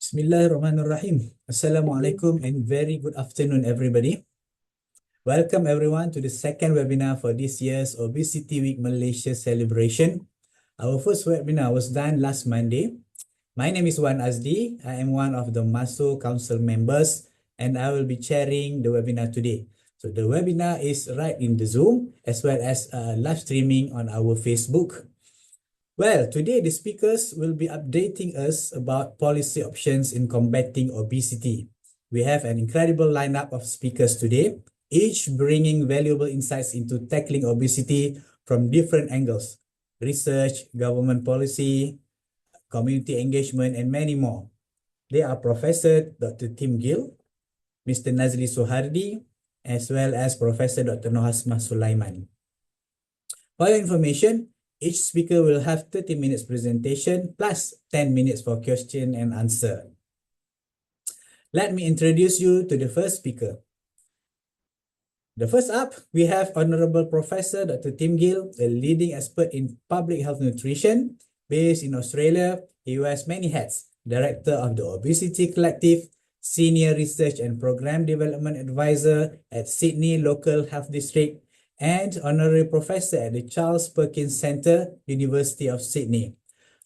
Bismillahirrahmanirrahim. Assalamualaikum and very good afternoon, everybody. Welcome everyone to the second webinar for this year's Obesity Week Malaysia celebration. Our first webinar was done last Monday. My name is Azdie. I am one of the MASO Council members and I will be chairing the webinar today. So the webinar is right in the Zoom as well as live streaming on our Facebook. Well, today the speakers will be updating us about policy options in combating obesity. We have an incredible lineup of speakers today, each bringing valuable insights into tackling obesity from different angles: research, government policy, community engagement, and many more. They are Professor Dr. Gill, Mr. Nazli Suhardi, as well as Professor Dr. Norhasmah Sulaiman. For your information, each speaker will have 30 minutes presentation plus 10 minutes for question and answer. Let me introduce you to the first speaker. The first up, we have Honorable Professor Dr. Gill, a leading expert in public health nutrition. Based in Australia, he wears many hats: Director of the Obesity Collective, Senior Research and Program Development Advisor at Sydney Local Health District, and Honorary Professor at the Charles Perkins Centre, University of Sydney.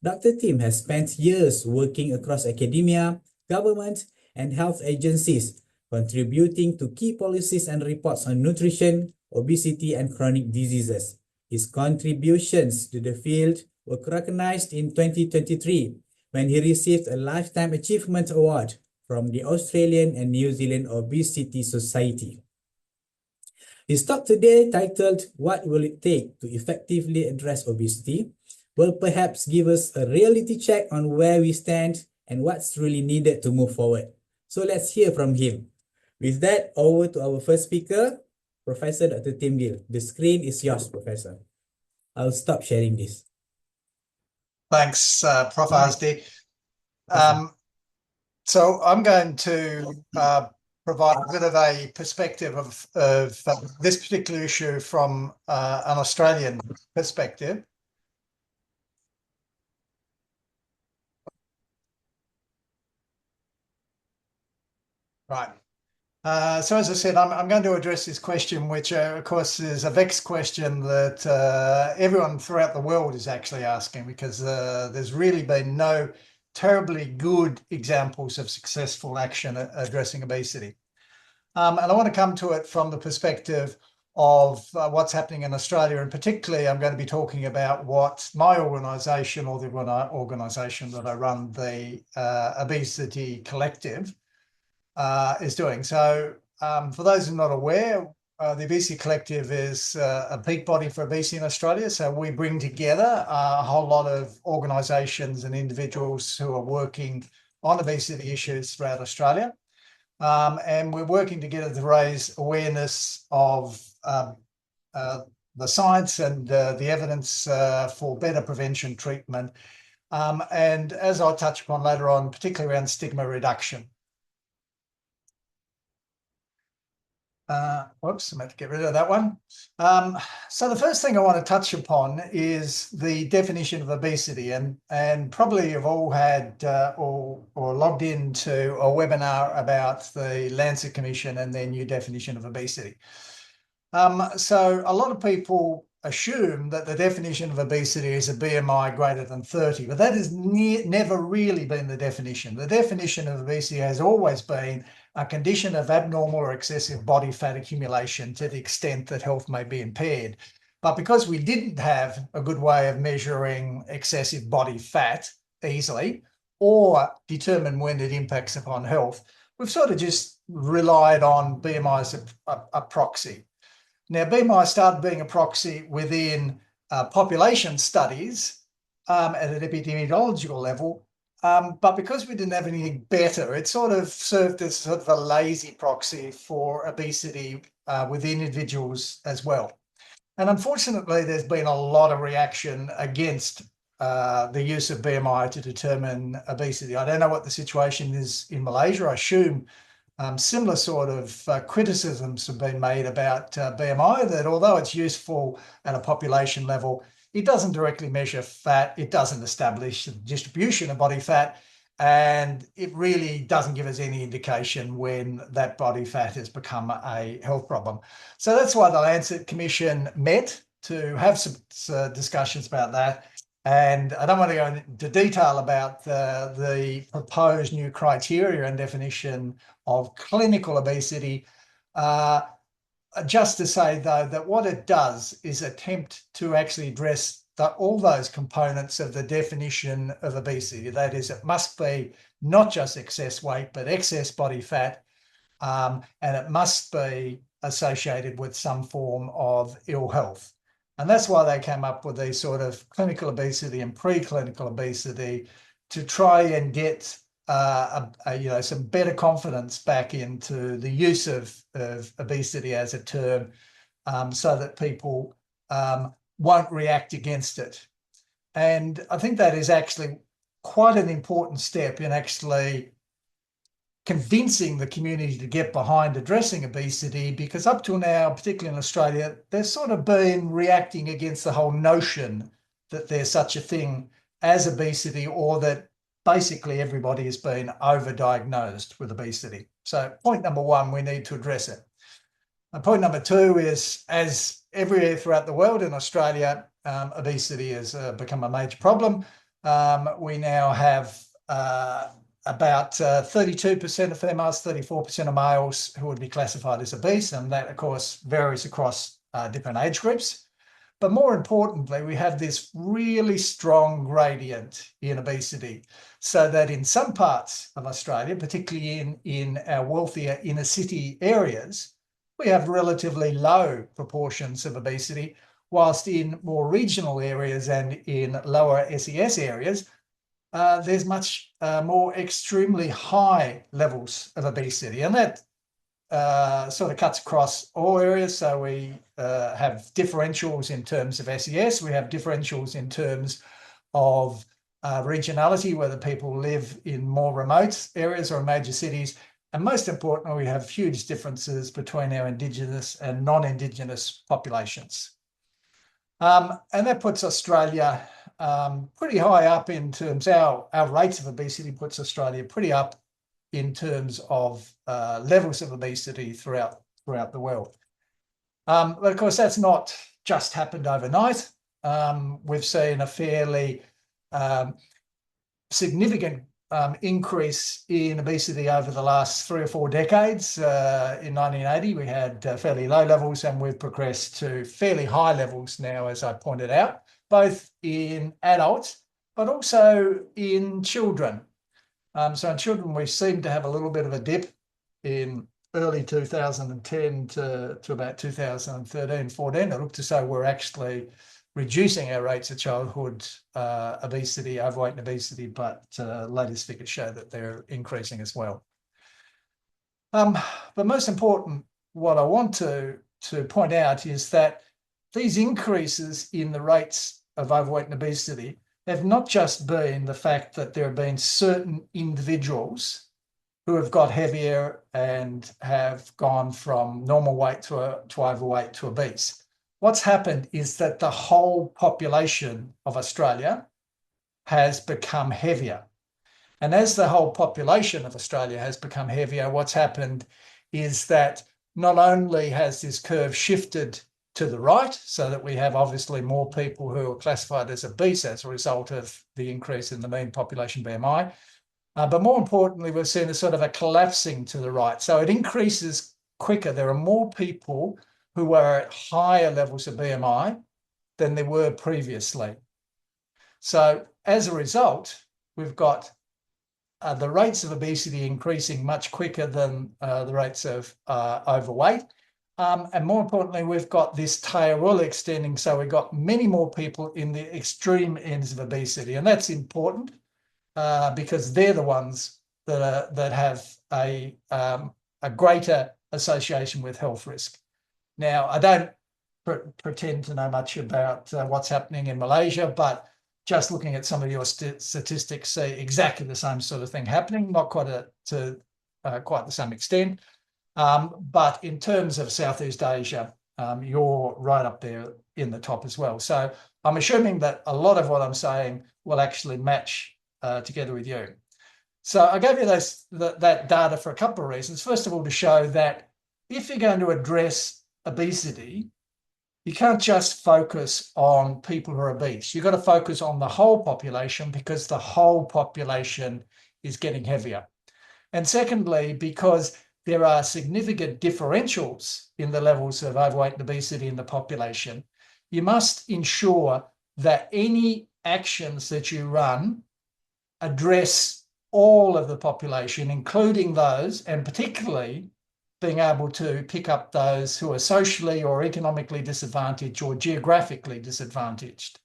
Dr. Tim has spent years working across academia, government, and health agencies, contributing to key policies and reports on nutrition, obesity, and chronic diseases. His contributions to the field were recognized in 2023 when he received a Lifetime Achievement Award from the Australian and New Zealand Obesity Society. His talk today, titled "What Will It Take to Effectively Address Obesity?" will perhaps give us a reality check on where we stand and what's really needed to move forward. So let's hear from him. With that, over to our first speaker, Professor Dr. Gill. The screen is yours, Professor. I'll stop sharing this. Thanks, Prof. Ashdie. So I'm going to provide a bit of a perspective of this particular issue from an Australian perspective. Right. So as I said, I'm going to address this question, which of course is a vexed question that everyone throughout the world is actually asking, because there's really been no terribly good examples of successful action at addressing obesity. And I want to come to it from the perspective of what's happening in Australia, and particularly I'm going to be talking about what my organisation, or the organisation that I run, the Obesity Collective, is doing. So for those who are not aware, the Obesity Collective is a peak body for obesity in Australia. So we bring together a whole lot of organisations and individuals who are working on obesity issues throughout Australia. And we're working together to raise awareness of the science and the evidence for better prevention treatment. And as I'll touch upon later on, particularly around stigma reduction. Whoops, I'm going to get rid of that one. So the first thing I want to touch upon is the definition of obesity, and probably you've all had or logged into a webinar about the Lancet Commission and their new definition of obesity. So a lot of people assume that the definition of obesity is a BMI greater than 30, but that has never really been the definition. The definition of obesity has always been a condition of abnormal or excessive body fat accumulation to the extent that health may be impaired. But because we didn't have a good way of measuring excessive body fat easily, or determine when it impacts upon health, we've sort of just relied on BMI as a proxy. Now, BMI started being a proxy within population studies at an epidemiological level, but because we didn't have anything better, it sort of served as sort of a lazy proxy for obesity within individuals as well. And unfortunately, there's been a lot of reaction against the use of BMI to determine obesity. I don't know what the situation is in Malaysia. I assume similar sort of criticisms have been made about BMI, that although it's useful at a population level, it doesn't directly measure fat. It doesn't establish the distribution of body fat. And it really doesn't give us any indication when that body fat has become a health problem. So that's why the Lancet Commission met to have some discussions about that. And I don't want to go into detail about the proposed new criteria and definition of clinical obesity. Just to say, though, that what it does is attempt to actually address all those components of the definition of obesity. That is, it must be not just excess weight, but excess body fat, and it must be associated with some form of ill health. And that's why they came up with these sort of clinical obesity and preclinical obesity to try and get some better confidence back into the use of obesity as a term, so that people won't react against it. And I think that is actually quite an important step in actually convincing the community to get behind addressing obesity, because up till now, particularly in Australia, they've sort of been reacting against the whole notion that there's such a thing as obesity, or that basically everybody has been overdiagnosed with obesity. So point number one, we need to address it. And point number two is, as everywhere throughout the world, in Australia, obesity has become a major problem. We now have about 32% of females, 34% of males who would be classified as obese, and that, of course, varies across different age groups. But more importantly, we have this really strong gradient in obesity, so that in some parts of Australia, particularly in our wealthier inner city areas, we have relatively low proportions of obesity, whilst in more regional areas and in lower SES areas, there's much more extremely high levels of obesity. And that sort of cuts across all areas. So we have differentials in terms of SES. We have differentials in terms of regionality, whether people live in more remote areas or in major cities. And most importantly, we have huge differences between our Indigenous and non-Indigenous populations. And that puts Australia pretty high up in terms, our rates of obesity puts Australia pretty up in terms of levels of obesity throughout the world. But of course, that's not just happened overnight. We've seen a fairly significant increase in obesity over the last 3 or 4 decades. In 1980, we had fairly low levels, and we've progressed to fairly high levels now, as I pointed out, both in adults, but also in children. So in children, we seem to have a little bit of a dip in early 2010 to about 2013, 14. It looked as though we're actually reducing our rates of childhood obesity, overweight and obesity, but latest figures show that they're increasing as well. But most important, what I want to point out is that these increases in the rates of overweight and obesity have not just been the fact that there have been certain individuals who have got heavier and have gone from normal weight to overweight to obese. What's happened is that the whole population of Australia has become heavier. And as the whole population of Australia has become heavier, what's happened is that not only has this curve shifted to the right, so that we have obviously more people who are classified as obese as a result of the increase in the mean population BMI, but more importantly, we've seen a sort of a collapsing to the right. So it increases quicker. There are more people who are at higher levels of BMI than there were previously. So as a result, we've got the rates of obesity increasing much quicker than the rates of overweight. And more importantly, we've got this tail really extending. So we've got many more people in the extreme ends of obesity. And that's important because they're the ones that have a greater association with health risk. Now, I don't pretend to know much about what's happening in Malaysia, but just looking at some of your statistics, see exactly the same sort of thing happening, not quite to quite the same extent. But in terms of Southeast Asia, you're right up there in the top as well. So I'm assuming that a lot of what I'm saying will actually match together with you. So I gave you that data for a couple of reasons. First of all, to show that if you're going to address obesity, you can't just focus on people who are obese. You've got to focus on the whole population because the whole population is getting heavier. And secondly, because there are significant differentials in the levels of overweight and obesity in the population, you must ensure that any actions that you run address all of the population, including those, and particularly being able to pick up those who are socially or economically disadvantaged or geographically disadvantaged.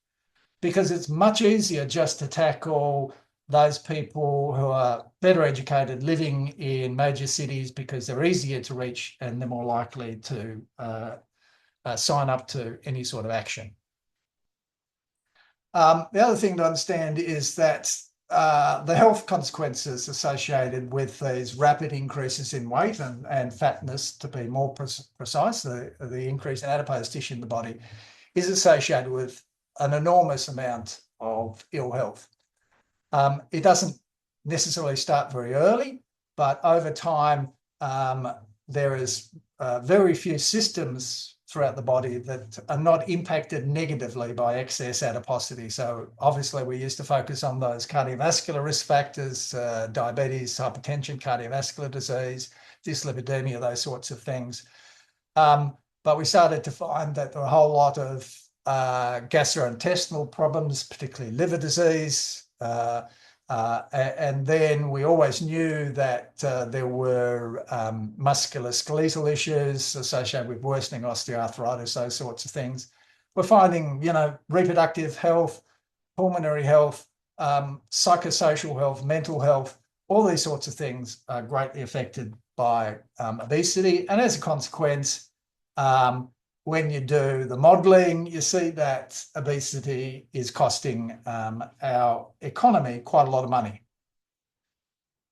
Because it's much easier just to tackle those people who are better educated living in major cities because they're easier to reach and they're more likely to sign up to any sort of action. The other thing to understand is that the health consequences associated with these rapid increases in weight and fatness, to be more precise, the increase in adipose tissue in the body, is associated with an enormous amount of ill health. It doesn't necessarily start very early, but over time, there is very few systems throughout the body that are not impacted negatively by excess adiposity. So obviously we used to focus on those cardiovascular risk factors, diabetes, hypertension, cardiovascular disease, dyslipidemia, those sorts of things. But we started to find that there were a whole lot of gastrointestinal problems, particularly liver disease, and then we always knew that there were musculoskeletal issues associated with worsening osteoarthritis, those sorts of things. We're finding, reproductive health, pulmonary health, psychosocial health, mental health, all these sorts of things are greatly affected by obesity. And as a consequence, when you do the modelling, you see that obesity is costing our economy quite a lot of money.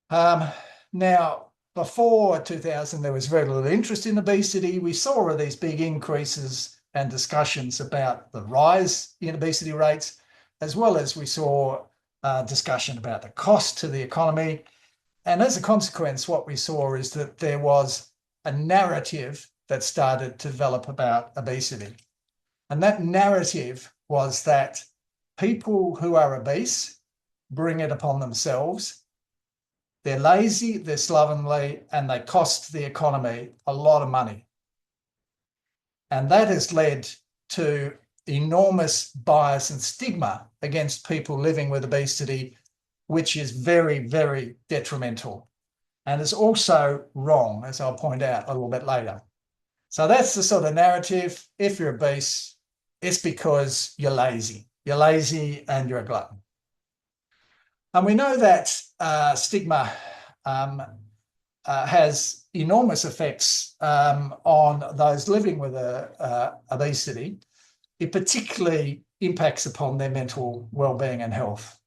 Now, before 2000, there was very little interest in obesity. We saw these big increases and discussions about the rise in obesity rates, as well as we saw discussion about the cost to the economy. And as a consequence, what we saw is that there was a narrative that started to develop about obesity. And that narrative was that people who are obese bring it upon themselves. They're lazy, they're slovenly, and they cost the economy a lot of money. And that has led to enormous bias and stigma against people living with obesity, which is very, very detrimental. And is also wrong, as I'll point out a little bit later. So that's the sort of narrative. If you're obese, it's because you're lazy. You're lazy and you're a glutton. And we know that stigma has enormous effects on those living with obesity. It particularly impacts upon their mental well-being and health,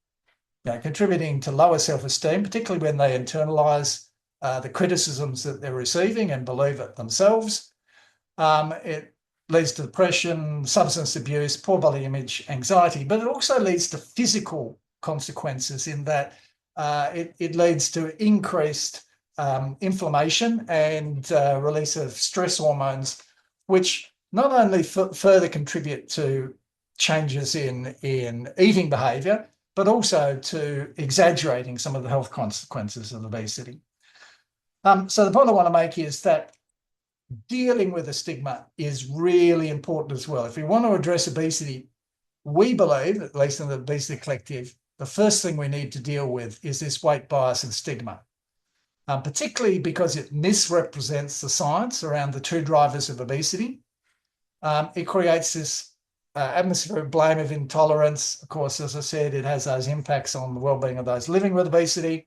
contributing to lower self-esteem, particularly when they internalise the criticisms that they're receiving and believe it themselves. It leads to depression, substance abuse, poor body image, anxiety, but it also leads to physical consequences in that it leads to increased inflammation and release of stress hormones, which not only further contribute to changes in eating behaviour, but also to exaggerating some of the health consequences of obesity. So the point I want to make is that dealing with the stigma is really important as well. If we want to address obesity, we believe, at least in the Obesity Collective, the first thing we need to deal with is this weight bias and stigma, particularly because it misrepresents the science around the two drivers of obesity. It creates this atmosphere of blame, of intolerance. Of course, as I said, it has those impacts on the well-being of those living with obesity.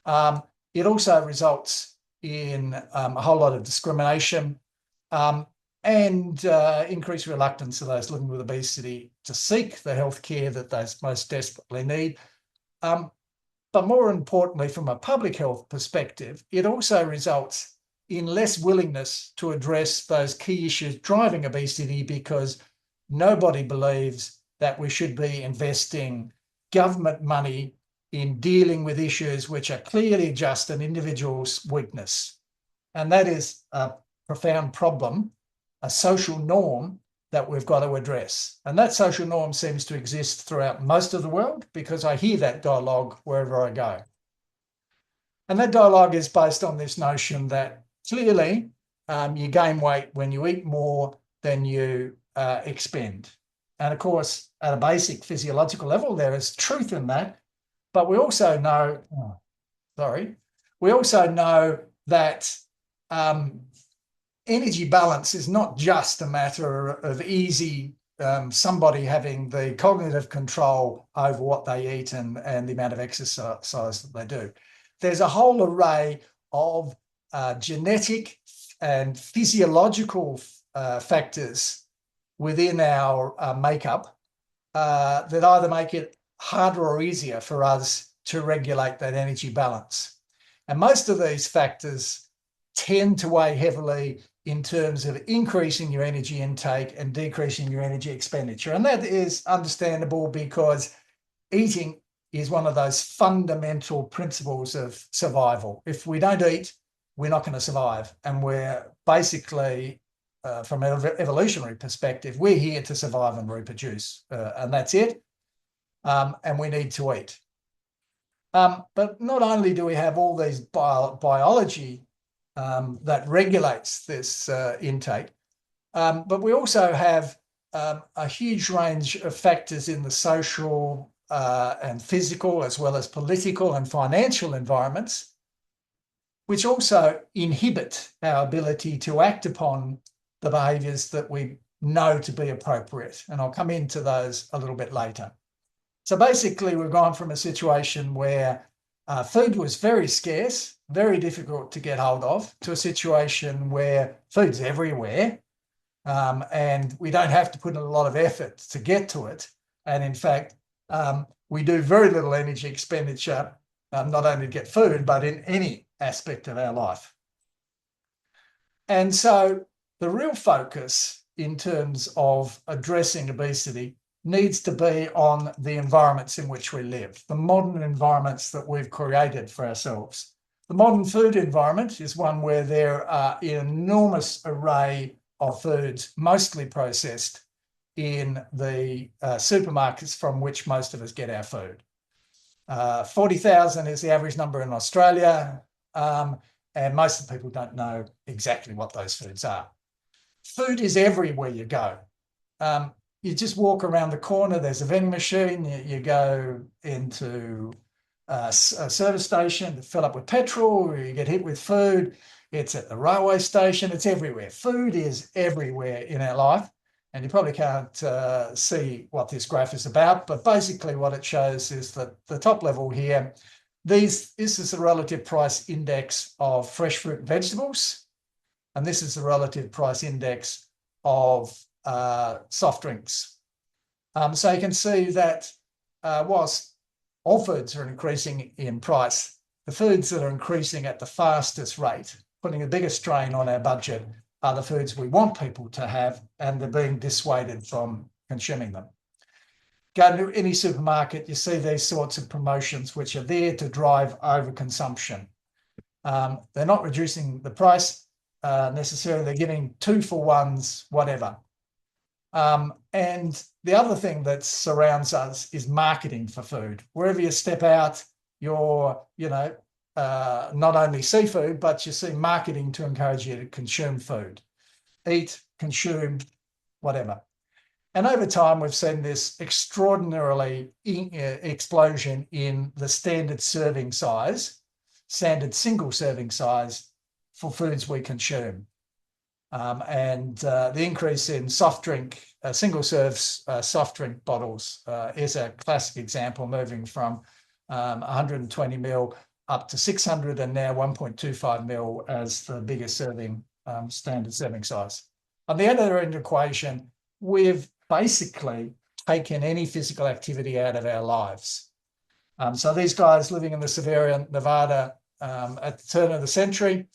It also results in a whole lot of discrimination and increased reluctance of those living with obesity to seek the health care that they most desperately need. But more importantly, from a public health perspective, it also results in less willingness to address those key issues driving obesity, because nobody believes that we should be investing government money in dealing with issues which are clearly just an individual's weakness. And that is a profound problem, a social norm that we've got to address. And that social norm seems to exist throughout most of the world because I hear that dialogue wherever I go. And that dialogue is based on this notion that clearly you gain weight when you eat more than you expend. And of course, at a basic physiological level, there is truth in that. But we also know, we also know that energy balance is not just a matter of easy somebody having the cognitive control over what they eat and the amount of exercise that they do. There's a whole array of genetic and physiological factors within our makeup that either make it harder or easier for us to regulate that energy balance. And most of these factors tend to weigh heavily in terms of increasing your energy intake and decreasing your energy expenditure. And that is understandable because eating is one of those fundamental principles of survival. If we don't eat, we're not going to survive. And we're basically, from an evolutionary perspective, we're here to survive and reproduce. And that's it. And we need to eat. But not only do we have all these biology that regulates this intake, but we also have a huge range of factors in the social and physical, as well as political and financial environments, which also inhibit our ability to act upon the behaviours that we know to be appropriate. And I'll come into those a little bit later. So basically, we've gone from a situation where food was very scarce, very difficult to get hold of, to a situation where food's everywhere, and we don't have to put in a lot of effort to get to it. And in fact, we do very little energy expenditure, not only to get food, but in any aspect of our life. And so the real focus in terms of addressing obesity needs to be on the environments in which we live, the modern environments that we've created for ourselves. The modern food environment is one where there are an enormous array of foods, mostly processed, in the supermarkets from which most of us get our food. 40,000 is the average number in Australia, and most of the people don't know exactly what those foods are. Food is everywhere you go. You just walk around the corner, there's a vending machine, you go into a service station to fill up with petrol, or you get hit with food, it's at the railway station, it's everywhere. Food is everywhere in our life, and you probably can't see what this graph is about, but basically what it shows is that the top level here, this is the relative price index of fresh fruit and vegetables, and this is the relative price index of soft drinks. So you can see that whilst all foods are increasing in price, the foods that are increasing at the fastest rate, putting the biggest strain on our budget, are the foods we want people to have, and they're being dissuaded from consuming them. Go to any supermarket, you see these sorts of promotions which are there to drive overconsumption. They're not reducing the price necessarily, they're giving 2-for-1s, whatever. And the other thing that surrounds us is marketing for food. Wherever you step out, you're, not only see food, but you see marketing to encourage you to consume food. Eat, consume, whatever. And over time, we've seen this extraordinarily explosion in the standard serving size, standard single serving size for foods we consume. And the increase in soft drink, single serve soft drink bottles is a classic example, moving from 120 ml up to 600 and now 1.25 ml as the biggest serving standard serving size. On the other end of the equation, we've basically taken any physical activity out of our lives. So these guys living in the Severia, Nevada at the turn of the century,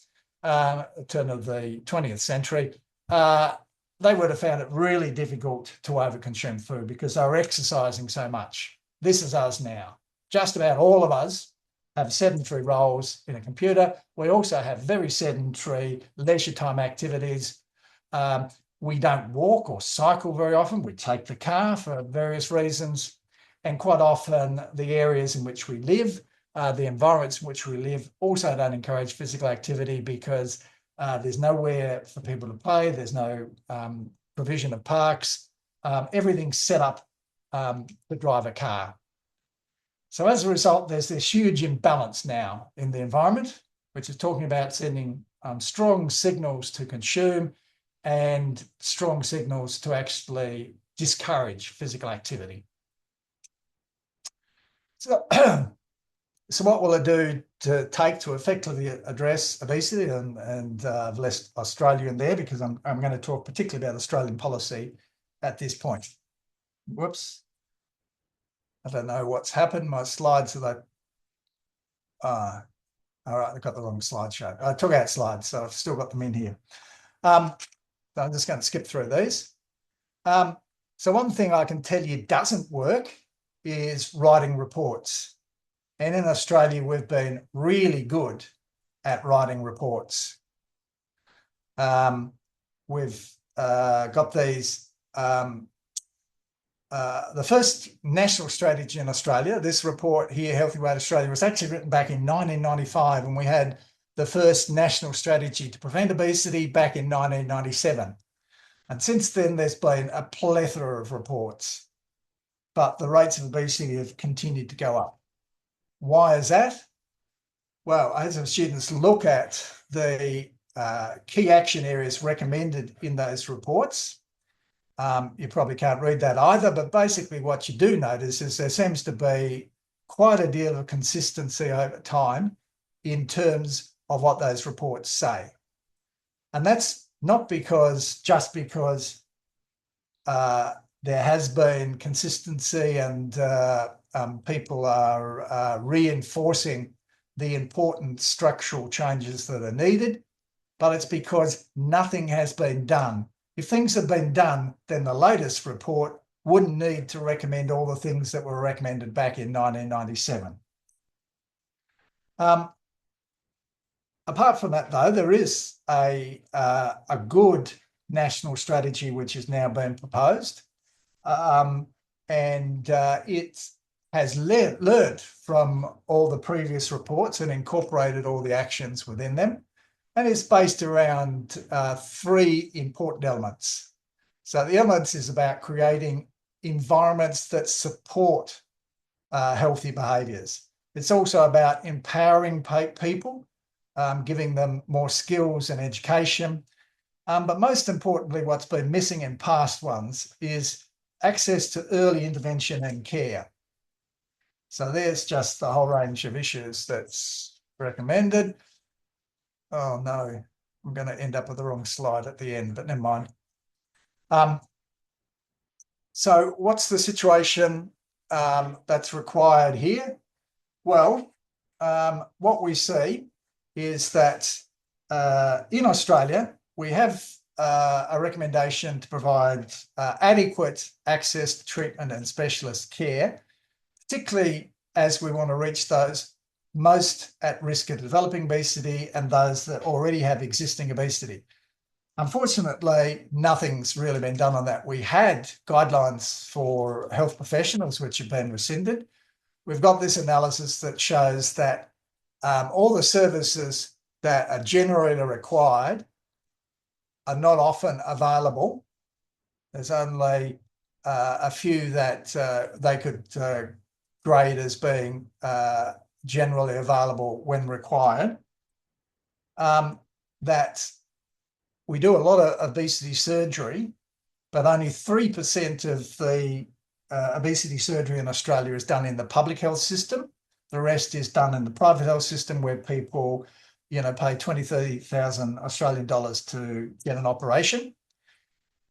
turn of the 20th century, they would have found it really difficult to overconsume food because they were exercising so much. This is us now. just about all of us have sedentary roles in a computer. We also have very sedentary leisure time activities. We don't walk or cycle very often. We take the car for various reasons. And quite often the areas in which we live, the environments in which we live also don't encourage physical activity because there's nowhere for people to play. There's no provision of parks. Everything's set up to drive a car. So as a result, there's this huge imbalance now in the environment, which is talking about sending strong signals to consume and strong signals to actually discourage physical activity. So, so what will it do to effectively address obesity? And I've left Australia in there because I'm going to talk particularly about Australian policy at this point. Whoops. I don't know what's happened. My slides are like, all right, I got the wrong slideshow. I took out slides, so I've still got them in here. So I'm just going to skip through these. So one thing I can tell you doesn't work is writing reports. And in Australia, we've been really good at writing reports. We've got these, the first national strategy in Australia, this report here, Healthy Weight Australia, was actually written back in 1995, and we had the first national strategy to prevent obesity back in 1997. And since then, there's been a plethora of reports, but the rates of obesity have continued to go up. Why is that? Well, as our students look at the key action areas recommended in those reports, you probably can't read that either, but basically what you do notice is there seems to be quite a deal of consistency over time in terms of what those reports say. And that's not just because there has been consistency and people are reinforcing the important structural changes that are needed, but it's because nothing has been done. If things had been done, then the latest report wouldn't need to recommend all the things that were recommended back in 1997. Apart from that, though, there is a good national strategy which has now been proposed, and it has learned from all the previous reports and incorporated all the actions within them, and it's based around three important elements. So the elements is about creating environments that support healthy behaviours. It's also about empowering people, giving them more skills and education. But most importantly, what's been missing in past ones is access to early intervention and care. So there's just the whole range of issues that's recommended. Oh no, I'm going to end up with the wrong slide at the end, but never mind. So what's the situation that's required here? Well, what we see is that in Australia, we have a recommendation to provide adequate access to treatment and specialist care, particularly as we want to reach those most at risk of developing obesity and those that already have existing obesity. Unfortunately, nothing's really been done on that. We had guidelines for health professionals, which have been rescinded. We've got this analysis that shows that all the services that are generally required are not often available. There's only a few that they could grade as being generally available when required. That we do a lot of obesity surgery, but only 3% of the obesity surgery in Australia is done in the public health system. The rest is done in the private health system where people, pay 20,000, 30,000 Australian dollars to get an operation.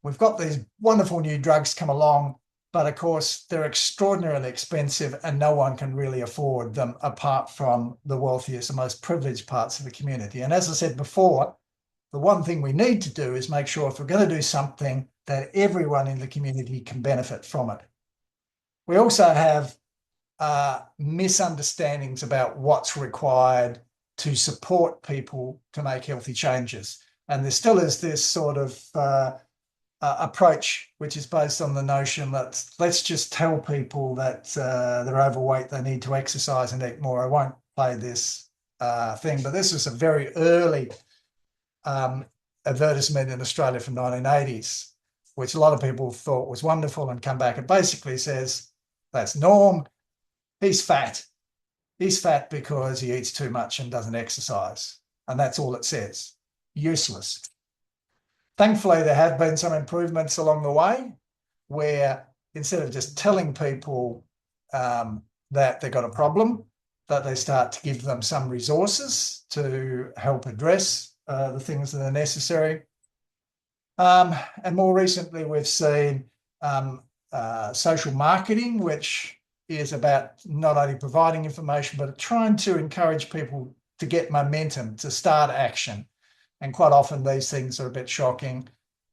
We've got these wonderful new drugs come along, but of course they're extraordinarily expensive and no one can really afford them apart from the wealthiest and most privileged parts of the community. And as I said before, the one thing we need to do is make sure if we're going to do something that everyone in the community can benefit from it. We also have misunderstandings about what's required to support people to make healthy changes. And there still is this sort of approach, which is based on the notion that let's just tell people that they're overweight, they need to exercise and eat more. I won't play this thing, but this was a very early advertisement in Australia from 1980s, which a lot of people thought was wonderful, and come back. It basically says, that's Norm, he's fat. He's fat because he eats too much and doesn't exercise. And that's all it says. Useless. Thankfully, there have been some improvements along the way where instead of just telling people that they've got a problem, that they start to give them some resources to help address the things that are necessary. And more recently, we've seen social marketing, which is about not only providing information, but trying to encourage people to get momentum, to start action. And quite often these things are a bit shocking,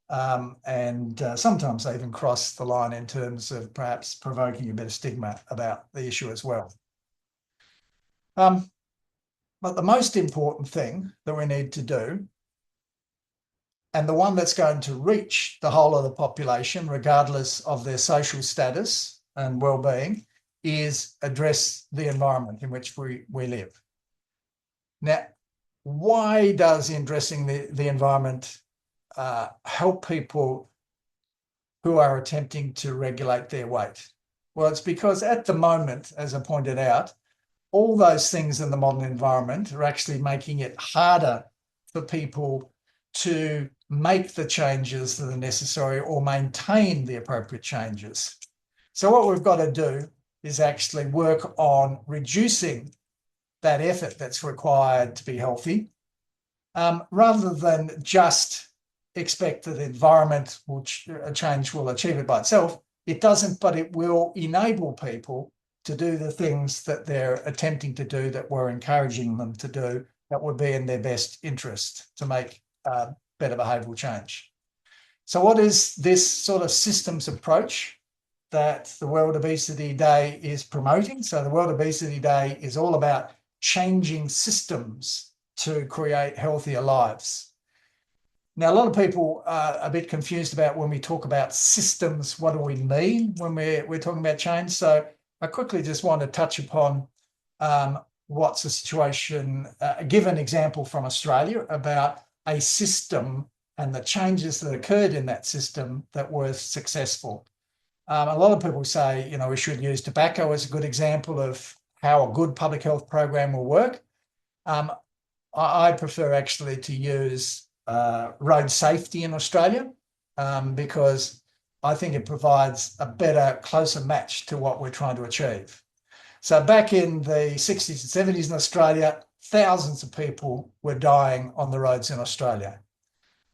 and sometimes they even cross the line in terms of perhaps provoking a bit of stigma about the issue as well. But the most important thing that we need to do, and the one that's going to reach the whole of the population, regardless of their social status and well-being, is address the environment in which we live. Now, why does addressing the environment help people who are attempting to regulate their weight? Well, it's because at the moment, as I pointed out, all those things in the modern environment are actually making it harder for people to make the changes that are necessary or maintain the appropriate changes. So what we've got to do is actually work on reducing that effort that's required to be healthy, rather than just expect that the environment change will achieve it by itself. It doesn't, but it will enable people to do the things that they're attempting to do, that we're encouraging them to do, that would be in their best interest to make better behavioural change. So what is this sort of systems approach that the World Obesity Day is promoting? So the World Obesity Day is all about changing systems to create healthier lives. Now, a lot of people are a bit confused about when we talk about systems, what do we mean when we're talking about change? So I quickly just want to touch upon what's the situation, give an example from Australia about a system and the changes that occurred in that system that were successful. A lot of people say, you know, we should use tobacco as a good example of how a good public health program will work. I prefer actually to use road safety in Australia because I think it provides a better, closer match to what we're trying to achieve. So back in the 60s and 70s in Australia, thousands of people were dying on the roads in Australia.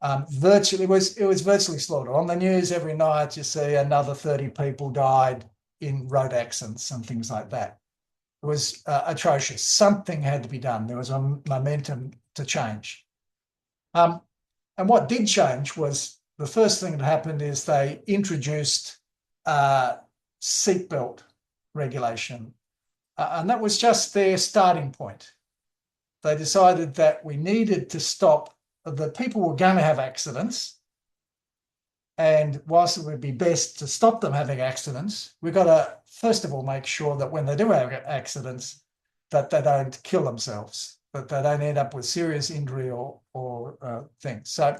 It was virtually slaughtered. On the news every night, you see another 30 people died in road accidents and things like that. It was atrocious. Something had to be done. There was a momentum to change. And what did change was the first thing that happened is they introduced seatbelt regulation. And that was just their starting point. They decided that we needed to stop, that people were going to have accidents. And whilst it would be best to stop them having accidents, we've got to, first of all, make sure that when they do have accidents, that they don't kill themselves, that they don't end up with serious injury or things. So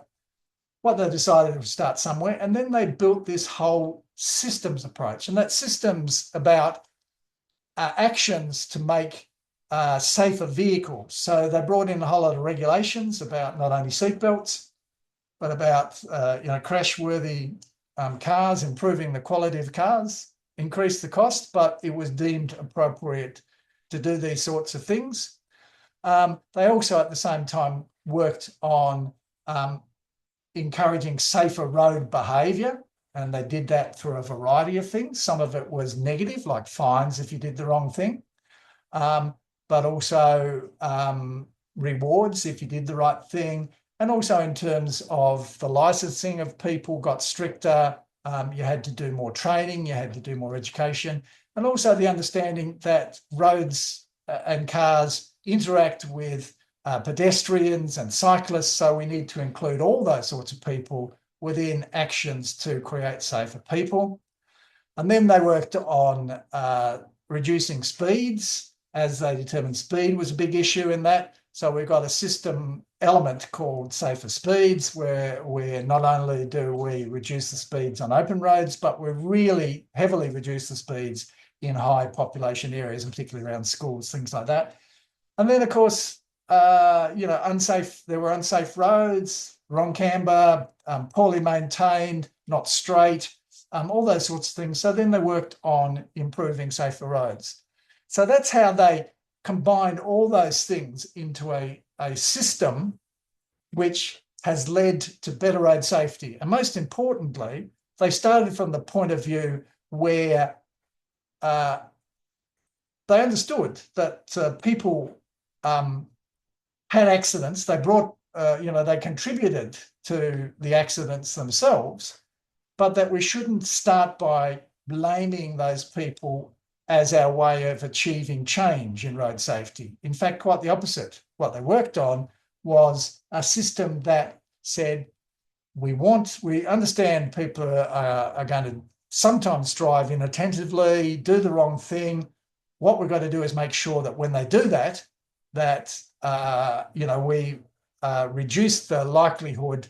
what they decided was start somewhere, and then they built this whole systems approach. And that system's about actions to make safer vehicles. So they brought in a whole lot of regulations about not only seatbelts, but about crash-worthy cars, improving the quality of cars, increase the cost, but it was deemed appropriate to do these sorts of things. They also, at the same time, worked on encouraging safer road behaviour, and they did that through a variety of things. Some of it was negative, like fines if you did the wrong thing, but also rewards if you did the right thing. And also in terms of the licensing of people got stricter. You had to do more training, you had to do more education. and also the understanding that roads and cars interact with pedestrians and cyclists, so we need to include all those sorts of people within actions to create safer people. And then they worked on reducing speeds, as they determined speed was a big issue in that. So we've got a system element called safer speeds, where not only do we reduce the speeds on open roads, but we really heavily reduce the speeds in high population areas, and particularly around schools, things like that. And then, of course, there were unsafe roads, wrong camber, poorly maintained, not straight, all those sorts of things. So then they worked on improving safer roads. So that's how they combined all those things into a system which has led to better road safety. And most importantly, they started from the point of view where they understood that people had accidents. They brought, they contributed to the accidents themselves, but that we shouldn't start by blaming those people as our way of achieving change in road safety. In fact, quite the opposite. What they worked on was a system that said, we understand people are going to sometimes drive inattentively, do the wrong thing. What we've got to do is make sure that when they do that, we reduce the likelihood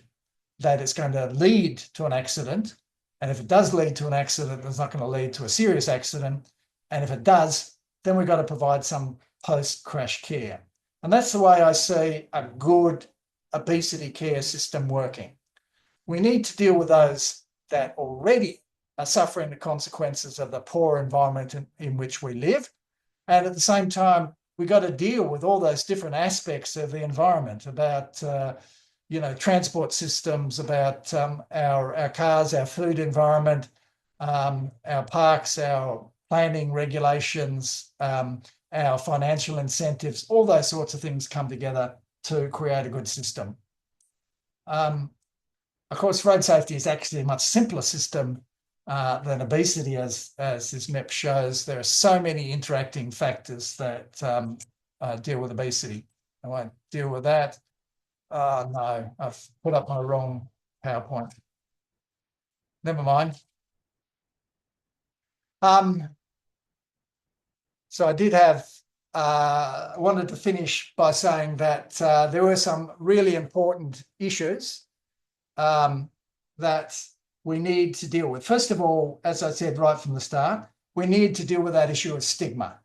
that it's going to lead to an accident. And if it does lead to an accident, it's not going to lead to a serious accident. And if it does, then we've got to provide some post-crash care. And that's the way I see a good obesity care system working. We need to deal with those that already are suffering the consequences of the poor environment in which we live. And at the same time, we've got to deal with all those different aspects of the environment, about transport systems, about our cars, our food environment, our parks, our planning regulations, our financial incentives, all those sorts of things come together to create a good system. Of course, road safety is actually a much simpler system than obesity, as this map shows. There are so many interacting factors that deal with obesity. I won't deal with that. No, I've put up my wrong PowerPoint. Never mind. So I did wanted to finish by saying that there were some really important issues that we need to deal with. First of all, as I said right from the start, we need to deal with that issue of stigma.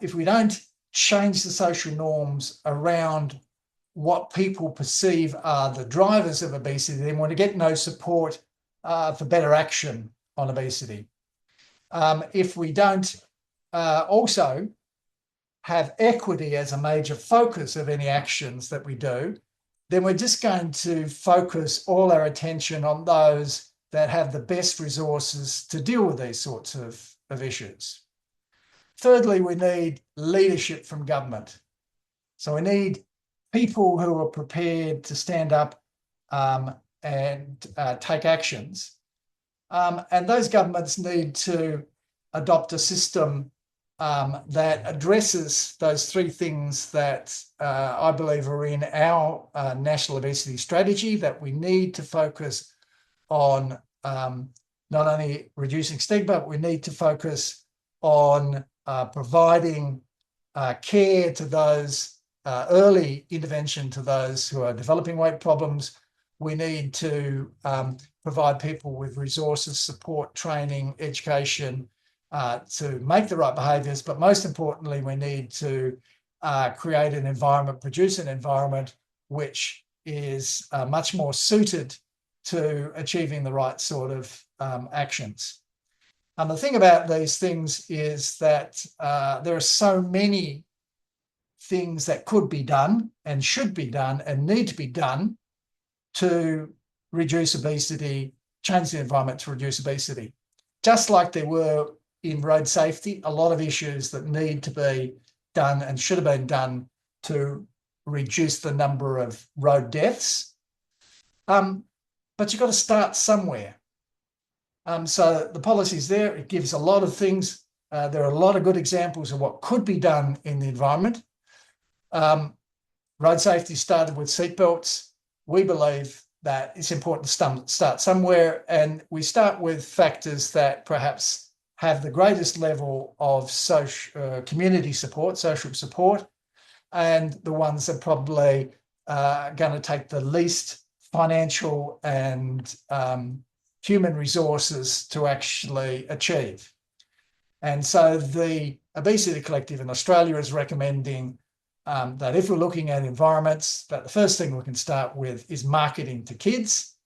If we don't change the social norms around what people perceive are the drivers of obesity, then we're going to get no support for better action on obesity. If we don't also have equity as a major focus of any actions that we do, then we're just going to focus all our attention on those that have the best resources to deal with these sorts of issues. Thirdly, we need leadership from government. So we need people who are prepared to stand up and take actions. And those governments need to adopt a system that addresses those three things that I believe are in our national obesity strategy, that we need to focus on not only reducing stigma, but we need to focus on providing care to those, early intervention to those who are developing weight problems. We need to provide people with resources, support, training, education, to make the right behaviours, but most importantly, we need to create an environment, produce an environment which is much more suited to achieving the right sort of actions. And the thing about these things is that there are so many things that could be done and should be done and need to be done to reduce obesity, change the environment to reduce obesity. Just like there were in road safety, a lot of issues that need to be done and should have been done to reduce the number of road deaths. But you've got to start somewhere. So the policy's there. It gives a lot of things. There are a lot of good examples of what could be done in the environment. Road safety started with seatbelts. We believe that it's important to start somewhere, and we start with factors that perhaps have the greatest level of community support, social support, and the ones that probably going to take the least financial and human resources to actually achieve. And so the Obesity Collective in Australia is recommending that if we're looking at environments, that the first thing we can start with is marketing to kids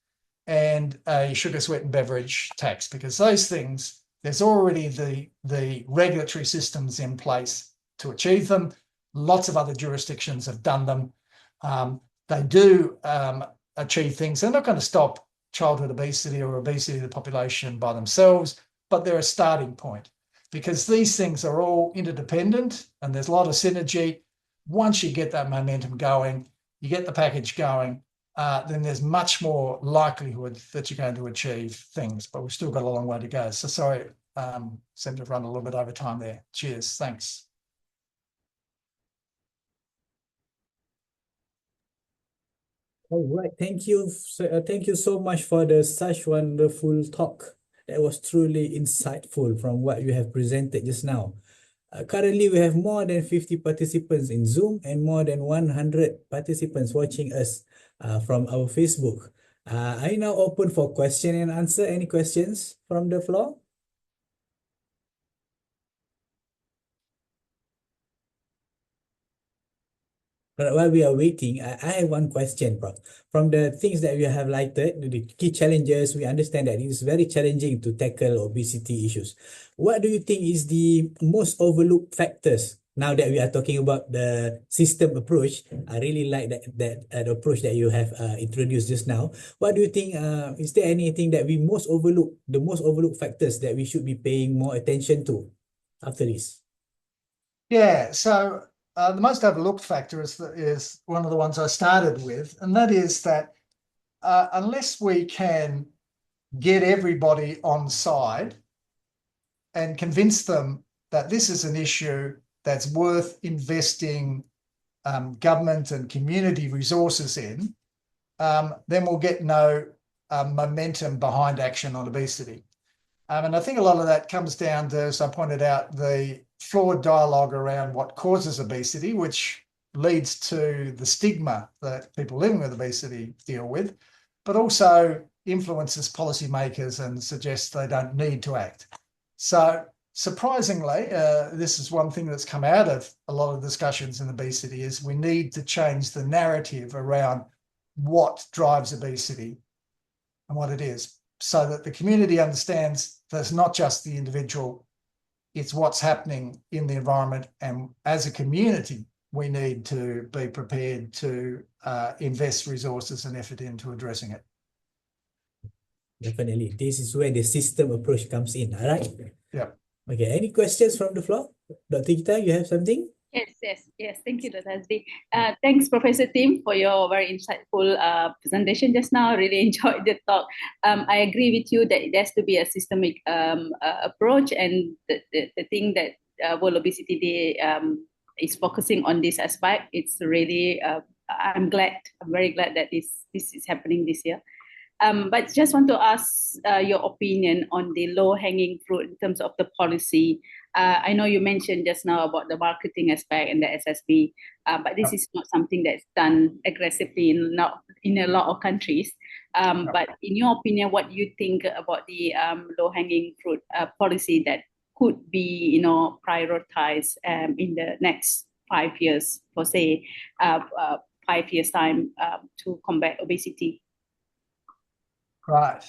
and a sugar-sweetened beverage tax, because those things, there's already the regulatory systems in place to achieve them. Lots of other jurisdictions have done them. They do achieve things. They're not going to stop childhood obesity or obesity of the population by themselves, but they're a starting point, because these things are all interdependent and there's a lot of synergy. Once you get that momentum going, you get the package going, then there's much more likelihood that you're going to achieve things, but we've still got a long way to go. So sorry, seem to have run a little bit over time there. Cheers, thanks. All right, thank you so much for such wonderful talk. That was truly insightful from what you have presented just now. Currently, we have more than 50 participants in Zoom and more than 100 participants watching us from our Facebook. Are you now open for question and answer? Any questions from the floor? But while we are waiting, I have one question, Prof. From the things that we have highlighted, the key challenges, we understand that it is very challenging to tackle obesity issues. What do you think is the most overlooked factors now that we are talking about the system approach? I really like that approach that you have introduced just now. What do you think, is there anything that we most overlook, the most overlooked factors that we should be paying more attention to after this? Yeah, so the most overlooked factor is one of the ones I started with, and that is that unless we can get everybody on side and convince them that this is an issue that's worth investing government and community resources in, then we'll get no momentum behind action on obesity. And I think a lot of that comes down to, as I pointed out, the flawed dialogue around what causes obesity, which leads to the stigma that people living with obesity deal with, but also influences policymakers and suggests they don't need to act. So surprisingly, this is one thing that's come out of a lot of discussions in obesity, is we need to change the narrative around what drives obesity and what it is, so that the community understands that it's not just the individual, it's what's happening in the environment. And as a community, we need to be prepared to invest resources and effort into addressing it. Definitely. This is where the system approach comes in. All right. Yeah. Okay. Any questions from the floor? Dr. Gita, you have something? Yes. Thank you, Dr. Azdie. Thanks, Professor Tim, for your very insightful presentation just now. I really enjoyed the talk. I agree with you that it has to be a systemic approach, and the thing that World Obesity Day is focusing on this aspect. It's really, I'm very glad that this is happening this year. But just want to ask your opinion on the low-hanging fruit in terms of the policy. I know you mentioned just now about the marketing aspect and the SSB, but this is not something that's done aggressively in a lot of countries. But in your opinion, what do you think about the low-hanging fruit policy that could be, prioritized in the next 5 years, for say 5 years time, to combat obesity? Right.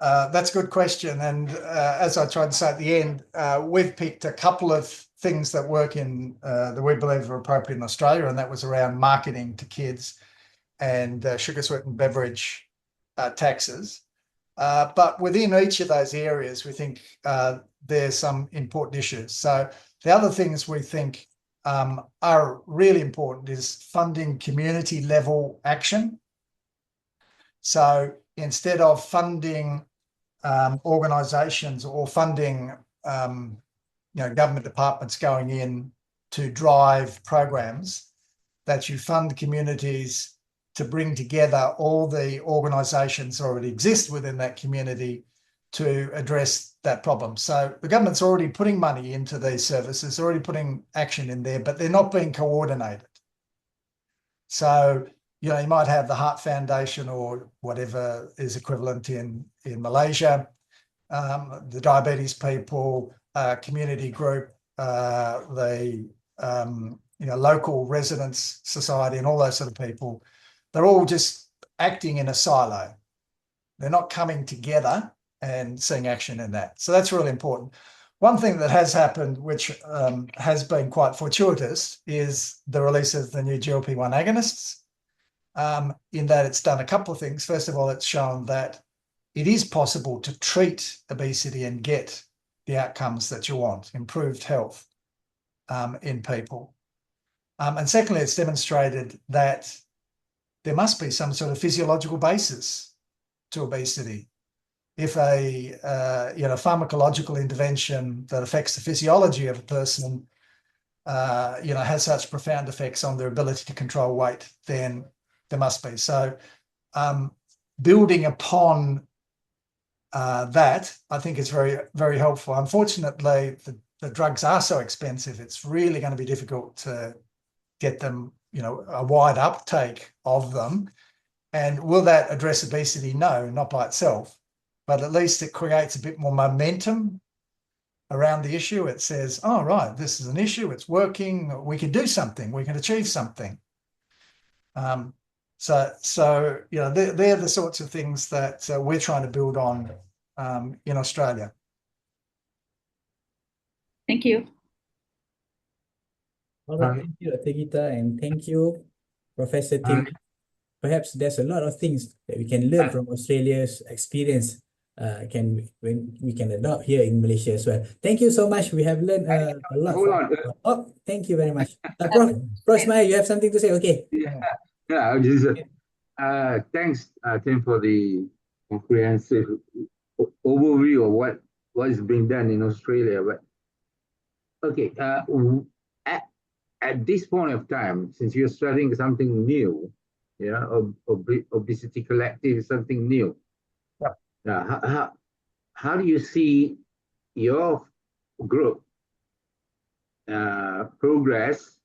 That's a good question. And as I tried to say at the end, we've picked a couple of things that work in that we believe are appropriate in Australia, and that was around marketing to kids and sugar-sweetened beverage taxes. But within each of those areas, we think there's some important issues. So the other things we think are really important is funding community level action. So instead of funding organisations or funding, government departments going in to drive programs, that you fund communities to bring together all the organisations that already exist within that community to address that problem. So the government's already putting money into these services, already putting action in there, but they're not being coordinated. So, you might have the Heart Foundation or whatever is equivalent in Malaysia, the diabetes people, community group, the local residents society and all those sort of people. They're all just acting in a silo. They're not coming together and seeing action in that. So that's really important. One thing that has happened, which has been quite fortuitous, is the release of the new GLP-1 agonists, in that it's done a couple of things. First of all, it's shown that it is possible to treat obesity and get the outcomes that you want, improved health in people. And secondly, it's demonstrated that there must be some sort of physiological basis to obesity. If a pharmacological intervention that affects the physiology of a person, has such profound effects on their ability to control weight, then there must be. So building upon that, I think is very, very helpful. Unfortunately, the drugs are so expensive, it's really going to be difficult to get them, a wide uptake of them. And will that address obesity? No, not by itself. But at least it creates a bit more momentum around the issue. It says, oh, right, this is an issue, it's working, we can do something, we can achieve something. So they're the sorts of things that we're trying to build on in Australia. Thank you. All right, thank you, Dr. Gita, and thank you, Professor Tim. Perhaps there's a lot of things that we can learn from Australia's experience. When we can adopt here in Malaysia as well. Thank you so much. We have learned a lot. Hold on. Oh, thank you very much. Prof Ismail, you have something to say? Okay. Yeah. Thanks, Tim, for the comprehensive overview of what is being done in Australia. But okay, at this point of time, since you're starting something new, Obesity Collective is something new. Now, how do you see your group progress,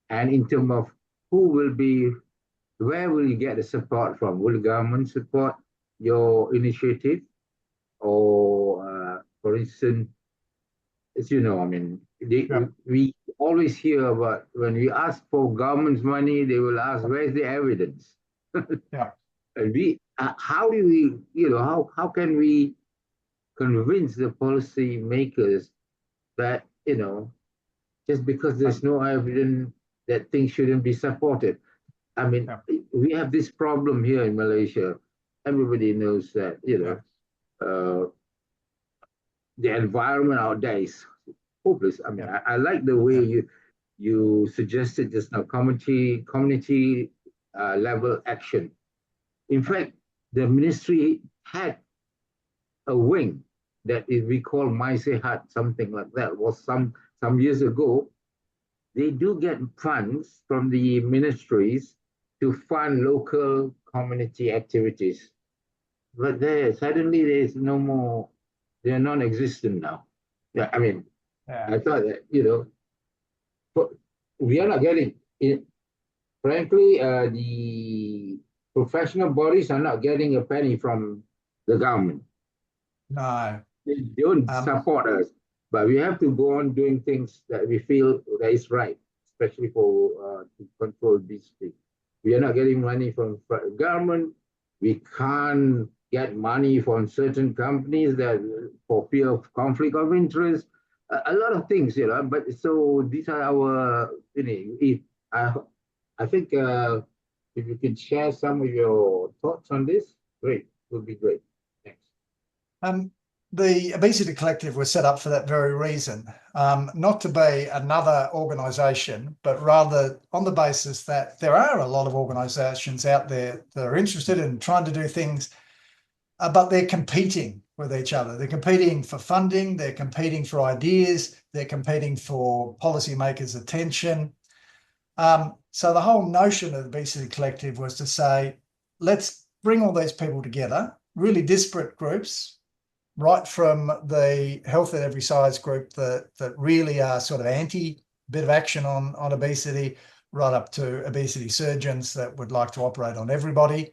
and in terms of where will you get the support from? Will the government support your initiative? Or, for instance, as you know, we always hear about when we ask for government's money, they will ask, where's the evidence? And how do we, how can we convince the policy makers that, just because there's no evidence that things shouldn't be supported? We have this problem here in Malaysia. Everybody knows that, the environment out there is hopeless. I like the way you suggested just now, community level action. In fact, the ministry had a wing that we call Maisehat, something like that. Was some years ago. They do get funds from the ministries to fund local community activities, but suddenly there's no more. They're non-existent now. I thought that we are not getting it. Frankly, the professional bodies are not getting a penny from the government. No. They don't support us, but we have to go on doing things that we feel that is right, especially for to control obesity. We are not getting money from the government. We can't get money from certain companies that for fear of conflict of interest. A lot of things, but so these are our, I think if you could share some of your thoughts on this, great, would be great. Thanks. The Obesity Collective was set up for that very reason, not to be another organisation, but rather on the basis that there are a lot of organisations out there that are interested in trying to do things but they're competing with each other. They're competing for funding, they're competing for ideas, they're competing for policymakers' attention. So the whole notion of the Obesity Collective was to say, let's bring all these people together, really disparate groups, right from the health at every size group that really are sort of anti bit of action on obesity, right up to obesity surgeons that would like to operate on everybody,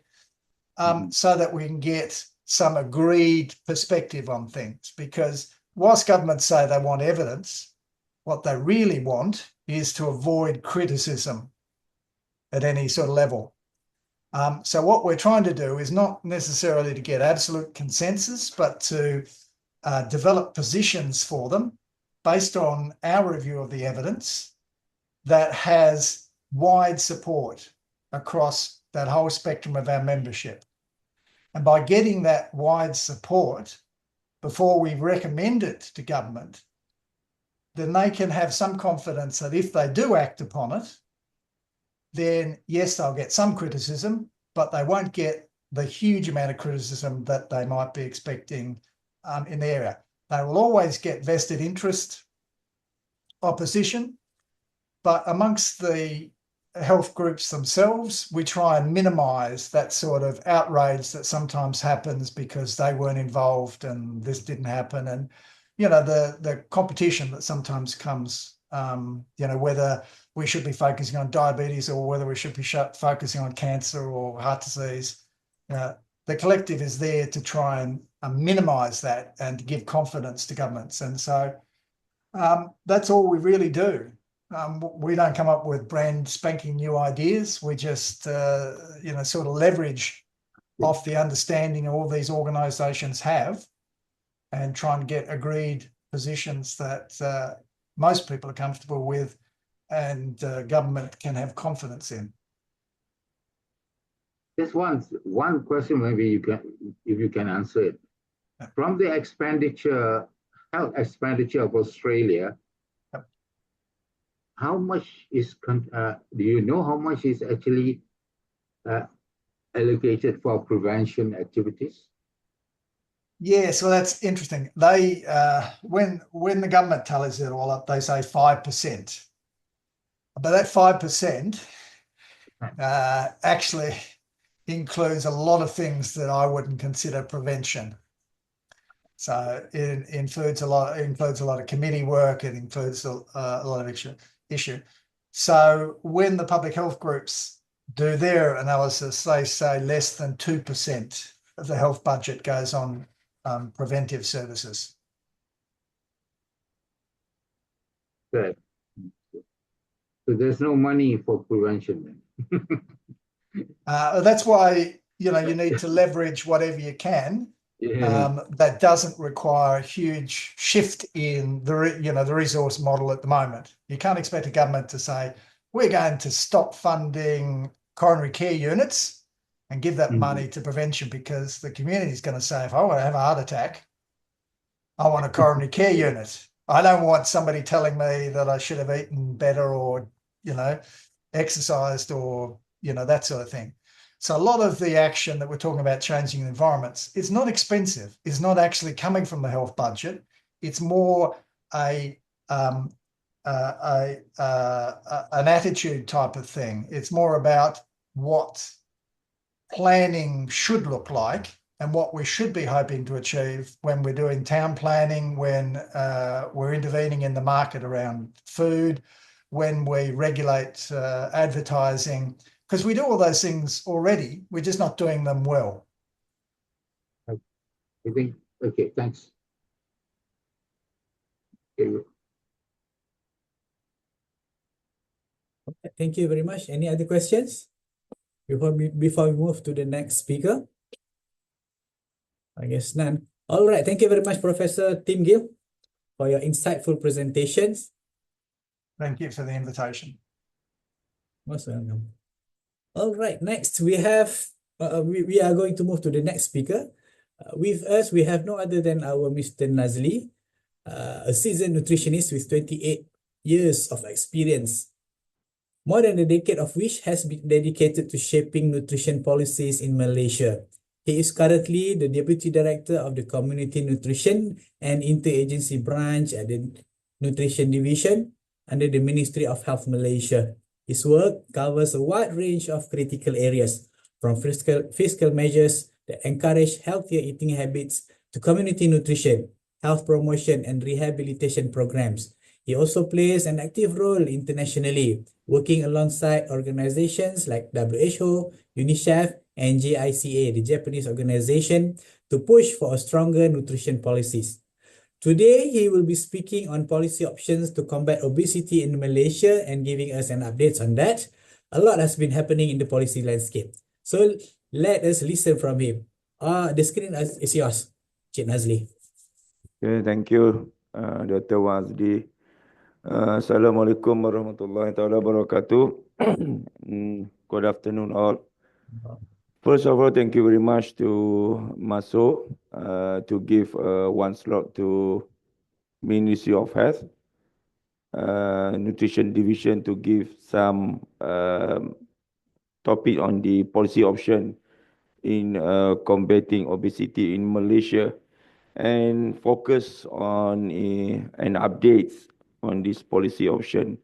so that we can get some agreed perspective on things. Because whilst governments say they want evidence, what they really want is to avoid criticism at any sort of level. So what we're trying to do is not necessarily to get absolute consensus, but to develop positions for them based on our review of the evidence that has wide support across that whole spectrum of our membership. And by getting that wide support before we recommend it to government, then they can have some confidence that if they do act upon it, then yes, they'll get some criticism, but they won't get the huge amount of criticism that they might be expecting in the area. They will always get vested interest opposition, but amongst the health groups themselves, we try and minimise that sort of outrage that sometimes happens because they weren't involved and this didn't happen. And, you know, the competition that sometimes comes, you know, whether we should be focusing on diabetes or whether we should be focusing on cancer or heart disease. The collective is there to try and minimise that and to give confidence to governments. And so that's all we really do. We don't come up with brand spanking new ideas. We just, you know, sort of leverage off the understanding all these organisations have and try and get agreed positions that most people are comfortable with and government can have confidence in. Just one question, maybe you can, if you can answer it. From the health expenditure of Australia, how much is, do you know how much is actually allocated for prevention activities? Yes, well, that's interesting. They, when the government tallies it all up, they say 5%. But that 5% actually includes a lot of things that I wouldn't consider prevention. So it includes a lot of committee work. It includes a lot of issue. So when the public health groups do their analysis, they say less than 2% of the health budget goes on preventive services. Right. So there's no money for prevention then. That's why, you know, you need to leverage whatever you can. Yeah. That doesn't require a huge shift in the resource model at the moment. You can't expect a government to say, we're going to stop funding coronary care units and give that money to prevention, because the community is going to say, if I want to have a heart attack, I want a coronary care unit. I don't want somebody telling me that I should have eaten better or, you know, exercised or, you know, that sort of thing. So a lot of the action that we're talking about changing environments, it's not expensive. It's not actually coming from the health budget. It's more an attitude type of thing. It's more about what planning should look like and what we should be hoping to achieve when we're doing town planning, when we're intervening in the market around food, when we regulate advertising, because we do all those things already. We're just not doing them well. I think, okay, thanks. Okay. Okay, thank you very much. Any other questions before we move to the next speaker? I guess none. All right, thank you very much, Professor Tim Gill, for your insightful presentations. Thank you for the invitation. Most welcome. All right, next we have, we are going to move to the next speaker. With us, we have no other than our Mr. Nazli, a seasoned nutritionist with 28 years of experience, more than a decade of which has been dedicated to shaping nutrition policies in Malaysia. He is currently the Deputy Director of the Community Nutrition and Interagency Branch at the Nutrition Division under the Ministry of Health Malaysia. His work covers a wide range of critical areas, from fiscal measures that encourage healthier eating habits to community nutrition, health promotion, and rehabilitation programs. He also plays an active role internationally, working alongside organizations like WHO, UNICEF, and JICA, the Japanese organization, to push for a stronger nutrition policies. Today, he will be speaking on policy options to combat obesity in Malaysia and giving us an update on that. A lot has been happening in the policy landscape. So let us listen from him. The screen is yours, Cik Nazli. Okay, thank you, Dr. Azdie. Assalamualaikum warahmatullahi wabarakatuh. Good afternoon all. First of all, thank you very much to Maso to give one slot to Ministry of Health, Nutrition Division to give some topic on the policy option in combating obesity in Malaysia and focus on an updates on this policy option.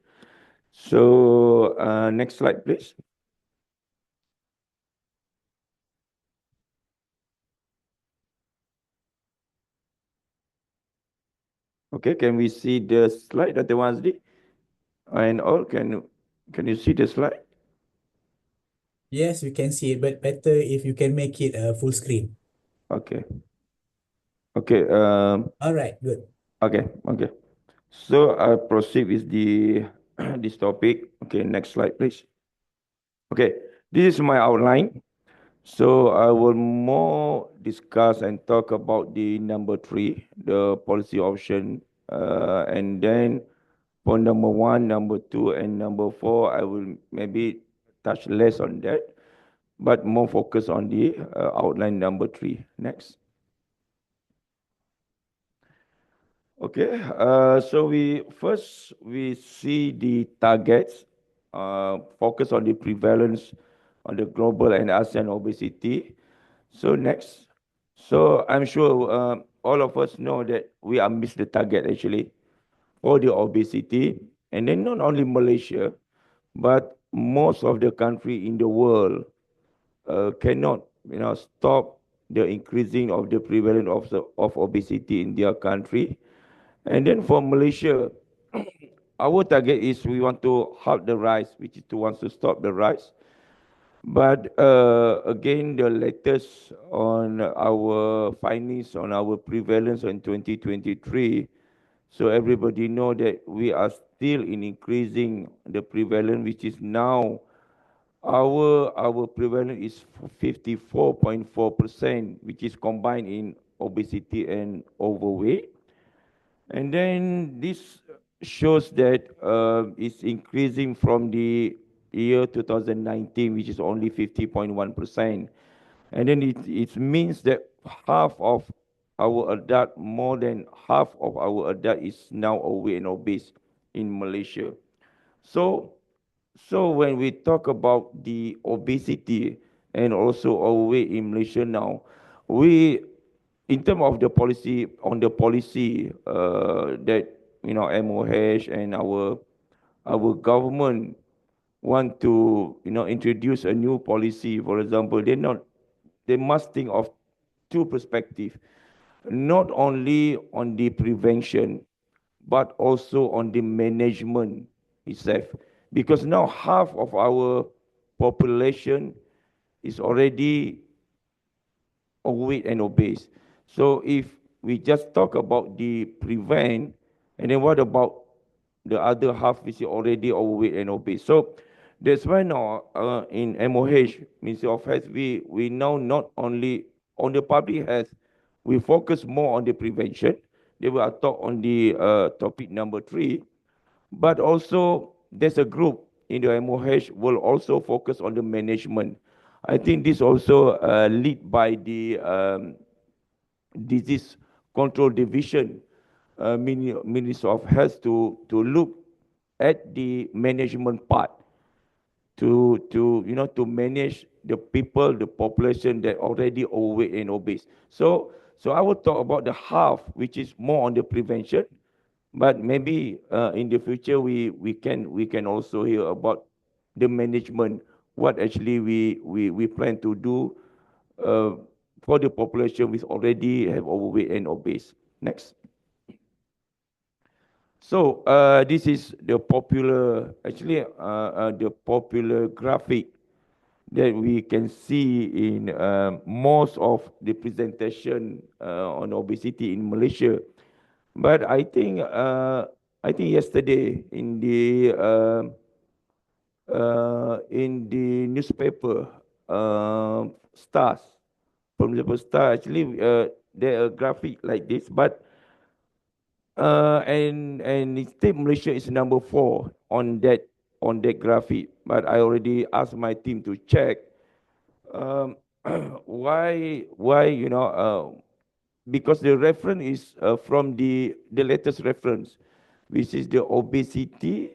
So next slide, please. Okay, can we see the slide, Dr. Azdie? And all, can you see the slide? Yes, we can see it, but better if you can make it full screen. Okay. Okay. All right, good. Okay. Okay. So I'll proceed with the this topic. Okay, next slide, please. Okay, this is my outline. So I will more discuss and talk about the number 3, the policy option, and then for number 1, number 2, and number 4, I will maybe touch less on that, but more focus on the outline number 3. Next. Okay, so we see the targets, focus on the prevalence on the global and ASEAN obesity. So next, so I'm sure all of us know that we are missed the target actually for the obesity, and then not only Malaysia, but most of the country in the world cannot stop the increasing of the prevalence of obesity in their country. And then for Malaysia, our target is we want to halt the rise, which is to want to stop the rise. But again, the latest on our findings on our prevalence in 2023, so everybody know that we are still in increasing the prevalence, which is now our prevalence is 54.4%, which is combined in obesity and overweight. And then this shows that it's increasing from the year 2019, which is only 50.1%. And then it means that half of our adult, more than half of our adult is now overweight and obese in Malaysia. So when we talk about the obesity and also overweight in Malaysia now, in terms of the policy, that MOH and our government want to introduce a new policy. For example, they must think of two perspectives, not only on the prevention, but also on the management itself. Because now half of our population is already overweight and obese. So if we just talk about the prevent, and then what about the other half which is already overweight and obese? So that's why now in MOH, Ministry of Health, we now not only on the public health, we focus more on the prevention. They will talk on the topic number 3, but also there's a group in the MOH will also focus on the management. I think this also lead by the Disease Control Division, Ministry of Health to look at the management part. to manage the people, the population that already overweight and obese. So I will talk about the half, which is more on the prevention, but maybe in the future we can also hear about the management, what actually we plan to do uh, for the population which already have overweight and obese. Next. So this is the popular, actually the popular graphic that we can see in most of the presentation on obesity in Malaysia. But I think yesterday in the newspaper, Stars, from the Star, actually there are graphic like this, but and instead Malaysia is number 4 on that graphic. But I already asked my team to check um, why because the reference is from the latest reference, which is the Obesity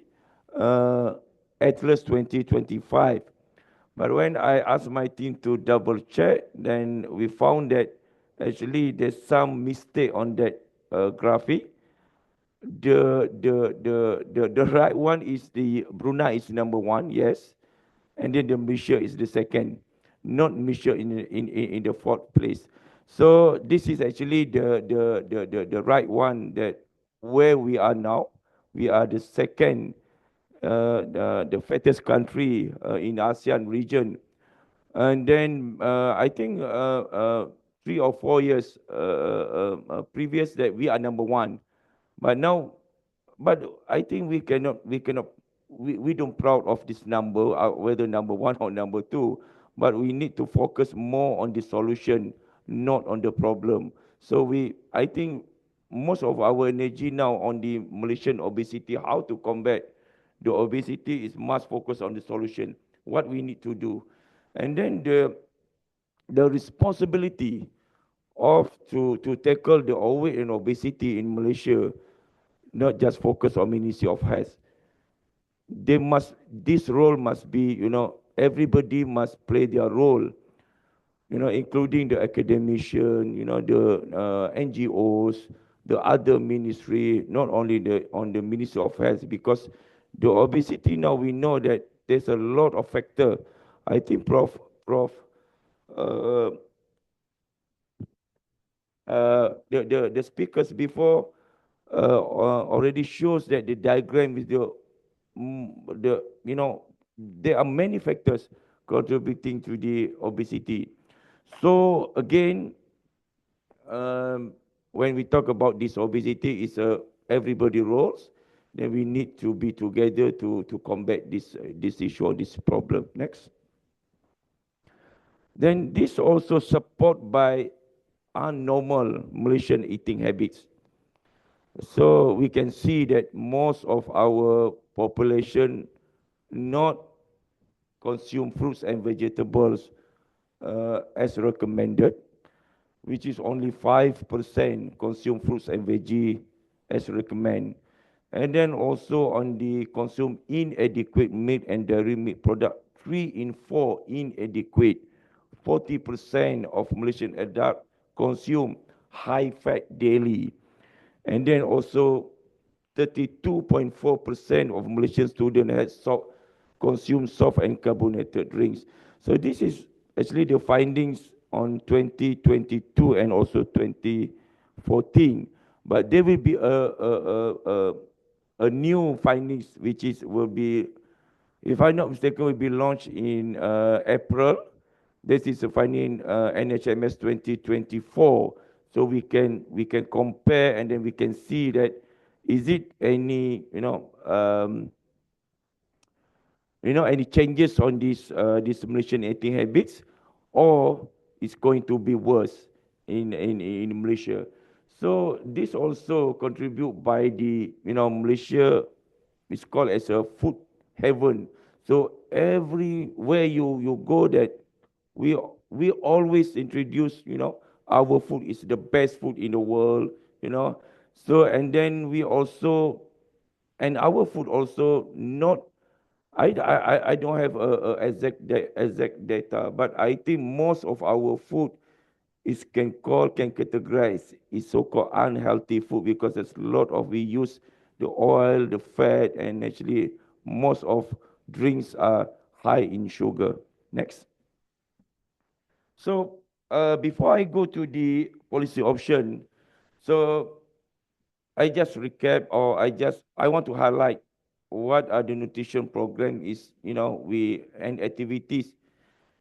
Atlas 2025. But when I asked my team to double check, then we found that actually there's some mistake on that graphic. The right one is the Brunei is number 1, yes, and then the Malaysia is the second, not Malaysia in the 4th place. So this is actually the right one, that where we are now. We are the second, the fattest country in ASEAN region. And then I think 3 or 4 years previous that we are number 1. But now, but I think we don't proud of this number, whether number 1 or number 2. But we need to focus more on the solution, not on the problem. So I think most of our energy now on the Malaysian obesity, how to combat the obesity, is must focus on the solution, what we need to do. And then the responsibility of to tackle the overweight and obesity in Malaysia, not just focus on Ministry of Health. This role must be, everybody must play their role, including the academician, the NGOs, the other ministry, not only on the Ministry of Health, because the obesity now we know that there's a lot of factor. I think Prof, uh, the speakers before already shows that the diagram is there are many factors contributing to the obesity. So again, when we talk about this obesity, it's everybody roles. Then we need to be together to combat this issue or this problem. Next. Then this also support by abnormal Malaysian eating habits. So we can see that most of our population not consume fruits and vegetables as recommended, which is only 5% consume fruits and veggie as recommended. And then also on the consume inadequate meat and dairy meat product, 3 in 4 inadequate. 40% of Malaysian adults consume high fat daily. And then also 32.4% of Malaysian students consume soft and carbonated drinks. So this is actually the findings on 2022 and also 2014. But there will be a new findings which will be, if I'm not mistaken, will be launched in April. This is a finding NHMS 2024. So we can compare, and then we can see that is it any any changes on this Malaysian eating habits, or it's going to be worse in Malaysia. So this also contribute by the Malaysia is called as a food heaven. So everywhere you go, that we always introduce, our food is the best food in the world, So and then we also, and our food also not I don't have a exact data, but I think most of our food can categorize is so-called unhealthy food because there's a lot of we use the oil, the fat, and actually most of drinks are high in sugar. Next. So before I go to the policy option, so I just recap or I want to highlight what are the nutrition program is, and activities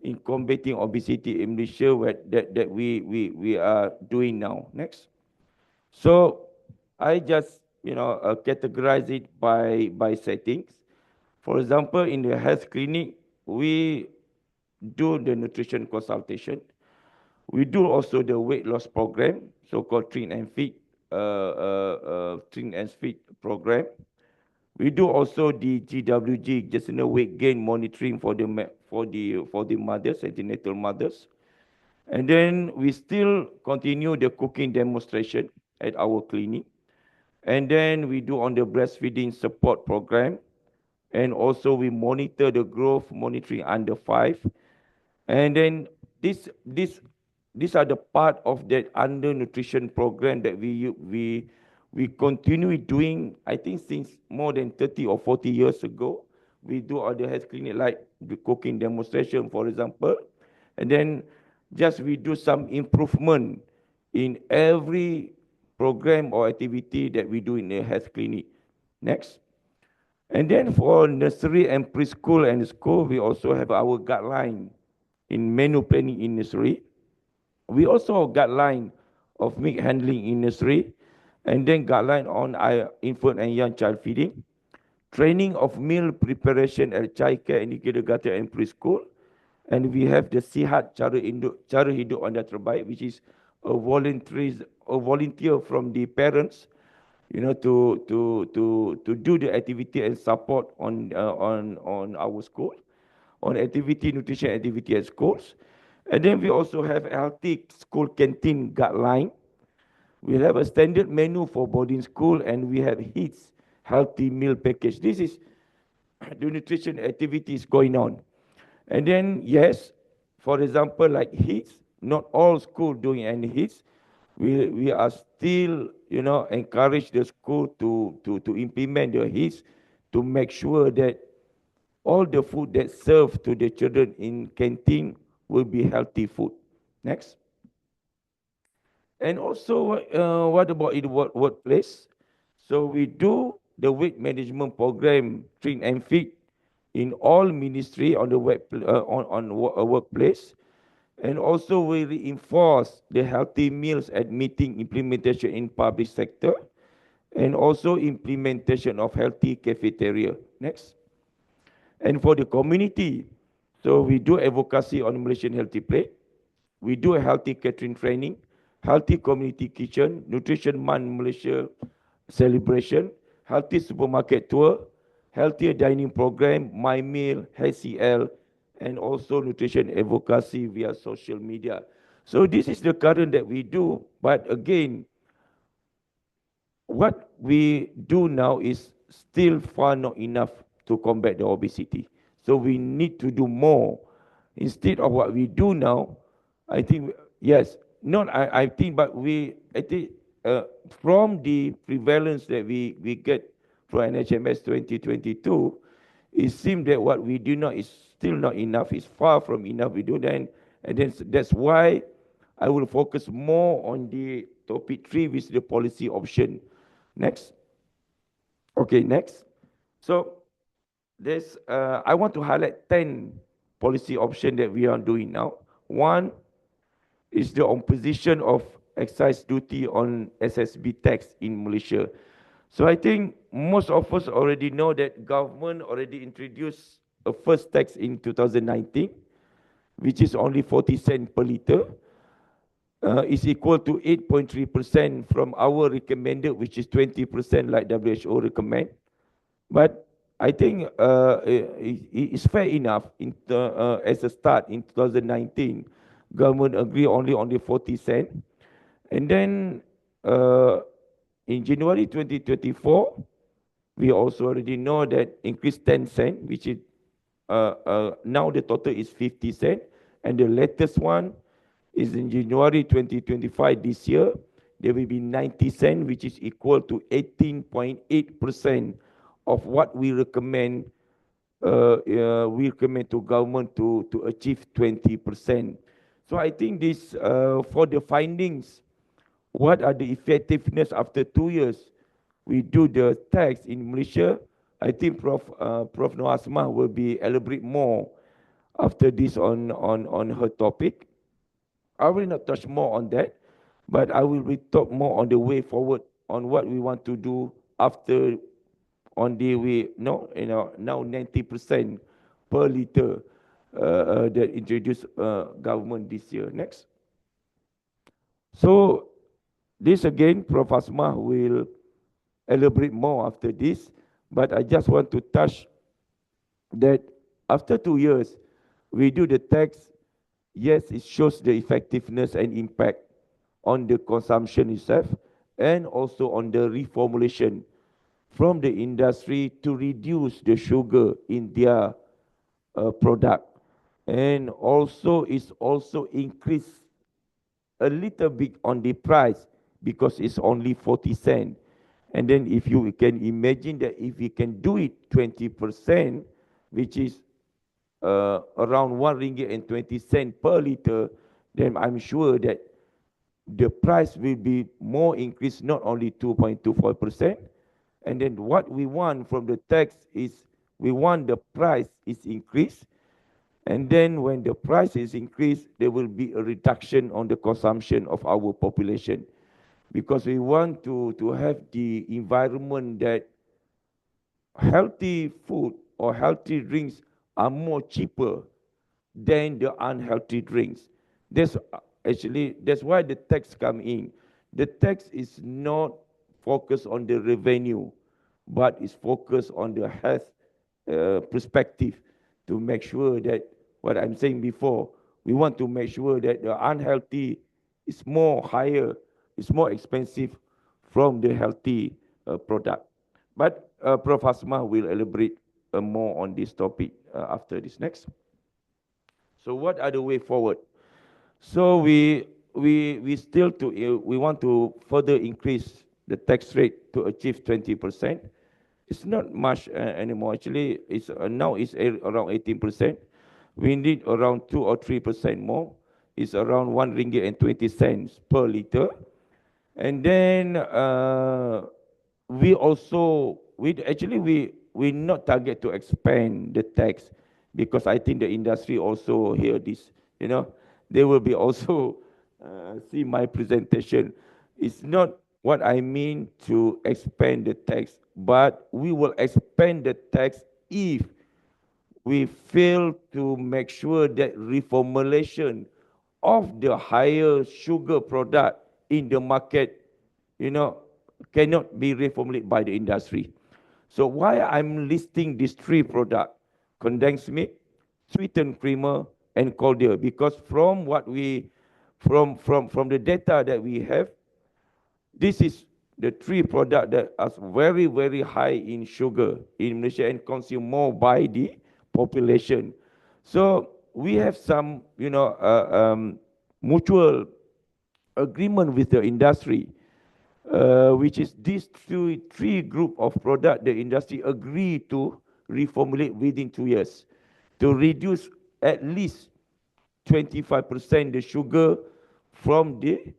in combating obesity in Malaysia that we are doing now. Next. So I just, categorize it by settings. For example, in the health clinic, we do the nutrition consultation. We do also the weight loss program, so-called Train and Fit program. We do also the GWG, gestational weight gain monitoring for the mothers, antenatal mothers. And then we still continue the cooking demonstration at our clinic. And then we do on the breastfeeding support program. And also we monitor the growth monitoring under 5. And then these are the part of that undernutrition program that we continue doing. I think since more than 30 or 40 years ago, we do other health clinic like the cooking demonstration, for example, and then just we do some improvement in every program or activity that we do in the health clinic. Next. And then for nursery and preschool and school, we also have our guideline in menu planning in nursery. We also have guideline of milk handling in nursery, and then guideline on infant and young child feeding, training of meal preparation at childcare and kindergarten and preschool, and we have the Sihat Cara Hidup Anda Terbaik, which is a volunteer from the parents, to do the activity and support on our school, on activity, nutrition activity at schools. And then we also have healthy school canteen guideline. We have a standard menu for boarding school, and we have HITS, healthy meal package. This is the nutrition activities going on. And then, yes, for example, like HITS, not all school doing any HITS. We are still, encourage the school to implement the HITS to make sure that all the food that served to the children in canteen will be healthy food. Next. And also, what about in the workplace? So we do the weight management program, Train and Fit, in all ministry on the workplace. And also we reinforce the healthy meals at meeting implementation in public sector, and also implementation of healthy cafeteria. Next. And for the community, so we do advocacy on Malaysian Healthy Plate. We do a healthy catering training, healthy community kitchen, Nutrition Month Malaysia celebration, healthy supermarket tour, healthier dining program, My Meal, HCL, and also nutrition advocacy via social media. So this is the current that we do. But again, what we do now is still far not enough to combat the obesity. So we need to do more. Instead of what we do now, I think, yes, not I think, but I think from the prevalence that we get from NHMS 2022, it seems that what we do now is still not enough. It's far from enough. We do that, and then that's why I will focus more on the topic 3, which is the policy option. Next. Okay, next. So there's I want to highlight 10 policy option that we are doing now. One is the imposition of excise duty on SSB tax in Malaysia. So I think most of us already know that government already introduced a first tax in 2019, which is only 40 cents per litre. Is equal to 8.3% from our recommended, which is 20% like WHO recommend. But I think it's fair enough as a start in 2019. Government agree only on the 40 cents. And then in January 2024, We also already know that increased 10 cent, which is now the total is 50 cent, and the latest one is in January 2025 this year. There will be 90 cent, which is equal to 18.8% of what we recommend. We recommend to government to achieve 20%. So I think this for the findings, what are the effectiveness after 2 years? We do the tax in Malaysia. I think Prof Norhasmah will be elaborate more after this on her topic. I will not touch more on that, but I will talk more on the way forward on what we want to do after on the way. No, now 90% per liter that introduced government this year. Next. So this again, Prof Asmah will elaborate more after this, but I just want to touch that after 2 years, we do the tax. Yes, it shows the effectiveness and impact on the consumption itself and also on the reformulation from the industry to reduce the sugar in their product. And also it's also increased a little bit on the price because it's only 40 cents. And then if you can imagine that if we can do it 20%, which is around 1 ringgit and 20 cents per liter, then I'm sure that the price will be more increased, not only 2.24%. And then what we want from the tax is we want the price is increased. And then when the price is increased, there will be a reduction on the consumption of our population. Because we want to have the environment that healthy food or healthy drinks are more cheaper than the unhealthy drinks. That's why the tax come in. The tax is not focused on the revenue, but is focused on the health perspective to make sure that what I'm saying before, we want to make sure that the unhealthy is more higher, it's more expensive from the healthy product. But Prof Asmah will elaborate more on this topic after this. Next. So what are the way forward? So we want to further increase the tax rate to achieve 20%. It's not much anymore. Actually, it's now it's around 18%. We need around 2 or 3% more. It's around 1 ringgit and 20 cents per liter. And then we not target to expand the tax because I think the industry also hear this. They will be also see my presentation. It's not what I mean to expand the tax, but we will expand the tax if we fail to make sure that reformulation of the higher sugar product in the market, cannot be reformulated by the industry. So why I'm listing these 3 products, condensed milk, sweetened creamer, and cordial, because from what from the data that we have, this is the 3 products that are very, very high in sugar in Malaysia and consumed more by the population. So we have some, mutual agreement with the industry, which is these 3 group of product the industry agree to reformulate within 2 years to reduce at least 25% the sugar from the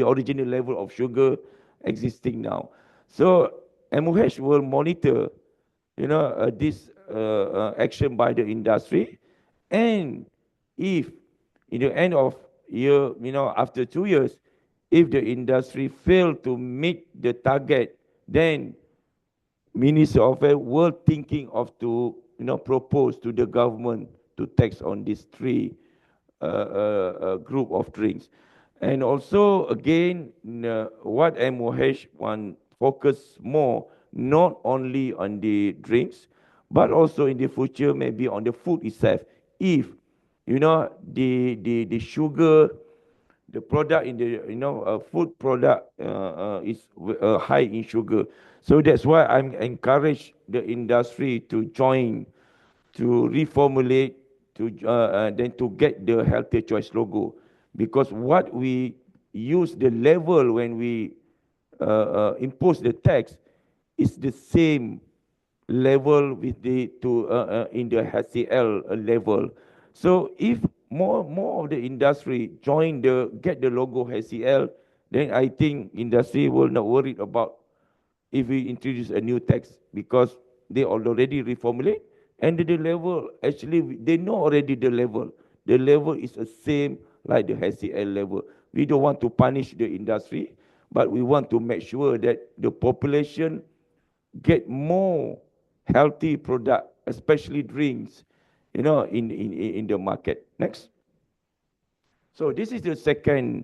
original level of sugar existing now. So MOH will monitor, this action by the industry, and if in the end of year, after 2 years, if the industry fail to meet the target, then Ministry of Health will thinking of to propose to the government to tax on these 3 group of drinks. And also again, what MOH want focus more not only on the drinks, but also in the future maybe on the food itself. If the sugar, the product in the food product is high in sugar. So that's why I'm encourage the industry to join, to reformulate, to then to get the healthier choice logo, because what we use the level when we impose the tax is the same level with the in the HCL level. So if more of the industry join get the logo HCL, then I think industry will not worried about if we introduce a new tax, because they already reformulate, and the level, actually they know already the level. The level is the same like the HCL level. We don't want to punish the industry, but we want to make sure that the population get more healthy product, especially drinks, in the market. Next. So this is the second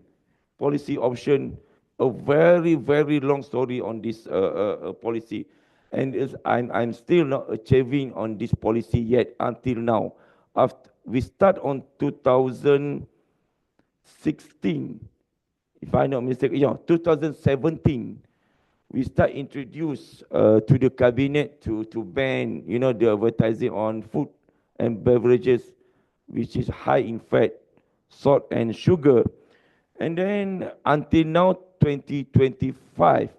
policy option. A very, very long story on this policy, and I'm still not achieving on this policy yet until now. After we start on 2016, if I'm not mistaken, 2017, we start introduce to the cabinet to ban the advertising on food and beverages, which is high in fat, salt and sugar. And then until now, 2025,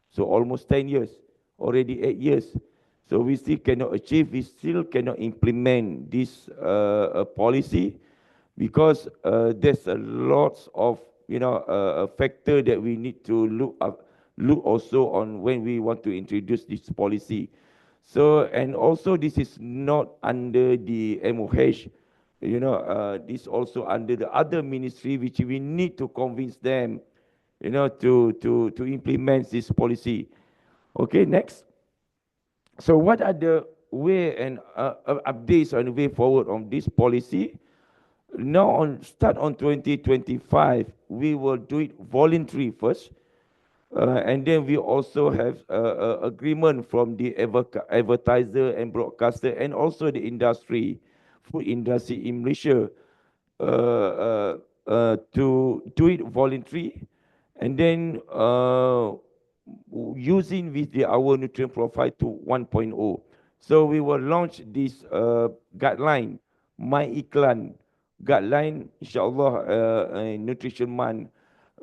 so almost 10 years, already 8 years. So we still cannot achieve, we still cannot implement this policy, because there's a lots of factor that we need to look also on when we want to introduce this policy. So, and also this is not under the MOH, this also under the other ministry, which we need to convince them, to implement this policy. Okay, next. So what are the way and updates on the way forward on this policy? Now start on 2025, we will do it voluntary first. And then we also have agreement from the advertiser and broadcaster, and also the industry, food industry in Malaysia, to do it voluntary, and then using with our nutrient profile to 1.0. So we will launch this guideline, My Iklan guideline, insyaAllah, Nutrition Month.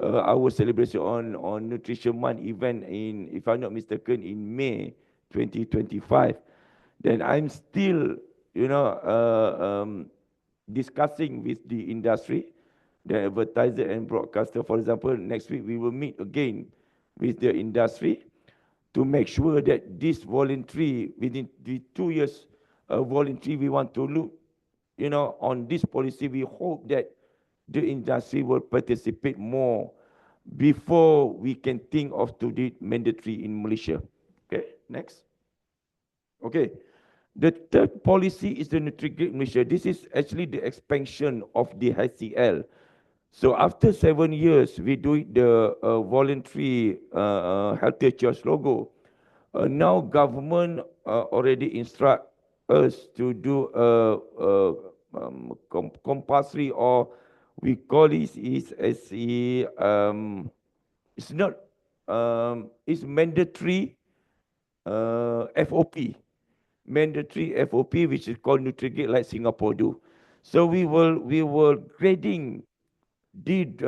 Our celebration on Nutrition Month event in, if I'm not mistaken, in May 2025. Then I'm still, discussing with the industry, the advertiser and broadcaster. For example, next week we will meet again with the industry to make sure that this voluntary, within the 2 years voluntary, we want to look, on this policy. We hope that the industry will participate more before we can think of to do it mandatory in Malaysia. Okay, next. Okay, the third policy is the Nutrigate Malaysia. This is actually the expansion of the HCL. So after 7 years, we do the voluntary healthier choice logo. Now government already instruct us to do compulsory, or we call this is as it's not it's mandatory FOP, which is called Nutrigate like Singapore do. So we will grading did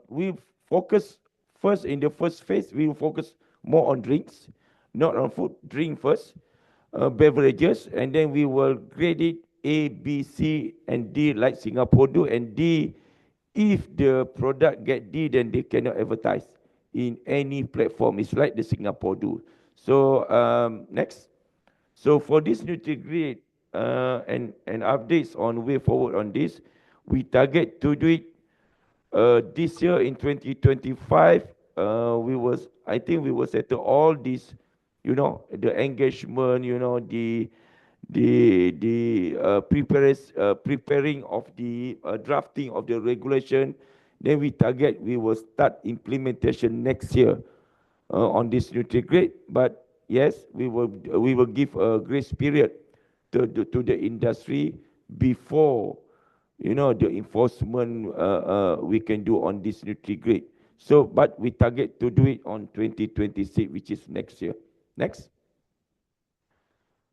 we focus first in the first phase. We will focus more on drinks, not on food. Drink first, beverages, and then we will grade it A, B, C, and D like Singapore do. And D, if the product get D, then they cannot advertise in any platform. It's like the Singapore do. So next. So for this Nutrigate and updates on way forward on this, we target to do it this year in 2025. I think we will settle all this, the engagement, preparing of the drafting of the regulation. Then we target we will start implementation next year on this Nutrigate. But yes, we will give a grace period to the industry before the enforcement we can do on this nutri-grade. So, but we target to do it on 2026, which is next year. Next.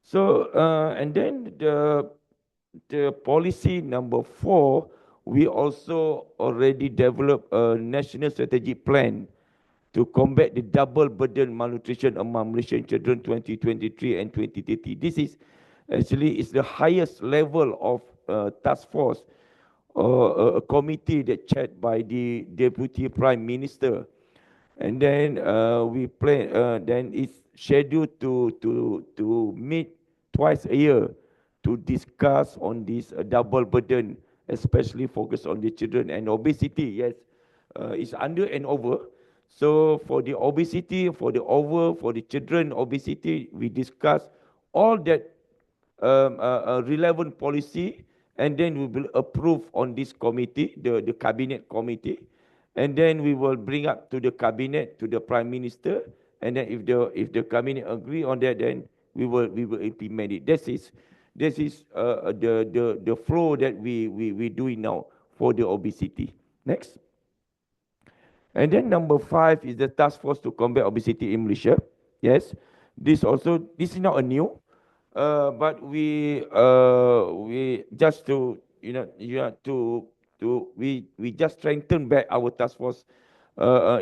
So, and then the policy number 4, we also already developed a national strategic plan to combat the double burden malnutrition among Malaysian children 2023 and 2030. This is actually the highest level of task force or a committee that chaired by the Deputy Prime Minister. And then we plan. Then it's scheduled to meet twice a year to discuss on this double burden, especially focus on the children and obesity. Yes, it's under and over. So for the obesity, for the children obesity, we discuss all that relevant policy, and then we will approve on this committee, the cabinet committee, and then we will bring up to the cabinet, to the Prime Minister, and then if the cabinet agree on that, then we will implement it. This is the flow that we doing now for the obesity. Next. And then number 5 is the task force to combat obesity in Malaysia. Yes, this is not a new, but we just to we just strengthen back our task force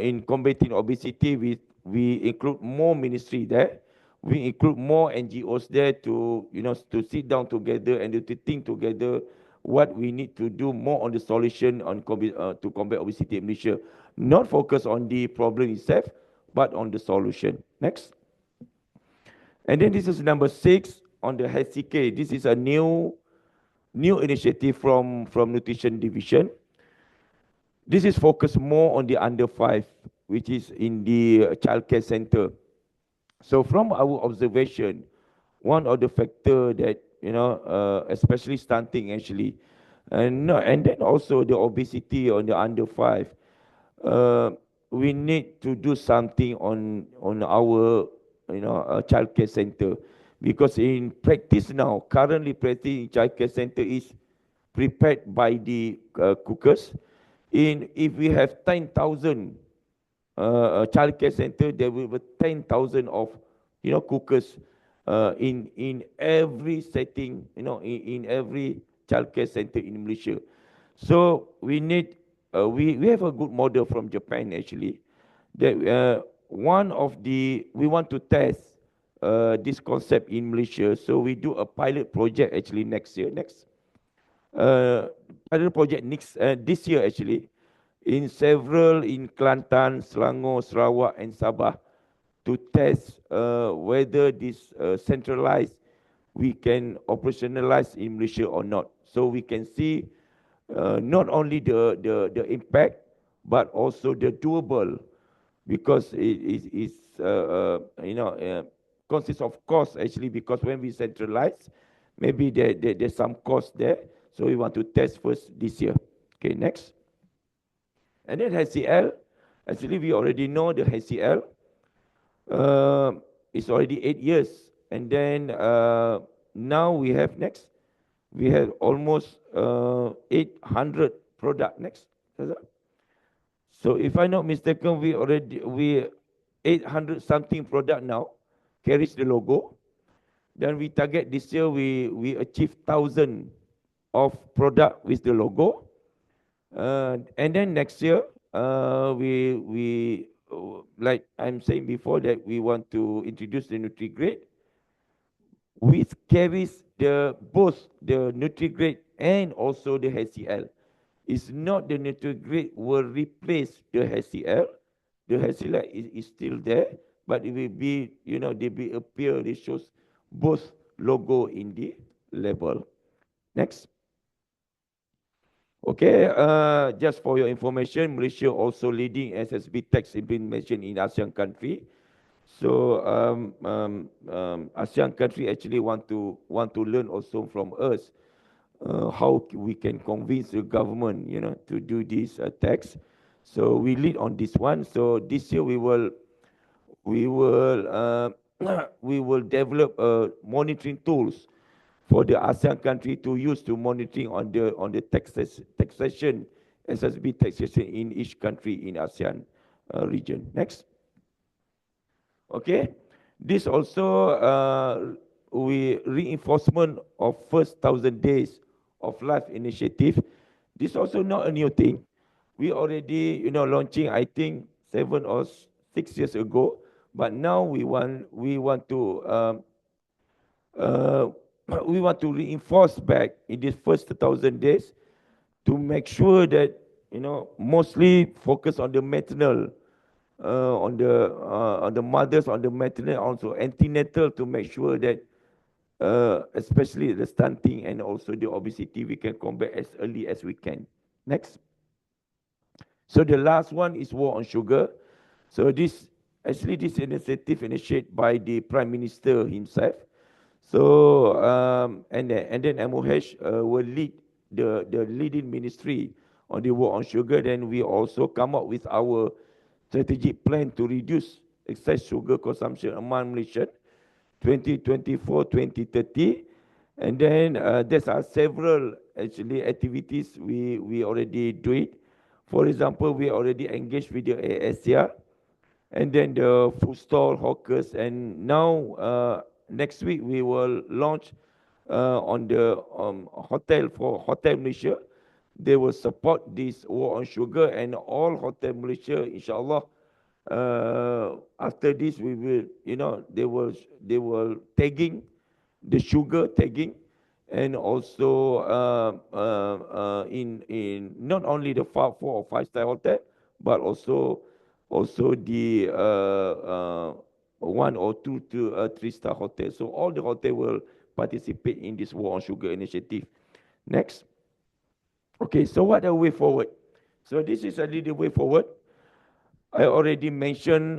in combating obesity. We include more ministry there. We include more NGOs there to sit down together and to think together what we need to do more on the solution on to combat obesity in Malaysia. Not focus on the problem itself, but on the solution. Next. And then this is number 6 on the HCK. This is a new initiative from Nutrition Division. This is focused more on the under 5, which is in the childcare center. So from our observation, one of the factor that especially stunting actually, and then also the obesity on the under 5. We need to do something on our childcare center, because in practice now, currently practice in childcare center is prepared by the cookers. If we have 10,000 childcare center, there will be 10,000 of cookers in every setting, in every childcare center in Malaysia. So we need we have a good model from Japan actually, that we want to test this concept in Malaysia. So we do a pilot project actually next year. Pilot project this year actually, in Kelantan, Selangor, Sarawak and Sabah, to test whether this centralized we can operationalize in Malaysia or not. So we can see not only the impact, but also the doable, because it is consists of cost actually, because when we centralize, maybe there's some cost there. So we want to test first this year. Okay, next. And then HCL, actually we already know the HCL. It's already 8 years. And then now we have we have almost 800 product next. So if I'm not mistaken, we 800 something product now carries the logo. Then we target this year we achieve 1,000 of product with the logo. And then next year we like I'm saying before, that we want to introduce the nutri-grade, which carries both the nutri-grade and also the HCL. It's not the nutri-grade will replace the HCL. The HCL is still there, but it will be, they shows both logo in the label. Next. Okay, just for your information, Malaysia also leading SSB tax implementation in ASEAN country. So ASEAN country actually want to learn also from us how we can convince the government, to do this tax. So we lead on this one. So this year we will we will develop monitoring tools for the ASEAN country to use to monitoring on the taxation, SSB taxation in each country in ASEAN region. Next. Okay. This also we reinforcement of first 1,000 days of life initiative. This also not a new thing. We already launching, I think 7 or 6 years ago, but now we want to we want to reinforce back in this first 1,000 days to make sure that mostly focus on the maternal, on the mothers, on the maternal, also antenatal, to make sure that especially the stunting and also the obesity we can combat as early as we can. Next. So the last one is war on sugar. So this initiative initiated by the Prime Minister himself. So and then MOH will lead the leading ministry on the war on sugar. Then we also come up with our strategic plan to reduce excess sugar consumption among Malaysians 2024-2030. And then there are several actually activities we already do it. For example, we already engaged with the ASEA and then the food stall hawkers, and now next week we will launch on the hotel Malaysia. They will support this war on sugar, and all hotel Malaysia, inshallah. After this, we will, they will tagging the sugar tagging, and also in not only the 4 or 5-star hotel, but also the 1 or 2 to 3-star hotel. So all the hotel will participate in this war on sugar initiative. Next. Okay, so what are the way forward? So this is a little way forward. I already mentioned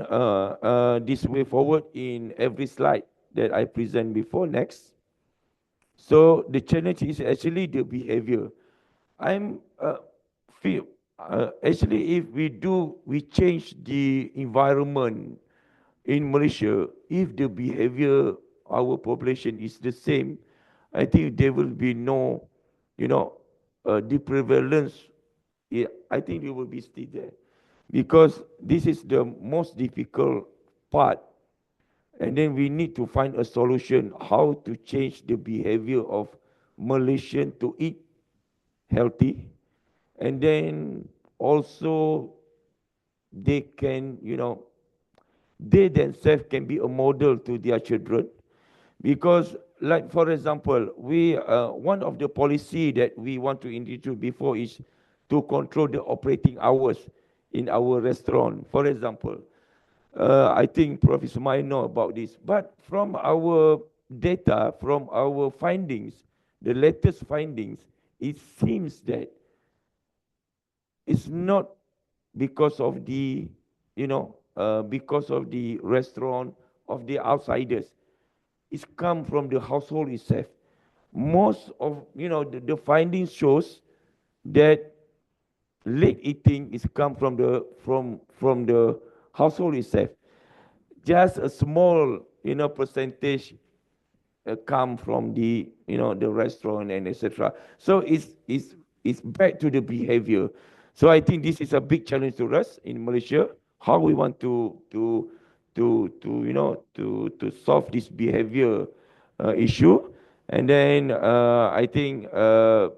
this way forward in every slide that I present before. Next. So the challenge is actually the behavior. I'm feel actually if we change the environment in Malaysia, if the behavior our population is the same, I think there will be no, the prevalence. I think it will be still there, because this is the most difficult part. And then we need to find a solution how to change the behavior of Malaysian to eat healthy, and then also they can, they themselves can be a model to their children. Because, like for example, we one of the policy that we want to introduce before is to control the operating hours in our restaurant. For example, I think Prof might know about this, but from our data, from our findings, the latest findings, it seems that it's not because of the, because of the restaurant, of the outsiders. It's come from the household itself. Most of, the findings shows that late eating is come from the household itself. Just a small, percentage come from the, the restaurant and etc. So it's back to the behavior. So I think this is a big challenge to us in Malaysia. How we want to solve this behavior issue, and then I think I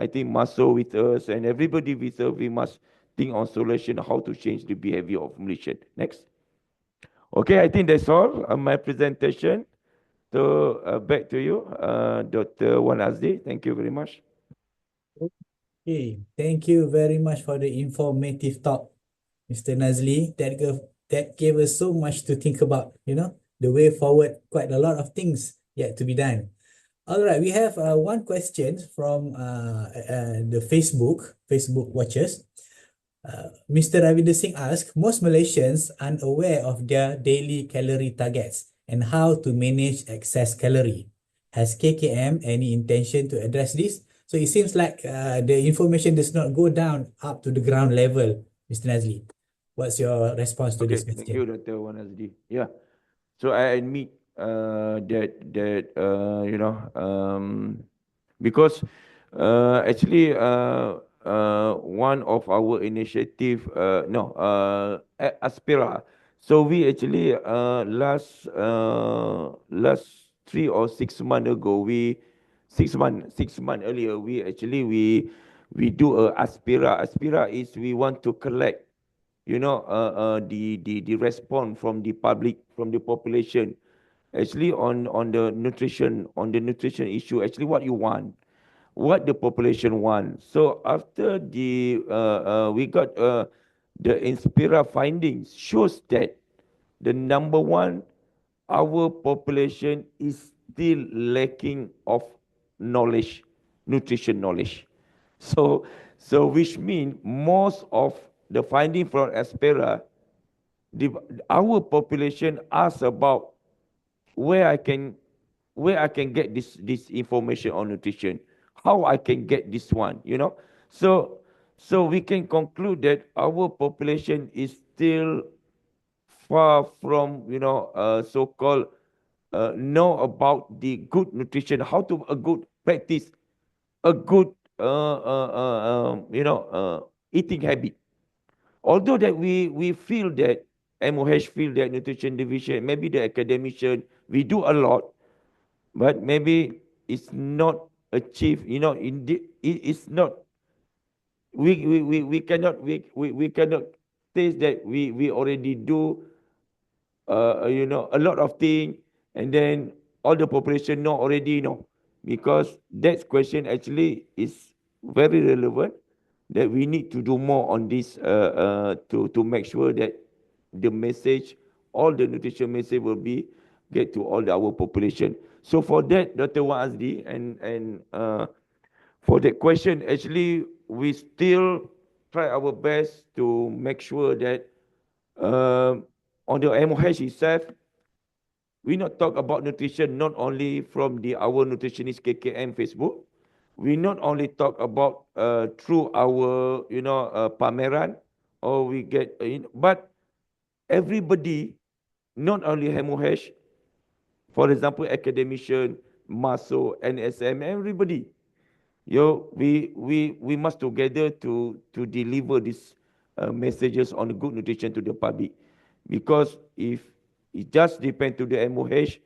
think Maso with us and everybody with us, we must think on solution how to change the behavior of Malaysian. Next. Okay, I think that's all my presentation. So back to you, Dr. Azdie. Thank you very much. Okay, thank you very much for the informative talk, Mr. Nazli. That gave us so much to think about, the way forward, quite a lot of things yet to be done. All right, we have one question from the Facebook watchers. Mr. Ravinder Singh asked, most Malaysians unaware of their daily calorie targets and how to manage excess calorie. Has KKM any intention to address this? So it seems like the information does not go down up to the ground level, Mr. Nazli. What's your response to this question? Thank you, Dr. Azdie. Yeah. So I admit you know, because actually one of our initiative Aspira. So we actually last 3 or 6 months ago, 6 month earlier, we do a Aspira. Aspira is we want to collect, you know, the response from the public, from the population, actually on the nutrition issue, actually what the population wants. So after we got the Inspira findings shows that the number one, our population is still lacking of knowledge, nutrition knowledge. So which means most of the finding from Aspira, the, our population asks about where I can get this information on nutrition, how I can get this one, you know. So we can conclude that our population is still far from, you know, so-called know about the good nutrition, how to a good practice, a good eating habit. Although that we feel that MOH feel that nutrition division, maybe the academician, we do a lot, but maybe it's not achieved, you know, it's not, we cannot we cannot say that we already do you know, a lot of things, and then all the population know already, know, because that question actually is very relevant, that we need to do more on this to make sure that the message, all the nutrition message will be get to all our population. So for that, Dr. Azdie, and for that question, actually we still try our best to make sure that on the MOH itself, we not talk about nutrition not only from the our nutritionist KKM Facebook. We not only talk about through our, you know, pameran, or we get but everybody, not only MOH, for example, academician, MASO, NSM, everybody, we must together to deliver these messages on good nutrition to the public, because if it just depend to the MOH,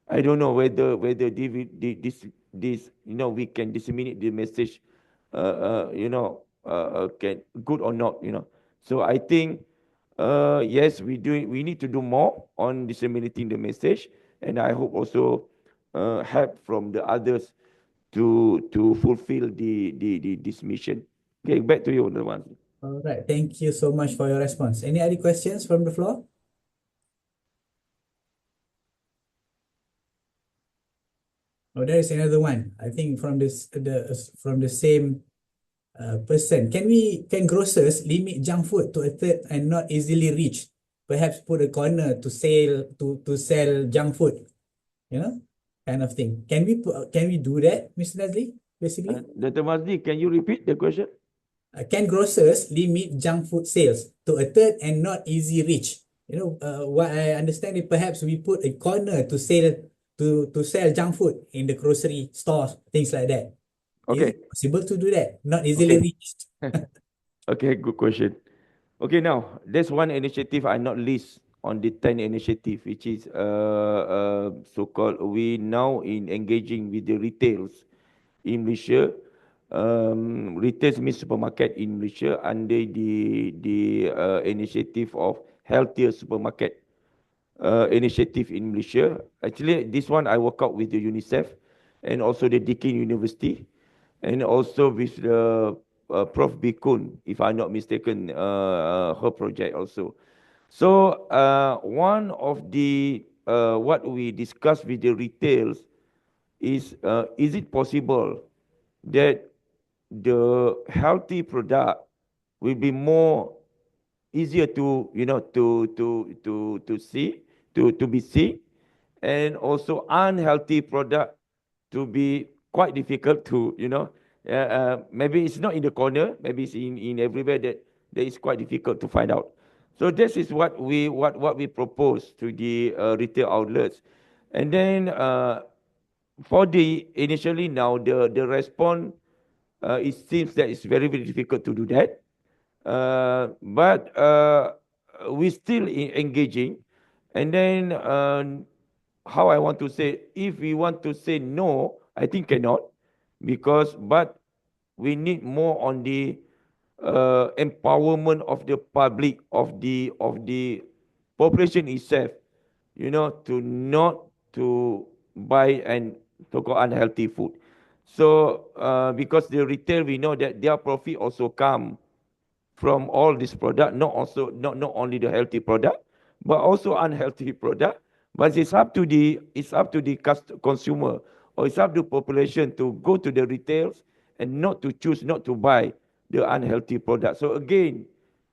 I don't know whether this, you know, we can disseminate the message, can good or not, you know. So I think yes, we need to do more on disseminating the message, and I hope also help from the others to fulfill this mission. Okay, back to you, Nazli. All right. Thank you so much for your response. Any other questions from the floor? Oh, there is another one. I think from from the same person. Can grocers limit junk food to a third and not easily reached? Perhaps put a corner to sell junk food, you know, kind of thing. Can we do that, Mr. Nazli? Basically, Dr. Mazdi, can you repeat the question? can grocers limit junk food sales to a third and not easy reach? You know, what I understand is perhaps we put a corner to sell junk food in the grocery stores, things like that. Is Okay. it possible to do that? Not easily Okay. reached. Okay, good question. Okay, now there's one initiative I not list on the 10 initiative, which is so-called we now in engaging with the retails in Malaysia. Retail means supermarket in Malaysia under the initiative of healthier supermarket initiative in Malaysia. Actually, this one I work out with the UNICEF and also the Deakin University, and also with the Prof Bikun, if I'm not mistaken, her project also. So one of the what we discussed with the retails is it possible that the healthy product will be more easier to, you know, to see, to be seen, and also unhealthy product to be quite difficult to, you know, maybe it's not in the corner, maybe it's in everywhere, that is quite difficult to find out. So this is what we propose to the retail outlets. And then for the initially now the response, it seems that it's very, very difficult to do that. But we still engaging. And then how I want to say, if we want to say no, I think cannot, but we need more on the empowerment of the public, of the population itself, to not to buy and to go unhealthy food. So because the retail, we know that their profit also come from all this product, not only the healthy product, but also unhealthy product. But it's up to the consumer, or it's up to population to go to the retails and not to choose not to buy the unhealthy product. So again,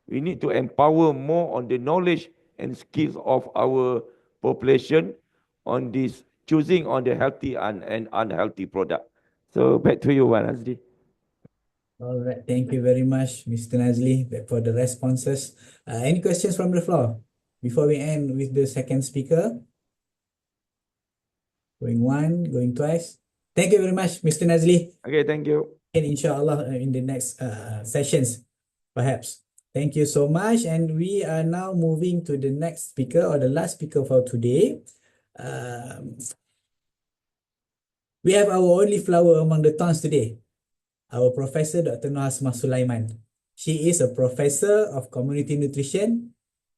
we need to empower more on the knowledge and skills of our population on this choosing on the healthy and unhealthy product. So back to you, Azdie. All right. Thank you very much, Mr. Nazli, for the responses. Any questions from the floor before we end with the second speaker? Going one, going twice. Thank you very much, Mr. Nazli. Okay, thank you. And inshallah, in the next sessions, perhaps. Thank you so much. And we are now moving to the next speaker, or the last speaker for today. We have our only flower among the thorns today, our Professor Dr. Norhasmah Sulaiman. She is a Professor of Community Nutrition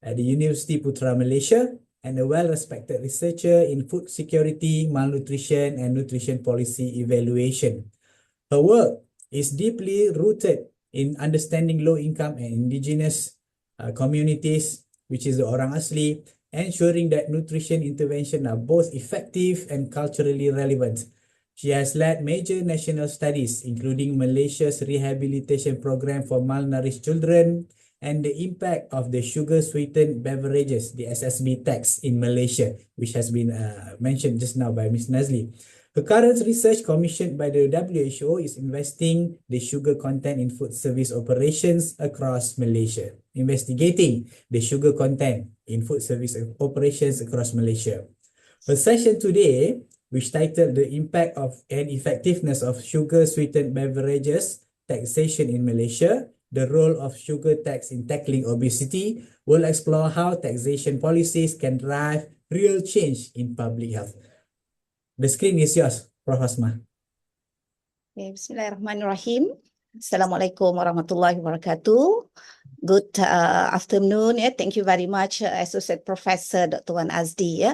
at the Universiti Putra, Malaysia, and a well-respected researcher in food security, malnutrition, and nutrition policy evaluation. Her work is deeply rooted in understanding low-income and indigenous communities, which is the Orang Asli, ensuring that nutrition intervention are both effective and culturally relevant. She has led major national studies, including Malaysia's rehabilitation program for malnourished children and the impact of the sugar-sweetened beverages, the SSB tax in Malaysia, which has been mentioned just now by Ms. Nazli. Her current research commissioned by the WHO is investigating the sugar content in food service operations across Malaysia. Her session today, which titled The Impact of and Effectiveness of Sugar-Sweetened Beverages, Taxation in Malaysia, the Role of Sugar Tax in Tackling Obesity, will explore how taxation policies can drive real change in public health. The screen is yours, Prof. Asmah. Okay, Bismillahirrahmanirrahim. Assalamualaikum warahmatullahi wabarakatuh. Good afternoon. Thank you very much, Associate Professor Dr. Wan Azdie.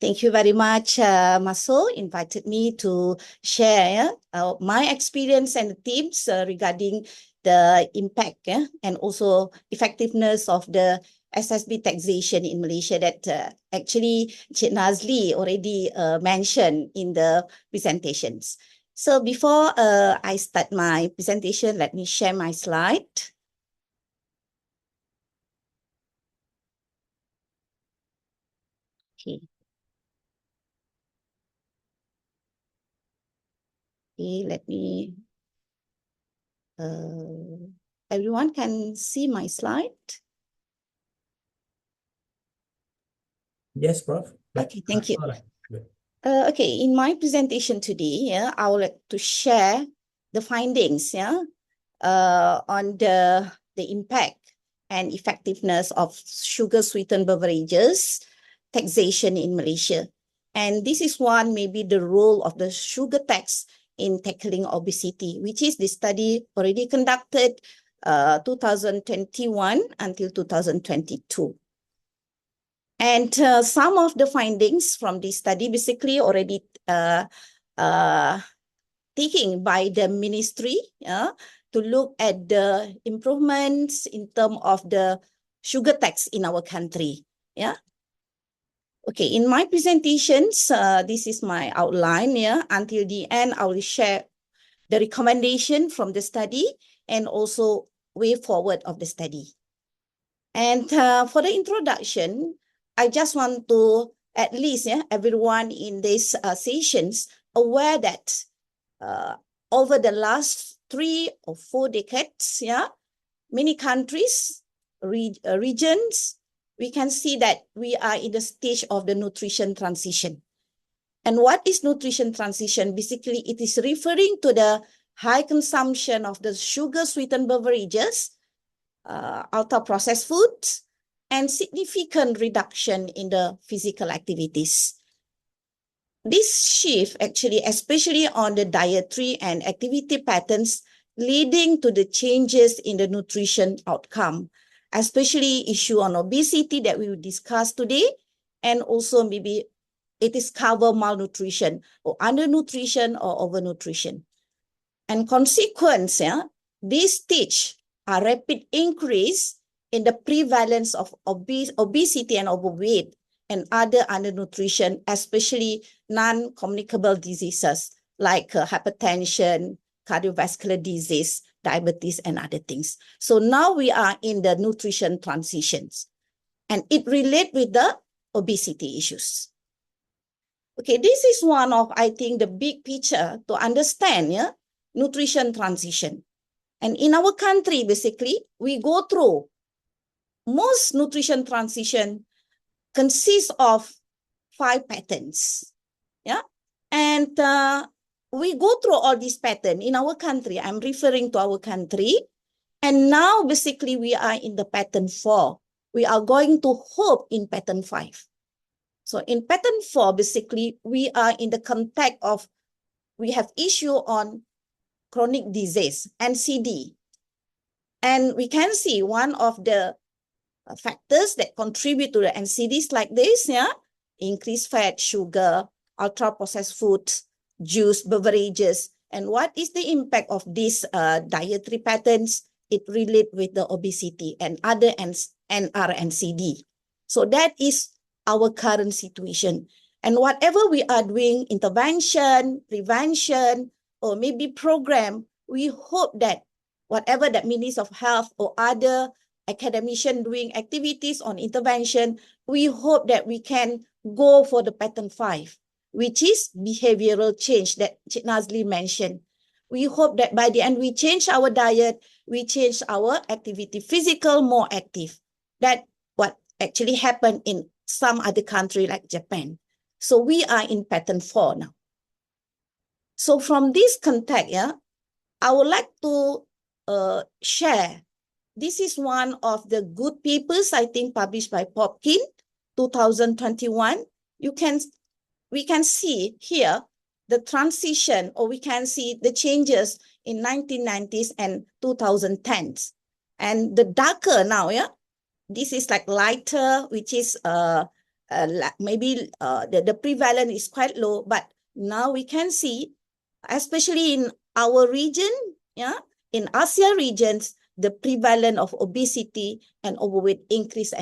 Thank you very much, Maso, invited me to share my experience and the tips regarding the impact and also effectiveness of the SSB taxation in Malaysia that actually Cik Nazli already mentioned in the presentations. So before I start my presentation, let me share my slide. Okay. Okay, let me, everyone can see my slide? Yes, Prof. Okay, thank you. Okay, in my presentation today, I would like to share the findings on the impact and effectiveness of sugar-sweetened beverages taxation in Malaysia. And this is one, maybe the role of the sugar tax in tackling obesity, which is the study already conducted 2021 until 2022. And some of the findings from this study basically already taken by the ministry to look at the improvements in terms of the sugar tax in our country. Okay, in my presentations, this is my outline. Until the end, I will share the recommendation from the study and also way forward of the study. And for the introduction, I just want to at least everyone in these sessions aware that over the last 3 or 4 decades, many countries, regions, we can see that we are in the stage of the nutrition transition. And what is nutrition transition? Basically, it is referring to the high consumption of the sugar-sweetened beverages, ultra-processed foods, and significant reduction in the physical activities. This shift actually, especially on the dietary and activity patterns, leading to the changes in the nutrition outcome, especially issue on obesity that we will discuss today, and also maybe it is cover malnutrition or undernutrition or overnutrition. And consequence, this stage a rapid increase in the prevalence of obesity and overweight and other undernutrition, especially non-communicable diseases like hypertension, cardiovascular disease, diabetes, and other things. So now we are in the nutrition transitions, and it relates with the obesity issues. Okay, this is one of, I think, the big picture to understand, nutrition transition. And in our country, basically, we go through most nutrition transition consists of 5 patterns. Yeah, and we go through all these patterns in our country. I'm referring to our country. And now, basically, we are in the pattern 4. We are going to hope in pattern 5. So in pattern 4, basically, we are in the context of, we have issue on chronic disease, NCD. And we can see one of the factors that contribute to the NCDs like this, increased fat, sugar, ultra-processed foods, juice, beverages. And what is the impact of these dietary patterns? It relates with the obesity and other NCD. So that is our current situation. And whatever we are doing, intervention, prevention, or maybe program, we hope that whatever that Ministry of Health or other academicians doing activities on intervention, we hope that we can go for the pattern 5, which is behavioral change that Nazli mentioned. We hope that by the end we change our diet, we change our activity, physical, more active. That what actually happened in some other country like Japan. So we are in pattern 4 now. So from this context, I would like to share. This is one of the good papers, I think, published by Prof. 2021. We can see here the transition, or we can see the changes in 1990s and 2010s. And the darker now, this is like lighter, which is maybe the prevalence is quite low, but now we can see, especially in our region, in ASEAN regions, the prevalence of obesity and overweight increase.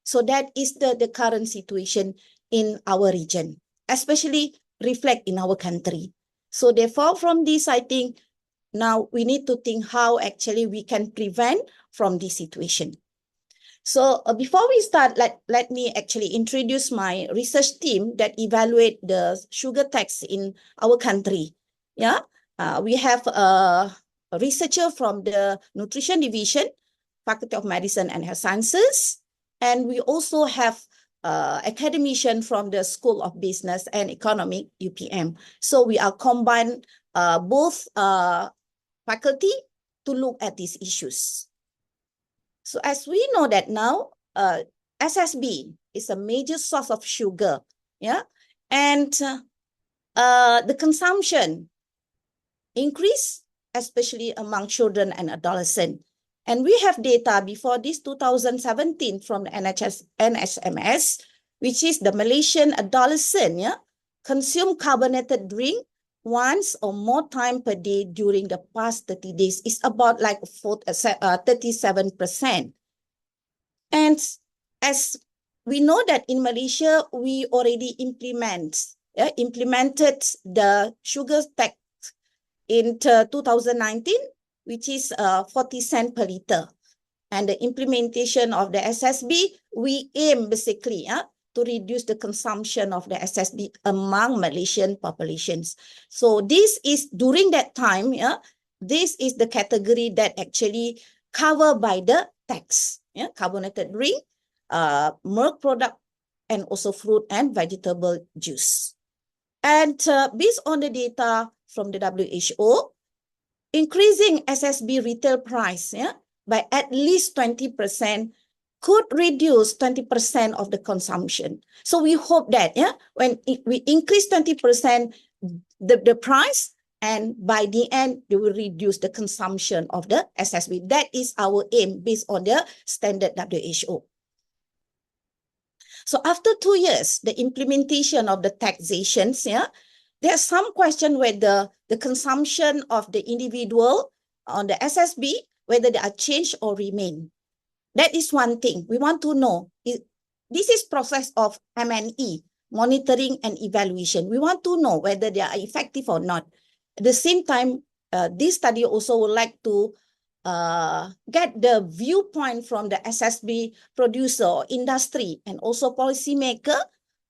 So that is the current situation in our region, especially reflect in our country. So therefore, from this, I think now we need to think how actually we can prevent from this situation. So before we start, let me actually introduce my research team that evaluate the sugar tax in our country. We have a researcher from the Nutrition Division, Faculty of Medicine and Health Sciences, and we also have academician from the School of Business and Economic, UPM. So we are combined both faculty to look at these issues. So as we know that now, SSB is a major source of sugar, and the consumption increase, especially among children and adolescents. And we have data before this 2017 from the NHMS, which is the Malaysian adolescent, consume carbonated drink once or more time per day during the past 30 days. It's about like 37%. And as we know that in Malaysia, we already implemented the sugar tax in 2019, which is 40 cents per liter. And the implementation of the SSB, we aim basically to reduce the consumption of the SSB among Malaysian populations. So this is during that time, this is the category that actually covered by the tax. Carbonated drink, milk product and also fruit and vegetable juice. And based on the data from the WHO, increasing SSB retail price by at least 20% could reduce 20% of the consumption. So we hope that when we increase 20% the price, and by the end, they will reduce the consumption of the SSB. That is our aim based on the standard WHO. So after 2 years, the implementation of the taxations, there's some question whether the consumption of the individual on the SSB, whether they are changed or remain. That is one thing. We want to know. This is process of M&E, monitoring and evaluation. We want to know whether they are effective or not. At the same time, this study also would like to get the viewpoint from the SSB producer or industry and also policymaker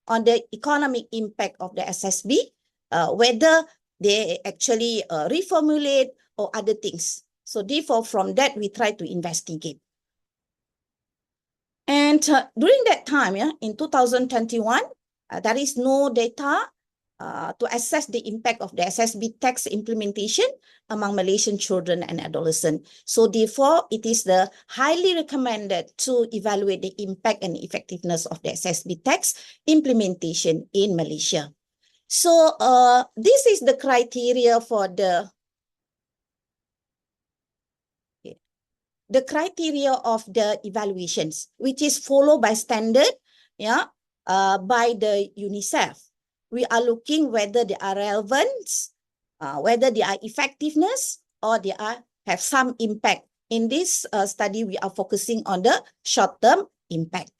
on the economic impact of the SSB, whether they actually reformulate or other things. So therefore, from that, we try to investigate. And during that time, in 2021, there is no data to assess the impact of the SSB tax implementation among Malaysian children and adolescents. So therefore, it is the highly recommended to evaluate the impact and effectiveness of the SSB tax implementation in Malaysia. So this is the criteria for the criteria of the evaluations, which is followed by standard, by the UNICEF. We are looking whether they are relevant, whether they are effectiveness, or they have some impact. In this study, we are focusing on the short-term impact.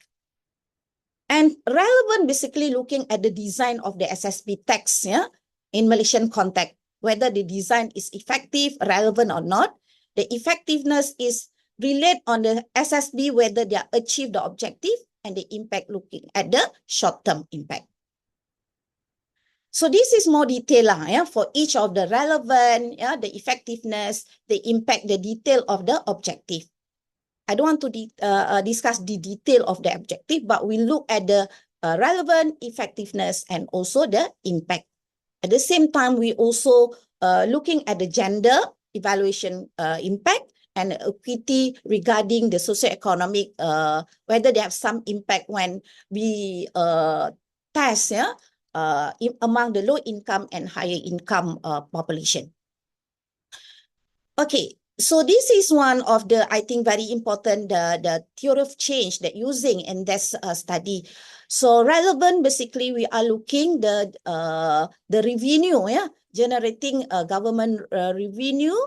And relevant, basically looking at the design of the SSB tax in Malaysian context, whether the design is effective, relevant or not. The effectiveness is relate on the SSB, whether they achieve the objective, and the impact looking at the short-term impact. So this is more detail for each of the relevant, the effectiveness, the impact, the detail of the objective. I don't want to discuss the detail of the objective, but we look at the relevant, effectiveness, and also the impact. At the same time, we also looking at the gender evaluation impact and equity regarding the socioeconomic, whether they have some impact when we test among the low income and higher income population. Okay, so this is one of the, I think, very important, the theory of change that using in this study. So relevant, basically, we are looking the revenue, generating government revenue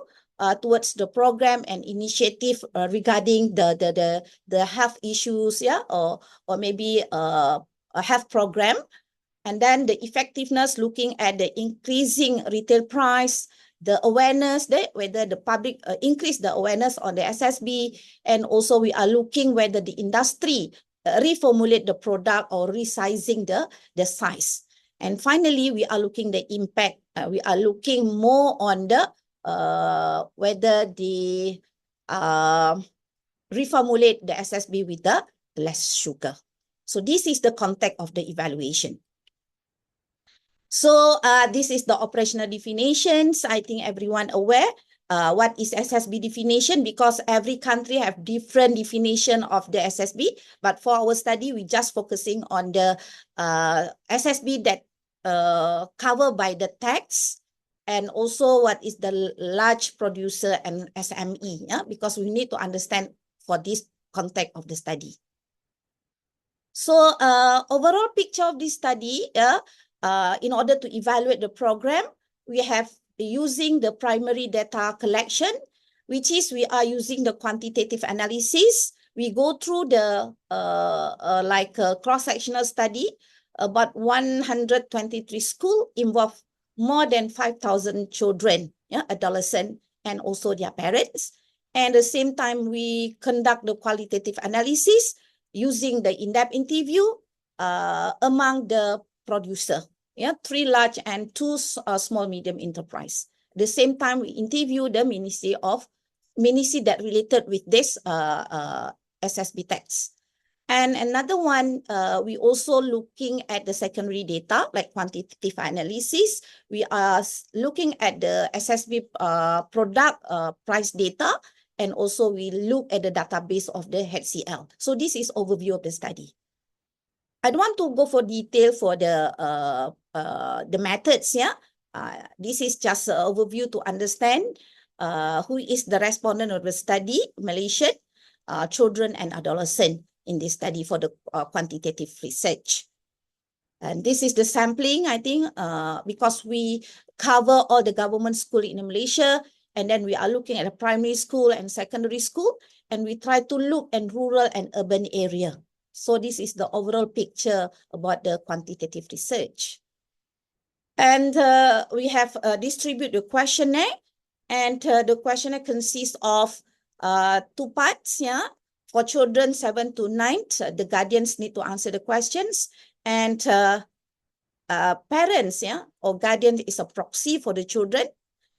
towards the program and initiative regarding the health issues, or maybe a health program. And then the effectiveness, looking at the increasing retail price, the awareness, whether the public increase the awareness on the SSB, and also we are looking whether the industry reformulate the product or resizing the size. And finally, we are looking the impact. We are looking more on the whether the reformulate the SSB with the less sugar. So this is the context of the evaluation. So this is the operational definitions. I think everyone aware what is SSB definition, because every country have different definition of the SSB. But for our study, we just focusing on the SSB that covered by the tax, and also what is the large producer and SME, because we need to understand for this context of the study. So overall picture of this study, in order to evaluate the program, we have using the primary data collection, which is we are using the quantitative analysis. We go through the like a cross-sectional study. About 123 schools involve more than 5,000 children, adolescents, and also their parents. And at the same time, we conduct the qualitative analysis using the in-depth interview among the producer, 3 large and 2 small medium enterprise. At the same time, we interview the ministry that related with this SSB tax. And another one, we also looking at the secondary data, like quantitative analysis. We are looking at the SSB product price data, and also we look at the database of the HCL. So this is overview of the study. I don't want to go for detail for the methods, yeah. This is just an overview to understand who is the respondent of the study, Malaysian children and adolescents in this study for the quantitative research. And this is the sampling, I think, because we cover all the government school in Malaysia, and then we are looking at a primary school and secondary school, and we try to look at rural and urban area. So this is the overall picture about the quantitative research. And we have distributed the questionnaire, and the questionnaire consists of 2 parts, yeah. For children 7 to 9, the guardians need to answer the questions, and parents, yeah, or guardian is a proxy for the children,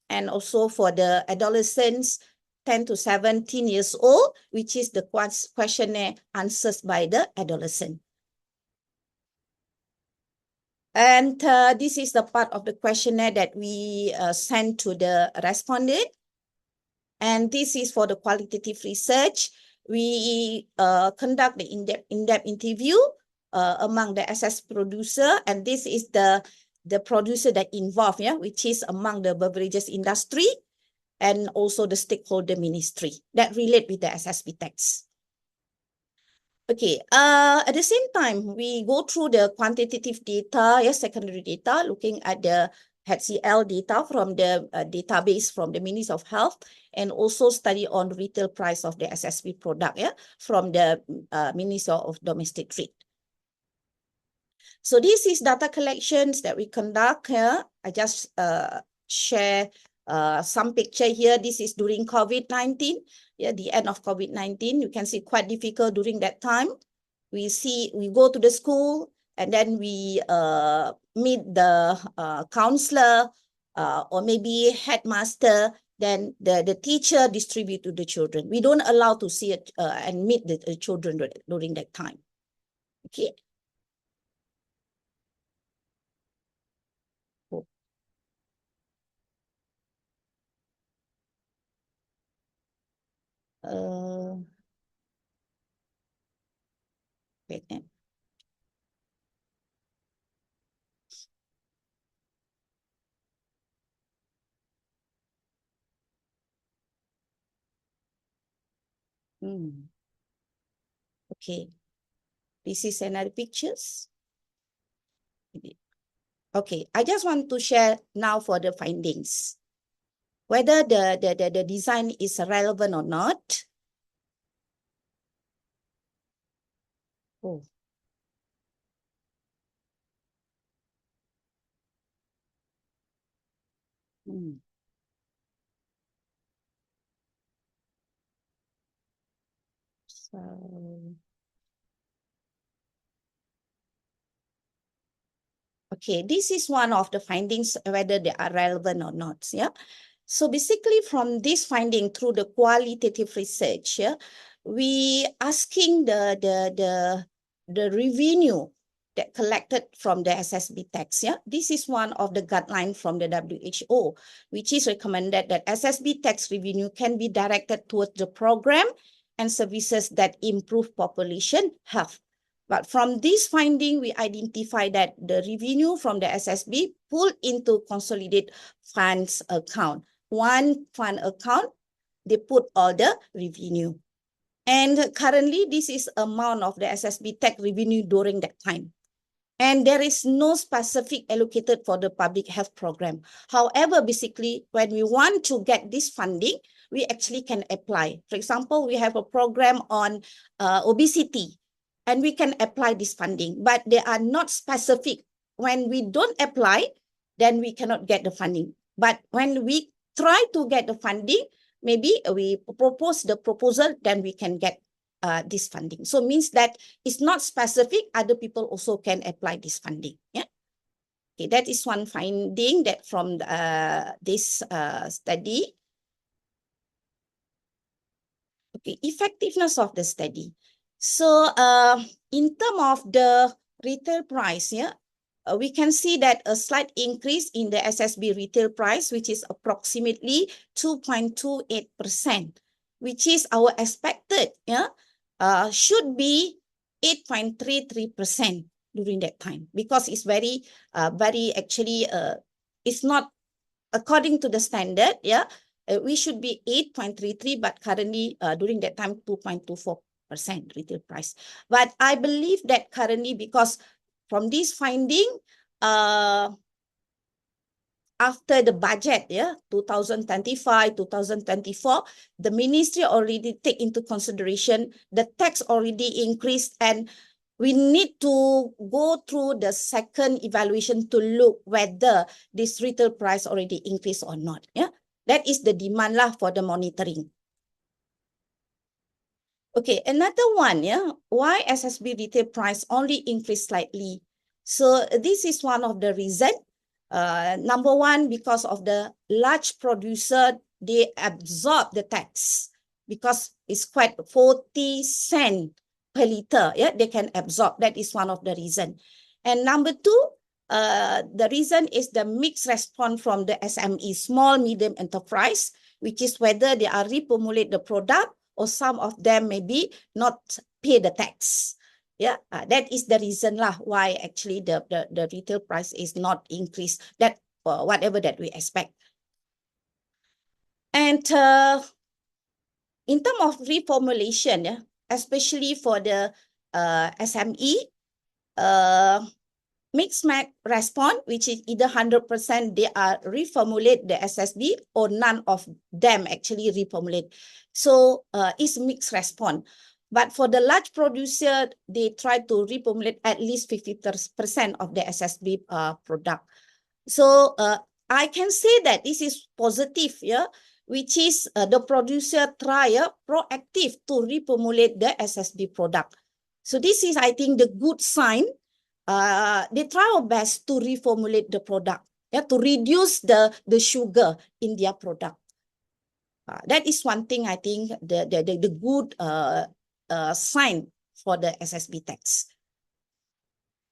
and also for the adolescents 10 to 17 years old, which is the questionnaire answers by the adolescent. And this is the part of the questionnaire that we send to the respondent. And this is for the qualitative research. We conduct the in-depth interview among the SS producer, and this is the producer that involved, yeah, which is among the beverages industry and also the stakeholder ministry that relate with the SSB tax. Okay, at the same time, we go through the quantitative data, yes, secondary data, looking at the HCL data from the database from the Ministry of Health, and also study on retail price of the SSB product, yeah, from the Ministry of Domestic Trade. So this is data collections that we conduct here. I just share some picture here. This is during COVID-19, yeah, the end of COVID-19. You can see quite difficult during that time. We go to the school, and then we meet the counselor or maybe headmaster. Then the teacher distribute to the children. We don't allow to see it and meet the children during that time. Okay. Wait. Okay. This is another pictures. Okay, I just want to share now for the findings, whether the design is relevant or not. Oh. So, okay, this is one of the findings, whether they are relevant or not. Yeah. So basically, from this finding through the qualitative research, yeah, we asking the revenue that collected from the SSB tax. Yeah, this is one of the guidelines from the WHO, which is recommended that SSB tax revenue can be directed towards the program and services that improve population health. But from this finding, we identify that the revenue from the SSB pulled into consolidated funds account. One fund account, they put all the revenue. And currently, this is amount of the SSB tax revenue during that time. And there is no specific allocated for the public health program. However, basically, when we want to get this funding, we actually can apply. For example, we have a program on obesity, and we can apply this funding, but they are not specific. When we don't apply, then we cannot get the funding. But when we try to get the funding, maybe we propose the proposal, then we can get this funding. So means that it's not specific, other people also can apply this funding. Yeah. Okay, that is one finding that from this study. Okay, effectiveness of the study. So in terms of the retail price, yeah, we can see that a slight increase in the SSB retail price, which is approximately 2.28%, which is our expected, yeah, should be 8.33% during that time, because it's very actually, it's not according to the standard, yeah, we should be 8.33, but currently during that time 2.24% retail price. But I believe that currently, because from this finding, after the budget, yeah, 2025, 2024, the ministry already take into consideration the tax already increased, and we need to go through the second evaluation to look whether this retail price already increased or not. Yeah, that is the demand lah for the monitoring. Okay, another one, yeah, why SSB retail price only increased slightly? So this is one of the reason. Number one, because of the large producer, they absorb the tax because it's quite 40 cents per liter. Yeah, they can absorb. That is one of the reason. And number two, the reason is the mixed response from the SME, small medium enterprise, which is whether they are reformulate the product or some of them maybe not pay the tax. Yeah, that is the reason lah why actually the retail price is not increased, that whatever that we expect. And in terms of reformulation, yeah, especially for the SME, mixed response, which is either 100% they are reformulate the SSB or none of them actually reformulate. So it's mixed response. But for the large producer, they try to reformulate at least 50% of the SSB product. So I can say that this is positive, yeah, which is the producer try proactive to reformulate the SSB product. So this is, I think, the good sign. They try our best to reformulate the product, yeah, to reduce the sugar in their product. That is one thing I think the good sign for the SSB tax.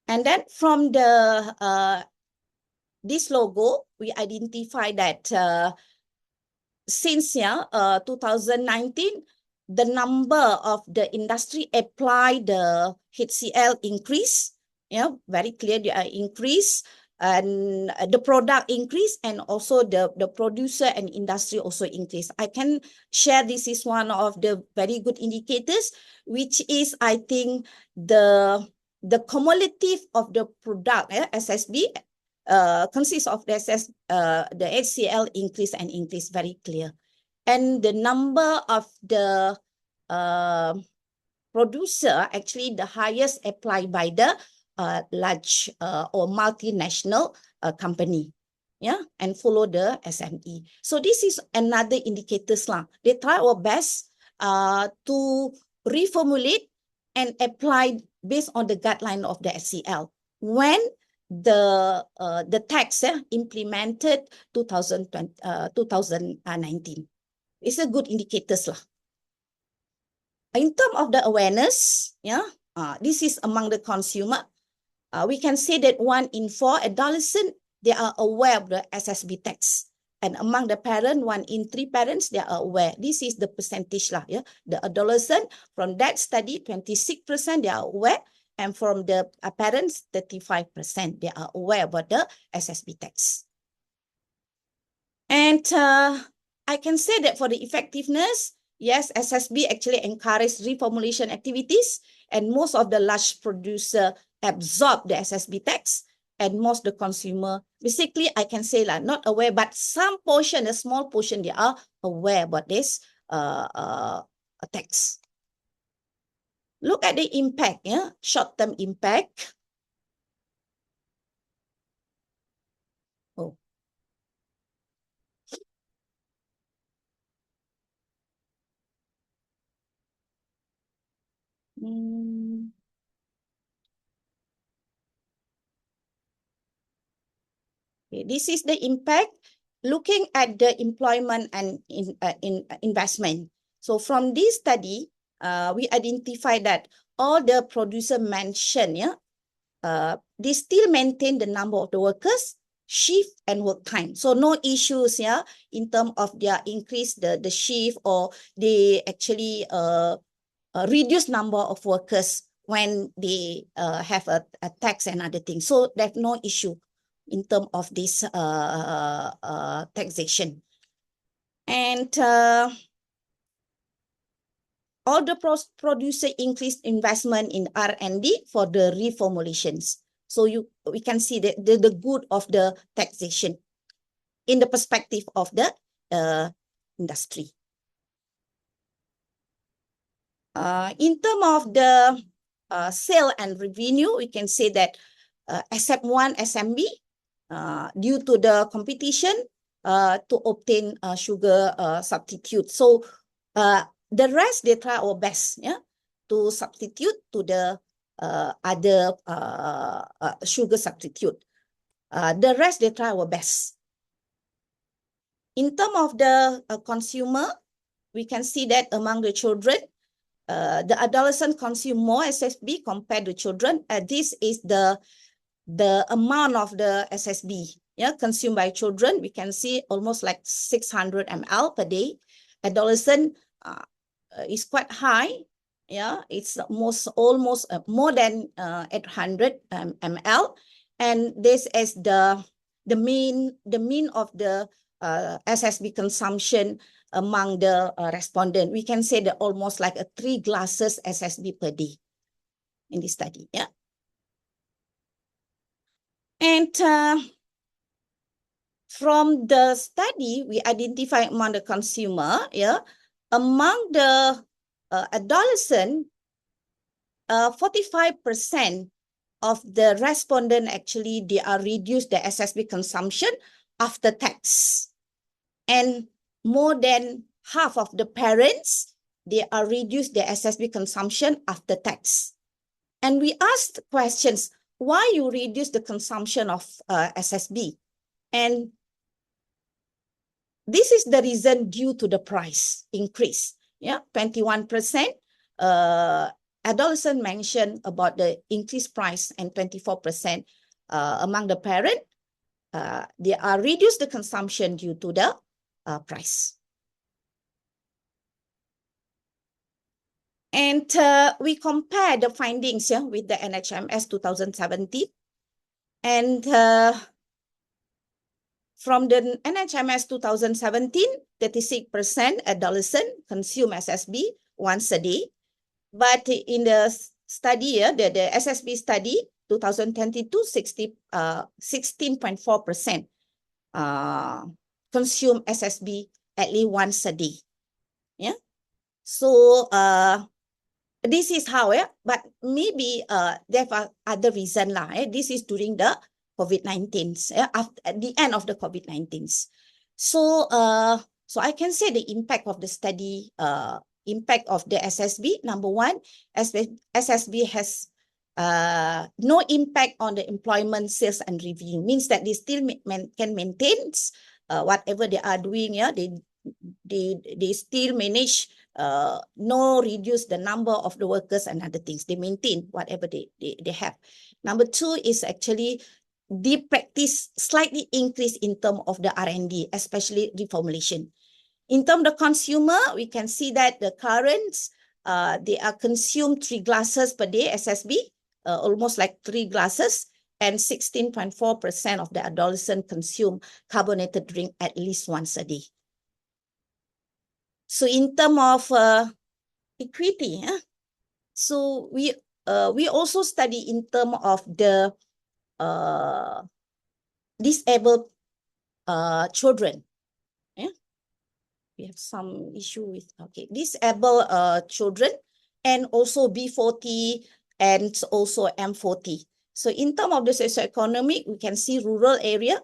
And then from the this logo, we identify that since 2019, the number of the industry apply the HCL increase. Yeah, very clear, they are increase, and the product increase, and also the producer and industry also increase. I can share this is one of the very good indicators, which is, I think, the cumulative of the product, SSB, consists of the HCL increase and increase, very clear. And the number of the producer, actually the highest applied by the large or multinational company, yeah, and follow the SME. So this is another indicators lah. They try our best to reformulate and apply based on the guideline of the SCL when the tax implemented 2019. It's a good indicators lah. In terms of the awareness, yeah, this is among the consumer. We can say that 1 in 4 adolescents, they are aware of the SSB tax. And among the parents, 1 in 3 parents, they are aware. This is the percentage lah, yeah. The adolescent, from that study, 26% they are aware. And from the parents, 35% they are aware about the SSB tax. And I can say that for the effectiveness, yes, SSB actually encourage reformulation activities, and most of the large producer absorb the SSB tax, and most the consumer, basically I can say like not aware, but some portion, a small portion, they are aware about this tax. Look at the impact, yeah, short-term impact. Oh. Okay, this is the impact looking at the employment and investment. So from this study, we identify that all the producer mentioned, they still maintain the number of the workers, shift and work time. So no issues, in terms of their increase the shift, or they actually reduce number of workers when they have a tax and other things. So there's no issue in terms of this taxation. And all the producer increased investment in R&D for the reformulations. So we can see the good of the taxation in the perspective of the industry. In terms of the sale and revenue, we can say that except one SMB, due to the competition to obtain sugar substitute. So the rest, they try our best, to substitute to the other sugar substitute. The rest, they try our best. In terms of the consumer, we can see that among the children, the adolescent consume more SSB compared to children. This is the amount of the SSB consumed by children. We can see almost like 600 ml per day. Adolescent is quite high. It's almost more than 800 ml, and this is the mean of the SSB consumption among the respondent. We can say that almost like 3 glasses SSB per day in this study. And from the study, we identify among the consumer, among the adolescent, 45% of the respondent actually, they are reduced the SSB consumption after tax. And more than half of the parents, they are reduced the SSB consumption after tax. And we asked questions, why you reduce the consumption of SSB? And this is the reason due to the price increase. 21%. Adolescent mentioned about the increased price, and 24% among the parent, they are reduced the consumption due to the price. And we compare the findings with the NHMS 2017. And from the NHMS 2017, 36% adolescent consume SSB once a day. But in the study, the SSB study, 2022, 16.4% consume SSB at least once a day. So this is how, but maybe there are other reasons. This is during the COVID-19, at the end of the COVID-19. So, so I can say the impact of the study, impact of the SSB. Number one, SSB has no impact on the employment, sales, and revenue. Means that they still can maintain whatever they are doing. They still manage no reduce the number of the workers and other things. They maintain whatever they have. Number two is actually they practice slightly increase in terms of the R&D, especially reformulation. In terms of the consumer, we can see that the currents, they are consumed 3 glasses per day SSB, almost like 3 glasses, and 16.4% of the adolescent consume carbonated drink at least once a day. So in terms of equity, so we also study in terms of the disabled children. We have some issue with disabled children, and also B40 and also M40. So in terms of the socioeconomic, we can see rural area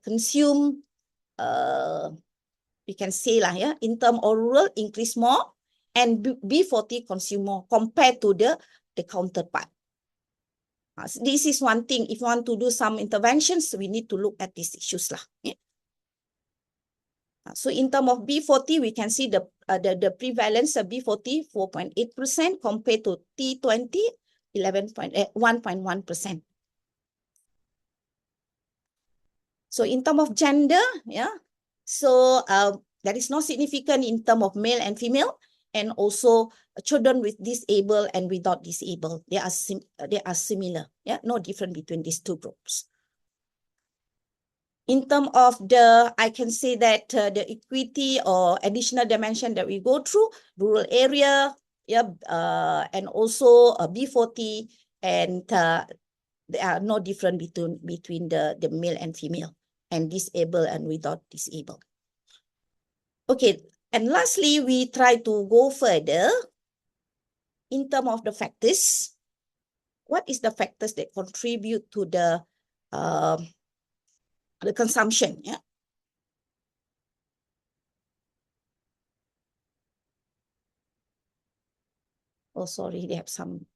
consume, we can say in terms of rural increase more, and B40 consume more compared to the counterpart. This is one thing. If you want to do some interventions, we need to look at these issues . So in terms of B40, we can see the prevalence of B40, 4.8% compared to T20, 1.1%. So in terms of gender, yeah, so there is no significant in terms of male and female, and also children with disabled and without disabled. They are similar, yeah, no different between these two groups. In terms of I can say that the equity or additional dimension that we go through, rural area, yeah, and also B40, and there are no different between the male and female, and disabled and without disabled. Okay, and lastly, we try to go further in terms of the factors. What is the factors that contribute to the consumption? Yeah. Oh, sorry, they have some.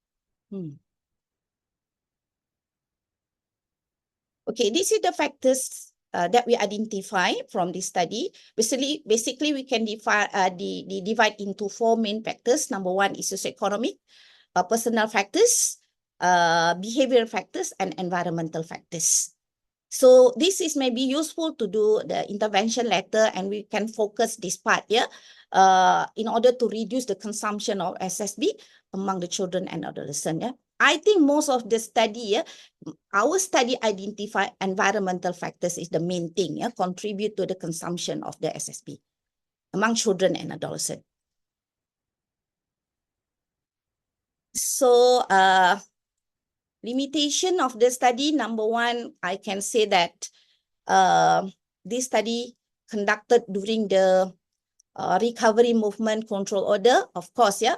Okay, this is the factors that we identify from this study. Basically, we can divide into 4 main factors. Number 1 is socioeconomic, personal factors, behavioral factors, and environmental factors. So this is maybe useful to do the intervention later, and we can focus this part here in order to reduce the consumption of SSB among the children and adolescents. Yeah? I think most of the study, our study identify environmental factors is the main thing, contribute to the consumption of the SSB among children and adolescents. So limitation of the study, number 1, I can say that this study conducted during the recovery movement control order. Of course, yeah,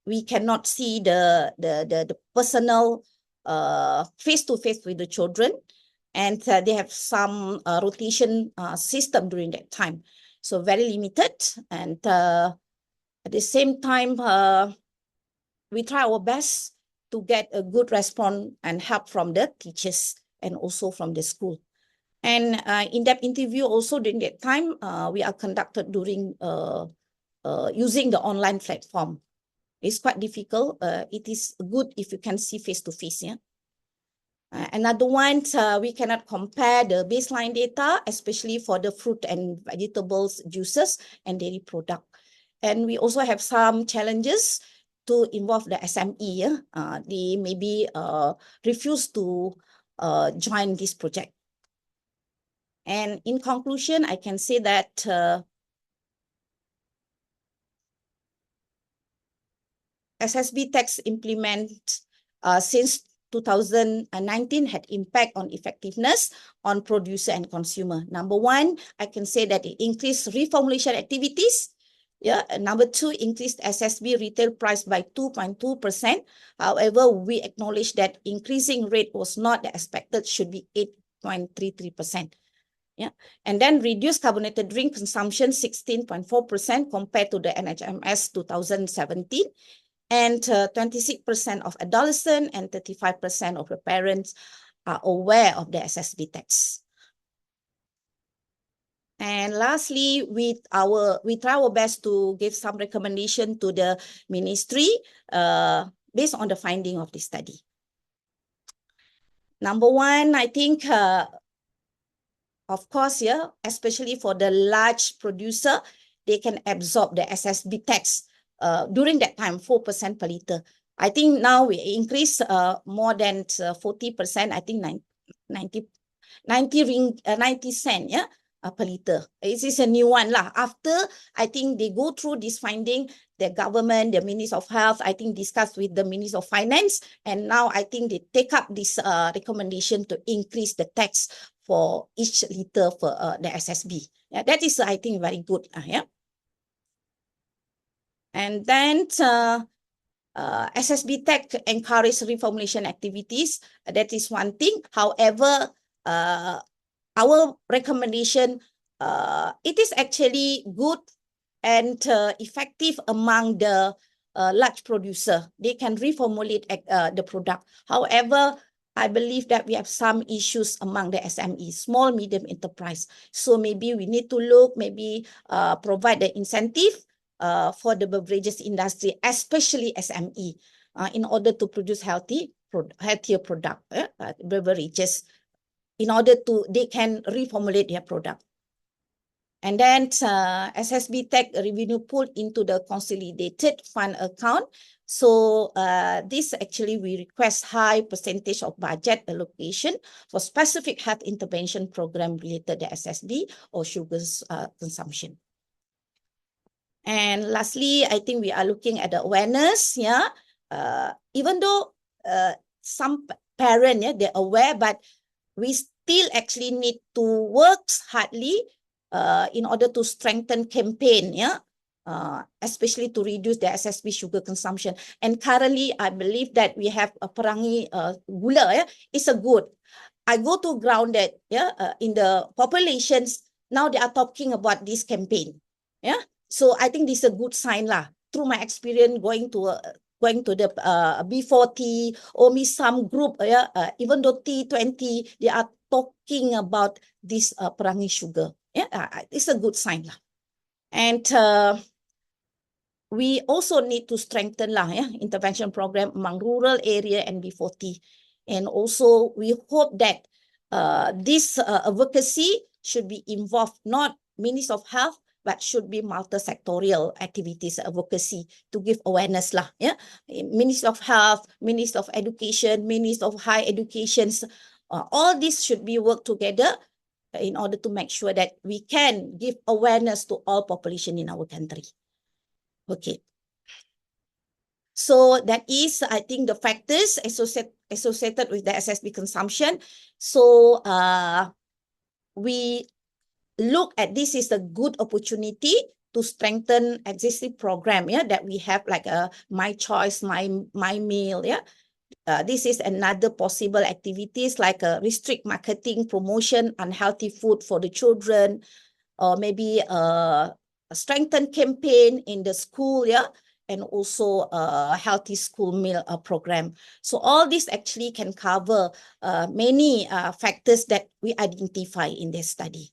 we cannot see the personal face-to-face with the children, and they have some rotation system during that time. So very limited, and at the same time, we try our best to get a good response and help from the teachers and also from the school. And in-depth interview also during that time, we are conducted during using the online platform. It's quite difficult. It is good if you can see face-to-face. Yeah. Another one, we cannot compare the baseline data, especially for the fruit and vegetables, juices, and dairy product. And we also have some challenges to involve the SME. Yeah? They maybe refuse to join this project. And in conclusion, I can say that SSB tax implement since 2019 had impact on effectiveness on producer and consumer. Number 1, I can say that it increased reformulation activities. Yeah. Number 2, increased SSB retail price by 2.2%. However, we acknowledge that increasing rate was not expected, should be 8.33%. Yeah. And then reduced carbonated drink consumption 16.4% compared to the NHMS 2017. And 26% of adolescents and 35% of the parents are aware of the SSB tax. And lastly, we try our best to give some recommendation to the ministry based on the finding of the study. Number 1, I think, of course, yeah, especially for the large producer, they can absorb the SSB tax. During that time, 4% per liter. I think now we increase more than 40%. I think 90 cents, yeah, per liter. This is a new one lah. After I think they go through this finding, the government, the Minister of Health, I think discussed with the Minister of Finance, and now I think they take up this recommendation to increase the tax for each liter for the SSB. Yeah, that is I think very good. Yeah. And then SSB tax encourage reformulation activities. That is one thing. However, our recommendation, it is actually good and effective among the large producer. They can reformulate the product. However, I believe that we have some issues among the SME, small, medium enterprise. So maybe we need to look, maybe provide the incentive for the beverages industry, especially SME, in order to produce healthier product, beverages, in order to, they can reformulate their product. And then SSB take revenue pool into the consolidated fund account. So this actually we request high percentage of budget allocation for specific health intervention program related to SSB or sugar consumption. And lastly, I think we are looking at the awareness. Yeah, even though some parents, yeah, they're aware, but we still actually need to work hardly in order to strengthen campaign, yeah, especially to reduce the SSB sugar consumption. And currently, I believe that we have a perangi gula, yeah, it's a good. I go to grounded, yeah, in the populations, now they are talking about this campaign, yeah. So I think this is a good sign lah. Through my experience going to the B40 or me some group, yeah, even though T20, they are talking about this perangi sugar. Yeah, it's a good sign lah. And we also need to strengthen lah, yeah, intervention program among rural area and B40. And also we hope that this advocacy should be involved, not Ministry of Health, but should be multi-sectorial activities advocacy to give awareness lah. Yeah, Ministry of Health, Ministry of Education, Ministry of Higher Education, all this should be worked together in order to make sure that we can give awareness to all population in our country. Okay. So that is, I think, the factors associated with the SSB consumption. So we look at this is a good opportunity to strengthen existing program, yeah, that we have, like My Choice, My Meal, yeah. This is another possible activities like restrict marketing, promotion, unhealthy food for the children, or maybe a strengthen campaign in the school, yeah, and also a healthy school meal program. So all this actually can cover many factors that we identify in this study.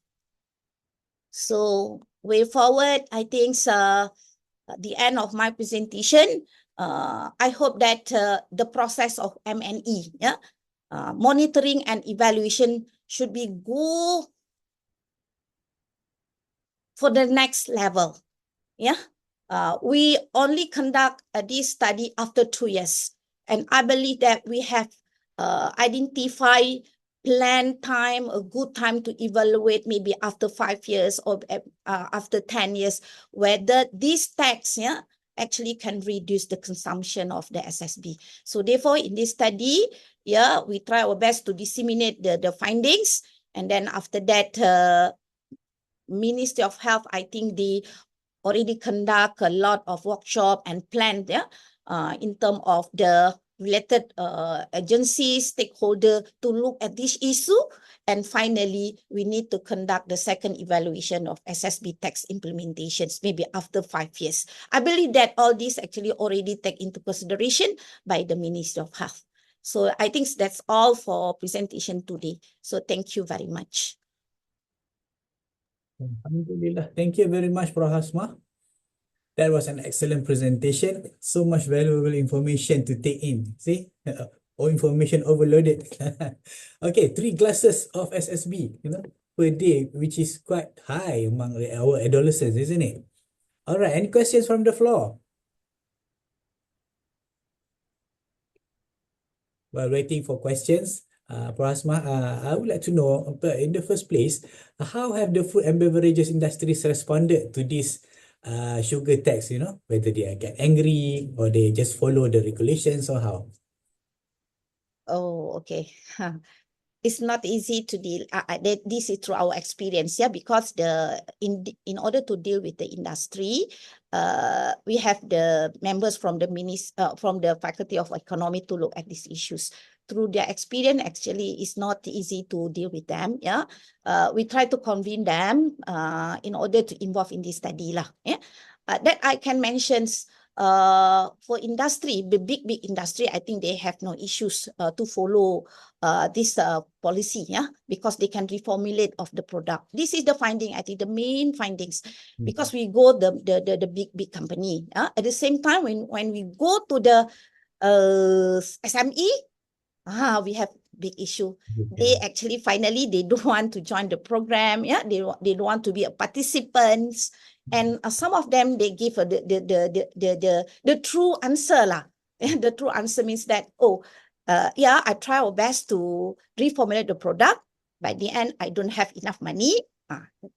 So way forward, I think the end of my presentation, I hope that the process of M&E, yeah, monitoring and evaluation should be go for the next level. Yeah, we only conduct this study after 2 years, and I believe that we have identified plan time, a good time to evaluate maybe after 5 years or after 10 years, whether this tax, yeah, actually can reduce the consumption of the SSB. So therefore, in this study, yeah, we try our best to disseminate the findings. And then after that, Ministry of Health, I think they already conduct a lot of workshop and plan, yeah, in terms of the related agencies, stakeholder to look at this issue. And finally, we need to conduct the second evaluation of SSB tax implementations, maybe after 5 years. I believe that all this actually already take into consideration by the Ministry of Health. So I think that's all for presentation today. So thank you very much. Alhamdulillah. Thank you very much, Prof. Hasmah. That was an excellent presentation. So much valuable information to take in. See? Or information overloaded. Okay, 3 glasses of SSB, you know, per day, which is quite high among our adolescents, isn't it? All right, any questions from the floor? While waiting for questions, Prof. Hasmah, I would like to know, in the first place, how have the food and beverages industries responded to this sugar tax, you know, whether they get angry or they just follow the regulations or how? Oh, okay. It's not easy to deal. This is through our experience, yeah, because in order to deal with the industry, we have the members from the Faculty of Economy to look at these issues. Through their experience, actually, it's not easy to deal with them. Yeah, we try to convene them in order to involve in this study lah. Yeah, that I can mention. For industry, the big industry, I think they have no issues to follow this policy, because they can reformulate of the product. This is the finding, I think, the main findings, because we go the big company. At the same time, when we go to the SME, we have big issue. They actually finally they don't want to join the program. They don't want to be a participants, and some of them they give the true answer lah. The true answer means that I try our best to reformulate the product. By the end, I don't have enough money.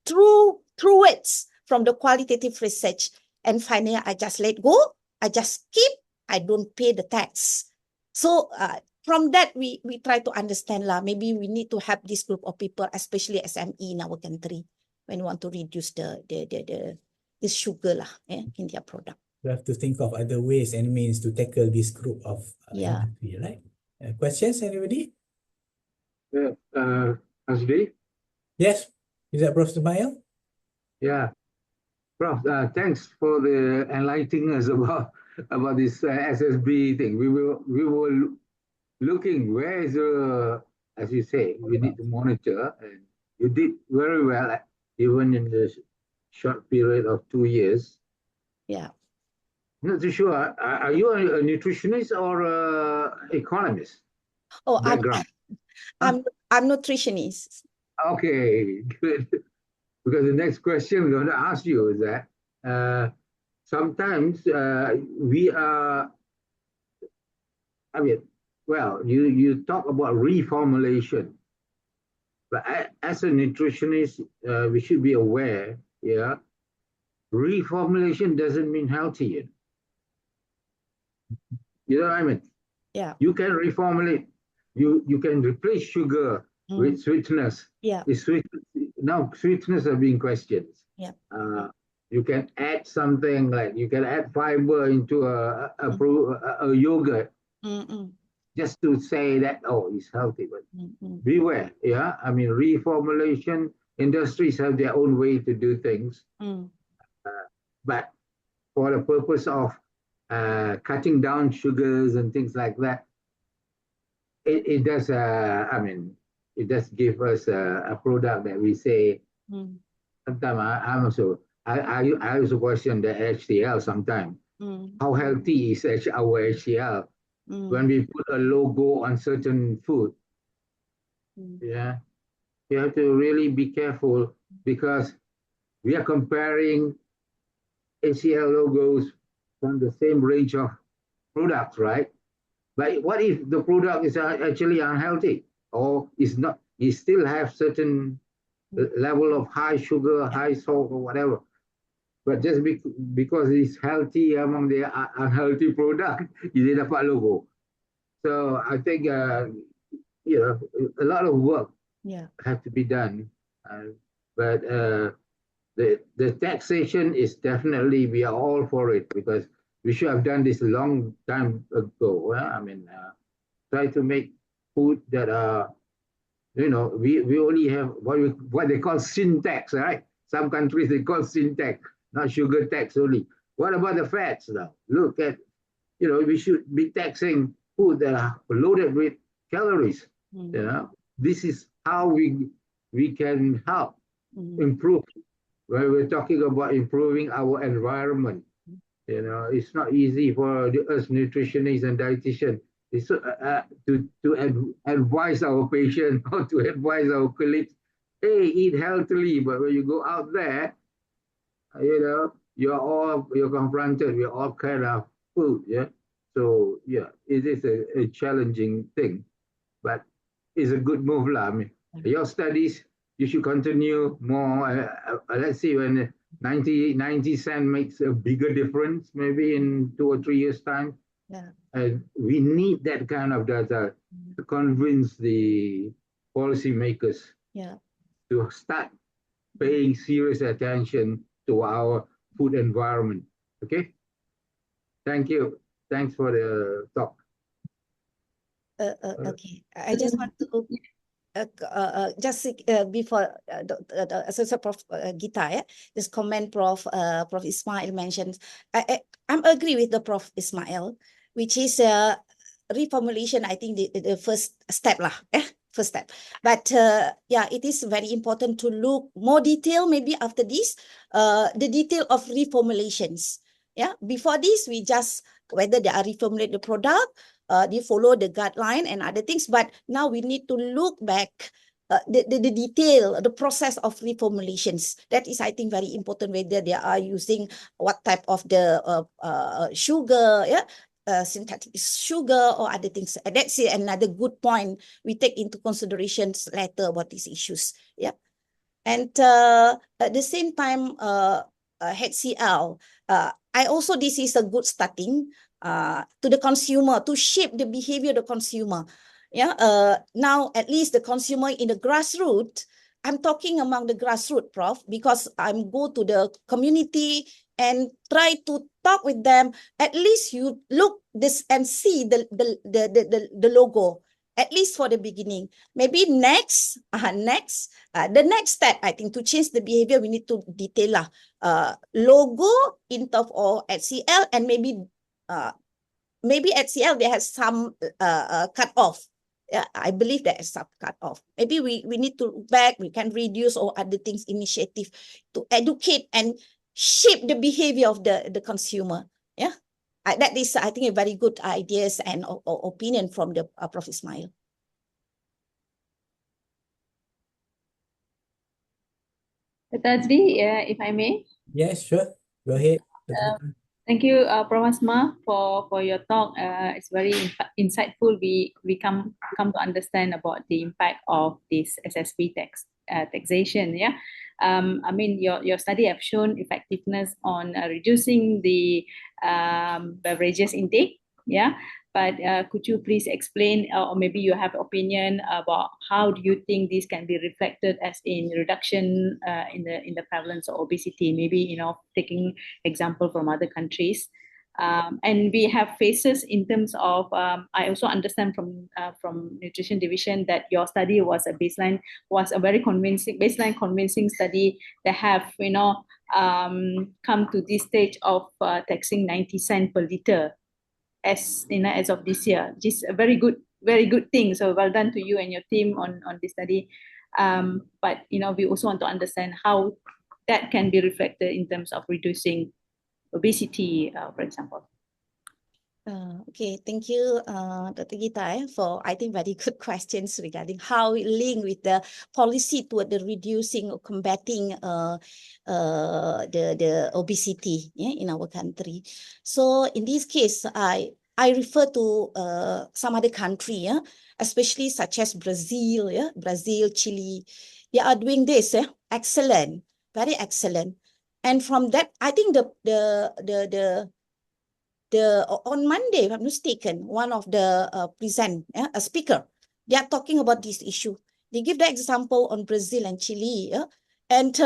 True words from the qualitative research, and finally I just let go. I just keep. I don't pay the tax. So from that, we try to understand lah. Maybe we need to have this group of people, especially SME in our country, when we want to reduce the sugar lah in their product. We have to think of other ways and means to tackle this group of industry, right? Questions, anybody? Azdie? Yes. Is that Prof. Ismail? Yeah. Prof, thanks for the enlightening us about this SSB thing. We were looking where is as you say, we need to monitor, and you did very well, even in the short period of 2 years. Yeah. Not too sure. Are you a nutritionist or economist? Oh, background? I'm nutritionist. Okay, good. Because the next question I'm going to ask you is that sometimes we are, you talk about reformulation, but as a nutritionist, we should be aware, reformulation doesn't mean healthy. You know what I mean? Yeah. You can reformulate. You can replace sugar with sweetness. Yeah. Now sweetness are being questioned. Yeah. You can add something like you can add fiber into a yogurt. Just to say that, it's healthy, but beware, I mean, reformulation industries have their own way to do things. But for the purpose of cutting down sugars and things like that, it does, it does give us a product that we say, sometimes I also question the HCl sometimes. How healthy is our HCl? When we put a logo on certain food, you have to really be careful, because we are comparing HCl logos from the same range of products, right? But what if the product is actually unhealthy, or is not? You still have certain level of high sugar, high salt, or whatever. But just because it's healthy among the unhealthy product, you dapat logo. So I think a lot of work have to be done. But the taxation is definitely, we are all for it, because we should have done this a long time ago. I mean, try to make food that are, we only have what they call sin tax, right? Some countries they call sin tax, not sugar tax only. What about the fats now? Look at, we should be taxing food that are loaded with calories. This is how we can help improve. When we're talking about improving our environment, it's not easy for us nutritionists and dietitians to advise our patients or to advise our colleagues, hey, eat healthily. But when you go out there, you're confronted with all kind of food. So it is a challenging thing, but it's a good move lah. I mean, your studies, you should continue more. Let's see when 90 cent makes a bigger difference, maybe in 2 or 3 years time. We need that kind of data to convince the policymakers to start paying serious attention to our food environment. Okay, thank you. Thanks for the talk. Okay, I just want to before Associate Prof Gita, just comment Prof Ismail mentioned. I'm agree with the Prof Ismail, which is reformulation, I think the first step lah, first step. But yeah, it is very important to look more detail maybe after this, the detail of reformulations. Yeah, before this, we just, whether they are reformulate the product, they follow the guideline and other things. But now we need to look back the detail, the process of reformulations. That is, I think, very important, whether they are using what type of the sugar, yeah, synthetic sugar or other things. That's another good point we take into considerations later about these issues. Yeah. And at the same time, HCL, I also, this is a good starting to the consumer, to shape the behavior of the consumer. Yeah, now at least the consumer in the grassroots, I'm talking among the grassroots, Prof, because I'm go to the community and try to talk with them. At least you look this and see the logo, at least for the beginning. Maybe the next step, I think, to change the behavior, we need to detail logo in terms of HCL, and maybe HCL, they have some cut off. Yeah, I believe that is some cut off. Maybe we need to look back, we can reduce or other things, initiative to educate and shape the behavior of the consumer. Yeah, that is, I think, a very good ideas and opinion from the Prof. Ismail. Azdie, if I may. Yes, sure. Go ahead. Thank you, Norhasmah, for your talk. It's very insightful. We come to understand about the impact of this SSB taxation. Yeah, I mean, your study have shown effectiveness on reducing the beverages intake. Yeah, but could you please explain, or maybe you have opinion about how do you think this can be reflected as in reduction in the prevalence of obesity? Maybe, taking example from other countries. And we have phases in terms of, I also understand from nutrition division that your study was a very convincing study that have, come to this stage of taxing 90 cents per liter as of this year. Just a very good thing. So well done to you and your team on this study. But we also want to understand how that can be reflected in terms of reducing obesity, for example. Okay, thank you, Dr. Gita, for, I think, very good questions regarding how it link with the policy toward the reducing or combating the obesity, yeah, in our country. So in this case, I refer to some other country, yeah, especially such as Brazil, yeah, Brazil, Chile. They are doing this, yeah, excellent, very excellent. And from that, I think on Monday, if I'm mistaken, one of the a speaker, they are talking about this issue. They give the example on Brazil and Chile, yeah? And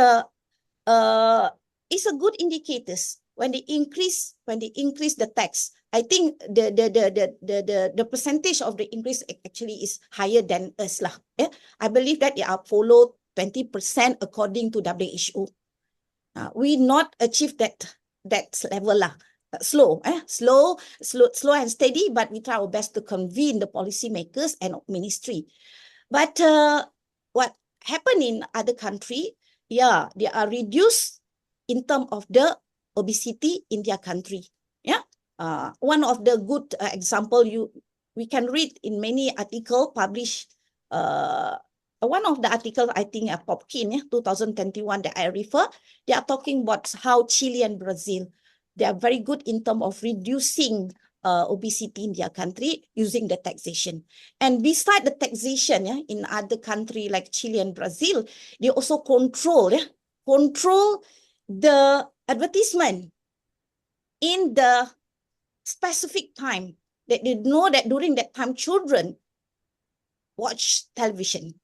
it's a good indicators when they increase the tax. I think the percentage of the increase actually is higher than us lah. Yeah? I believe that they are followed 20% according to WHO. We not achieve that level lah. Slow and steady, but we try our best to convene the policymakers and ministry. But what happened in other country, yeah, they are reduced in terms of the obesity in their country. Yeah, one of the good example we can read in many articles published. One of the articles, I think, Popkin, 2021 that I refer, they are talking about how Chile and Brazil, they are very good in terms of reducing obesity in their country using the taxation. And beside the taxation, yeah, in other countries like Chile and Brazil, they also control the advertisement in the specific time that they know that during that time children watch television.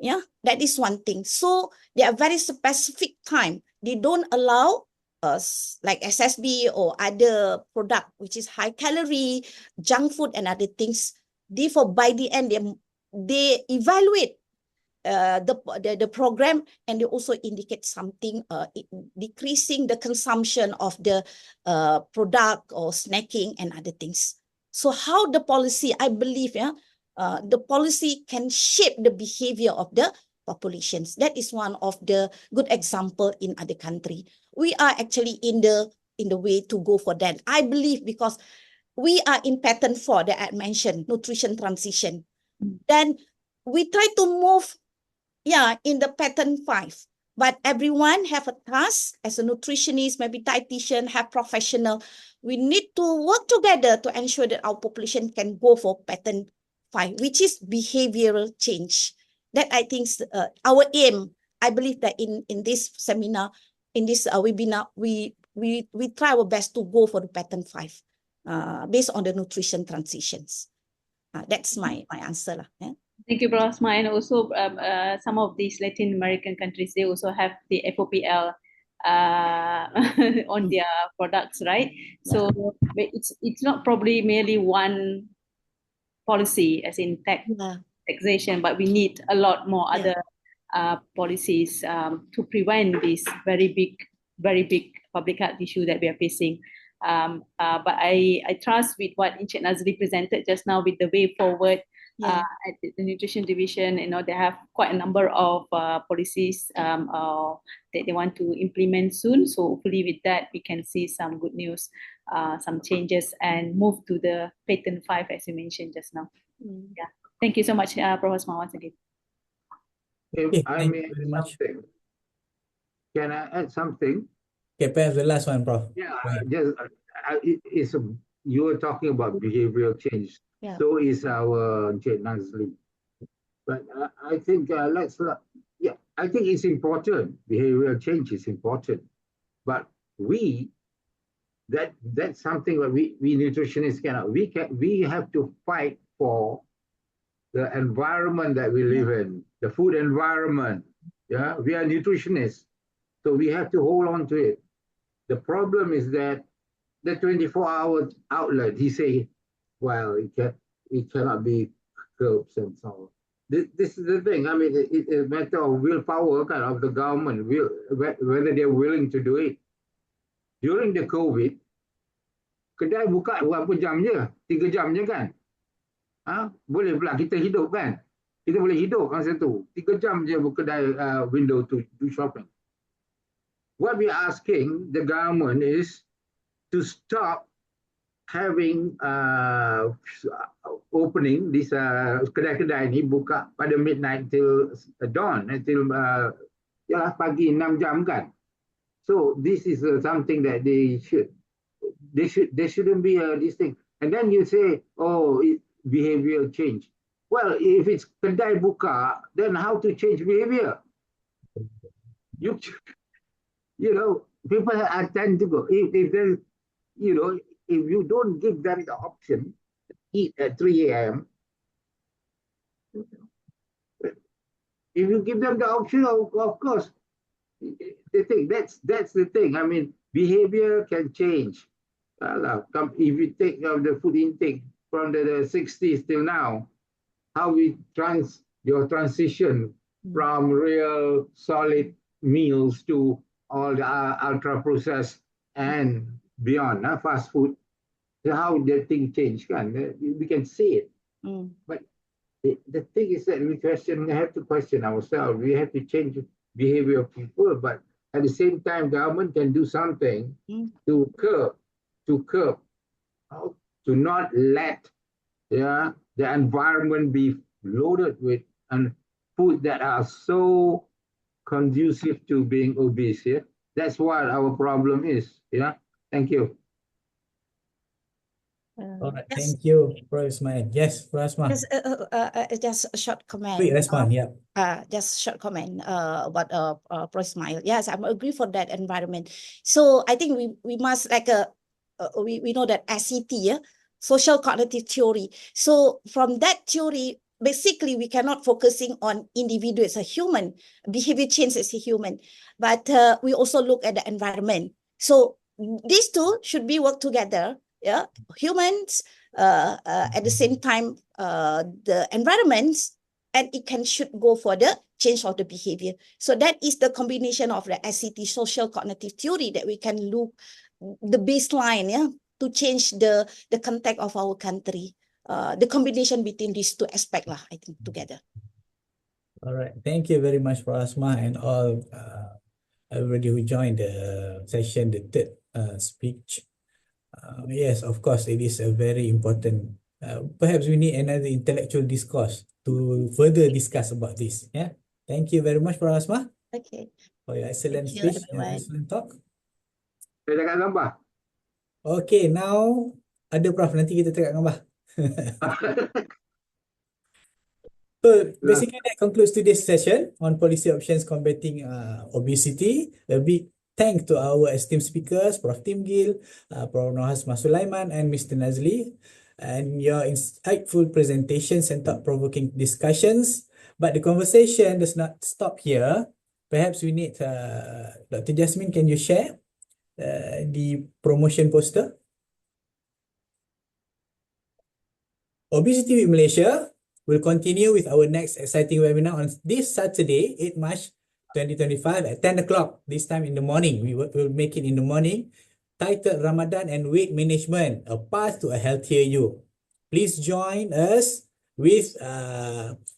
Yeah, that is one thing. So they are very specific time. They don't allow us like SSB or other product which is high calorie, junk food and other things. Therefore, by the end, they evaluate the program, and they also indicate something decreasing the consumption of the product or snacking and other things. So how the policy, I believe, the policy can shape the behavior of the populations. That is one of the good example in other country. We are actually in the way to go for that. I believe because we are in pattern 4 that I mentioned, nutrition transition. Then we try to move, in the pattern 5. But everyone have a task as a nutritionist, maybe dietitian, have professional. We need to work together to ensure that our population can go for pattern 5, which is behavioral change. That I think our aim. I believe that in this seminar, in this webinar, we try our best to go for the pattern 5, based on the nutrition transitions. That's my answer lah. Yeah. Thank you, Prof. And also, some of these Latin American countries, they also have the FOPL on their products, right? So it's not probably merely one policy, as in taxation, but we need a lot more other policies to prevent this very big public health issue that we are facing. But I trust with what Encik Nazli presented just now with the way forward. At the nutrition division, they have quite a number of policies that they want to implement soon. So hopefully with that, we can see some good news, some changes, and move to the pattern 5, as you mentioned just now. Yeah. Thank you so much, Prof. Asma, once again. If I thank may you very add much. something, can I add something? Okay, perhaps the last one, Prof. Yeah, Go ahead. you were talking about behavioral change. Yeah. So is our Encik Nazli. But I think I think it's important. Behavioral change is important. But that's something that we nutritionists cannot. We have to fight for the environment that we live in, the food environment. Yeah, we are nutritionists, so we have to hold on to it. The problem is that the 24-hour outlet, he say, well, it cannot be curbs and so on. This is the thing. I mean, it's a matter of willpower kind of the government, whether they're willing to do it. During the COVID, kedai buka berapa jam je? 3 jam je kan? Boleh pula kita hidup kan? Kita boleh hidup masa tu. 3 jam je kedai window to do shopping. What we are asking the government is to stop having opening this kedai-kedai ni buka pada midnight till dawn, until pagi 6 jam kan. So this is something that there shouldn't be this thing. And then you say, oh, behavioral change. Well, if it's kedai buka, then how to change behavior? You know, people tend to go. If there's, if you don't give them the option, eat at 3 a.m. If you give them the option, of course, the thing that's the thing. I mean, behavior can change. If you take the food intake from the 60s till now, how your transition from real solid meals to all the ultra processed and beyond fast food, how the thing changed, we can see it. But the thing is that we have to question ourselves. We have to change behavior of people, but at the same time, government can do something to curb, to not let the environment be loaded with food that are so conducive to being obese. Yeah, that's what our problem is. Yeah, thank you. All right, thank you, Prof. Ismail. Yes, Prof. Asma. Just a short comment. Quick response, yeah. Just a short comment about Prof. Ismail. Yes, I agree for that environment. So I think we must we know that SCT, social cognitive theory. So from that theory, basically we cannot focusing on individual as a human, behavior change as a human, but we also look at the environment. So these two should be work together. Yeah, humans at the same time the environments, and it should go for the change of the behavior. So that is the combination of the SCT, social cognitive theory, that we can look the baseline, to change the context of our country. The combination between these two aspects lah, I think, together. All right. Thank you very much, Prof. Asma, and all everybody who joined the session, the third speech. Yes, of course, it is a very important. Perhaps we need another intellectual discourse to further discuss about this. Yeah. Thank you very much, Prof. Asma, Okay. for your excellent Thank you, speech and everyone. excellent talk. Saya cakap gambar. Okay, now ada Prof. Nanti kita cakap gambar. So basically that concludes today's session on policy options combating obesity. A big thank to our esteemed speakers, Prof. Gill, Prof. Norhasmah Sulaiman, and Mr. Nazli, and your insightful presentations and thought-provoking discussions. But the conversation does not stop here. Perhaps we need Dr. Jasmine, can you share the promotion poster? Obesity Week Malaysia will continue with our next exciting webinar on this Saturday, 8 March 2025 at 10 o'clock, this time in the morning. We will make it in the morning, titled Ramadan and Weight Management, A Path to a Healthier You. Please join us with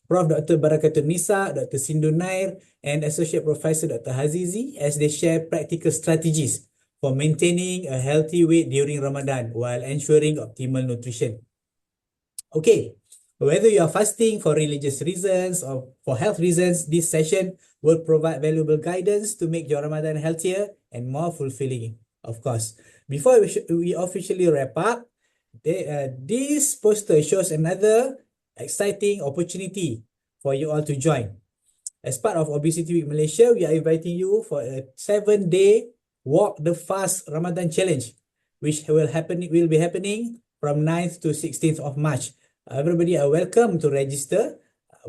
Prof. Dr. Barakatul Nisa, Dr. Sindhu Nair, and Associate Professor Dr. Hazizi as they share practical strategies for maintaining a healthy weight during Ramadan while ensuring optimal nutrition. Okay, whether you are fasting for religious reasons or for health reasons, this session will provide valuable guidance to make your Ramadan healthier and more fulfilling, of course. Before we officially wrap up, this poster shows another exciting opportunity for you all to join. As part of Obesity Week Malaysia, we are inviting you for a 7-day Walk the Fast Ramadan Challenge, which will be happening from 9th to 16th of March. Everybody are welcome to register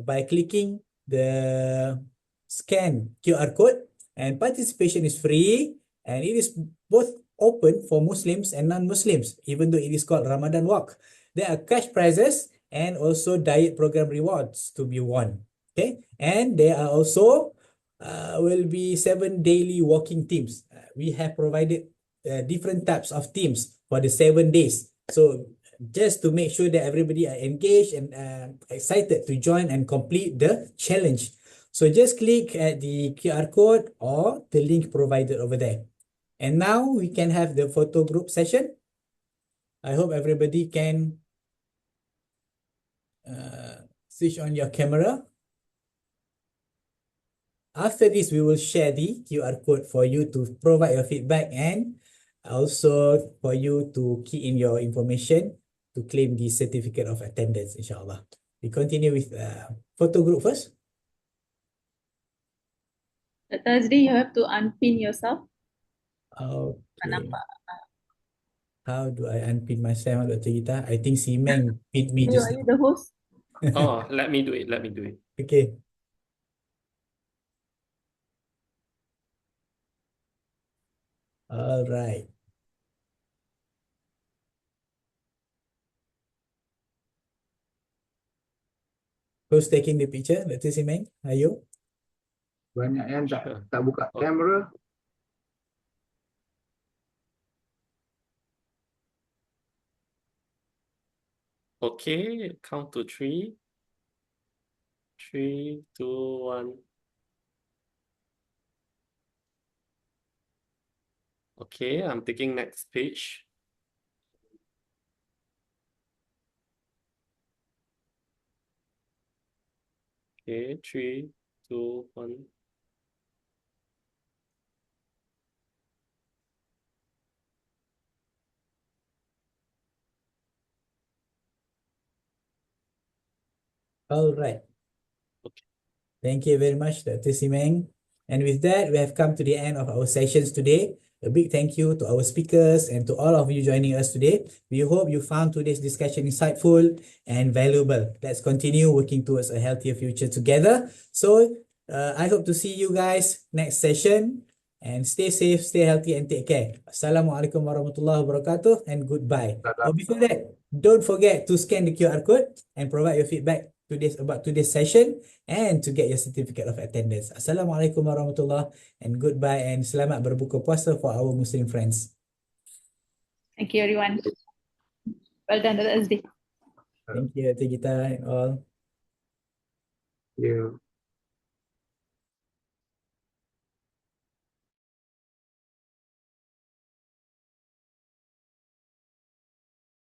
by clicking the scan QR code, and participation is free, and it is both open for Muslims and non-Muslims, even though it is called Ramadan Walk. There are cash prizes and also diet program rewards to be won. Okay, and there are also will be 7 daily walking teams. We have provided different types of teams for the 7 days. So just to make sure that everybody are engaged and excited to join and complete the challenge. So just click at the QR code or the link provided over there. And now we can have the photo group session. I hope everybody can switch on your camera. After this, we will share the QR code for you to provide your feedback and also for you to key in your information to claim the certificate of attendance, inshallah. We continue with photo group first. Dr. Azdie, you have to unpin yourself. Okay. How do I unpin myself, Dr. Gita? I think si Meng pinned me Are just you the host? Oh, let me do it. Let me do it. Okay. All right. Who's taking the picture? Dr. Simeng, are you? Banyak yang Sure. tak buka Oh. kamera. Okay, count to 3. 3, 2, 1. Okay, I'm taking next page. Okay, 3, 2, 1. All right. Okay. Thank you very much, Dr. Simeng. And with that, we have come to the end of our sessions today. A big thank you to our speakers and to all of you joining us today. We hope you found today's discussion insightful and valuable. Let's continue working towards a healthier future together. So I hope to see you guys next session, and stay safe, stay healthy, and take care. Assalamualaikum warahmatullahi wabarakatuh, and goodbye. Oh, before that, don't forget to scan the QR code and provide your feedback about today's session and to get your certificate of attendance. Assalamualaikum warahmatullahi, and goodbye, and selamat berbuka puasa for our Muslim friends. Thank Thank you, everyone. Well done, Dr. Azdie. Thank you, Ate Gita and all. Yeah.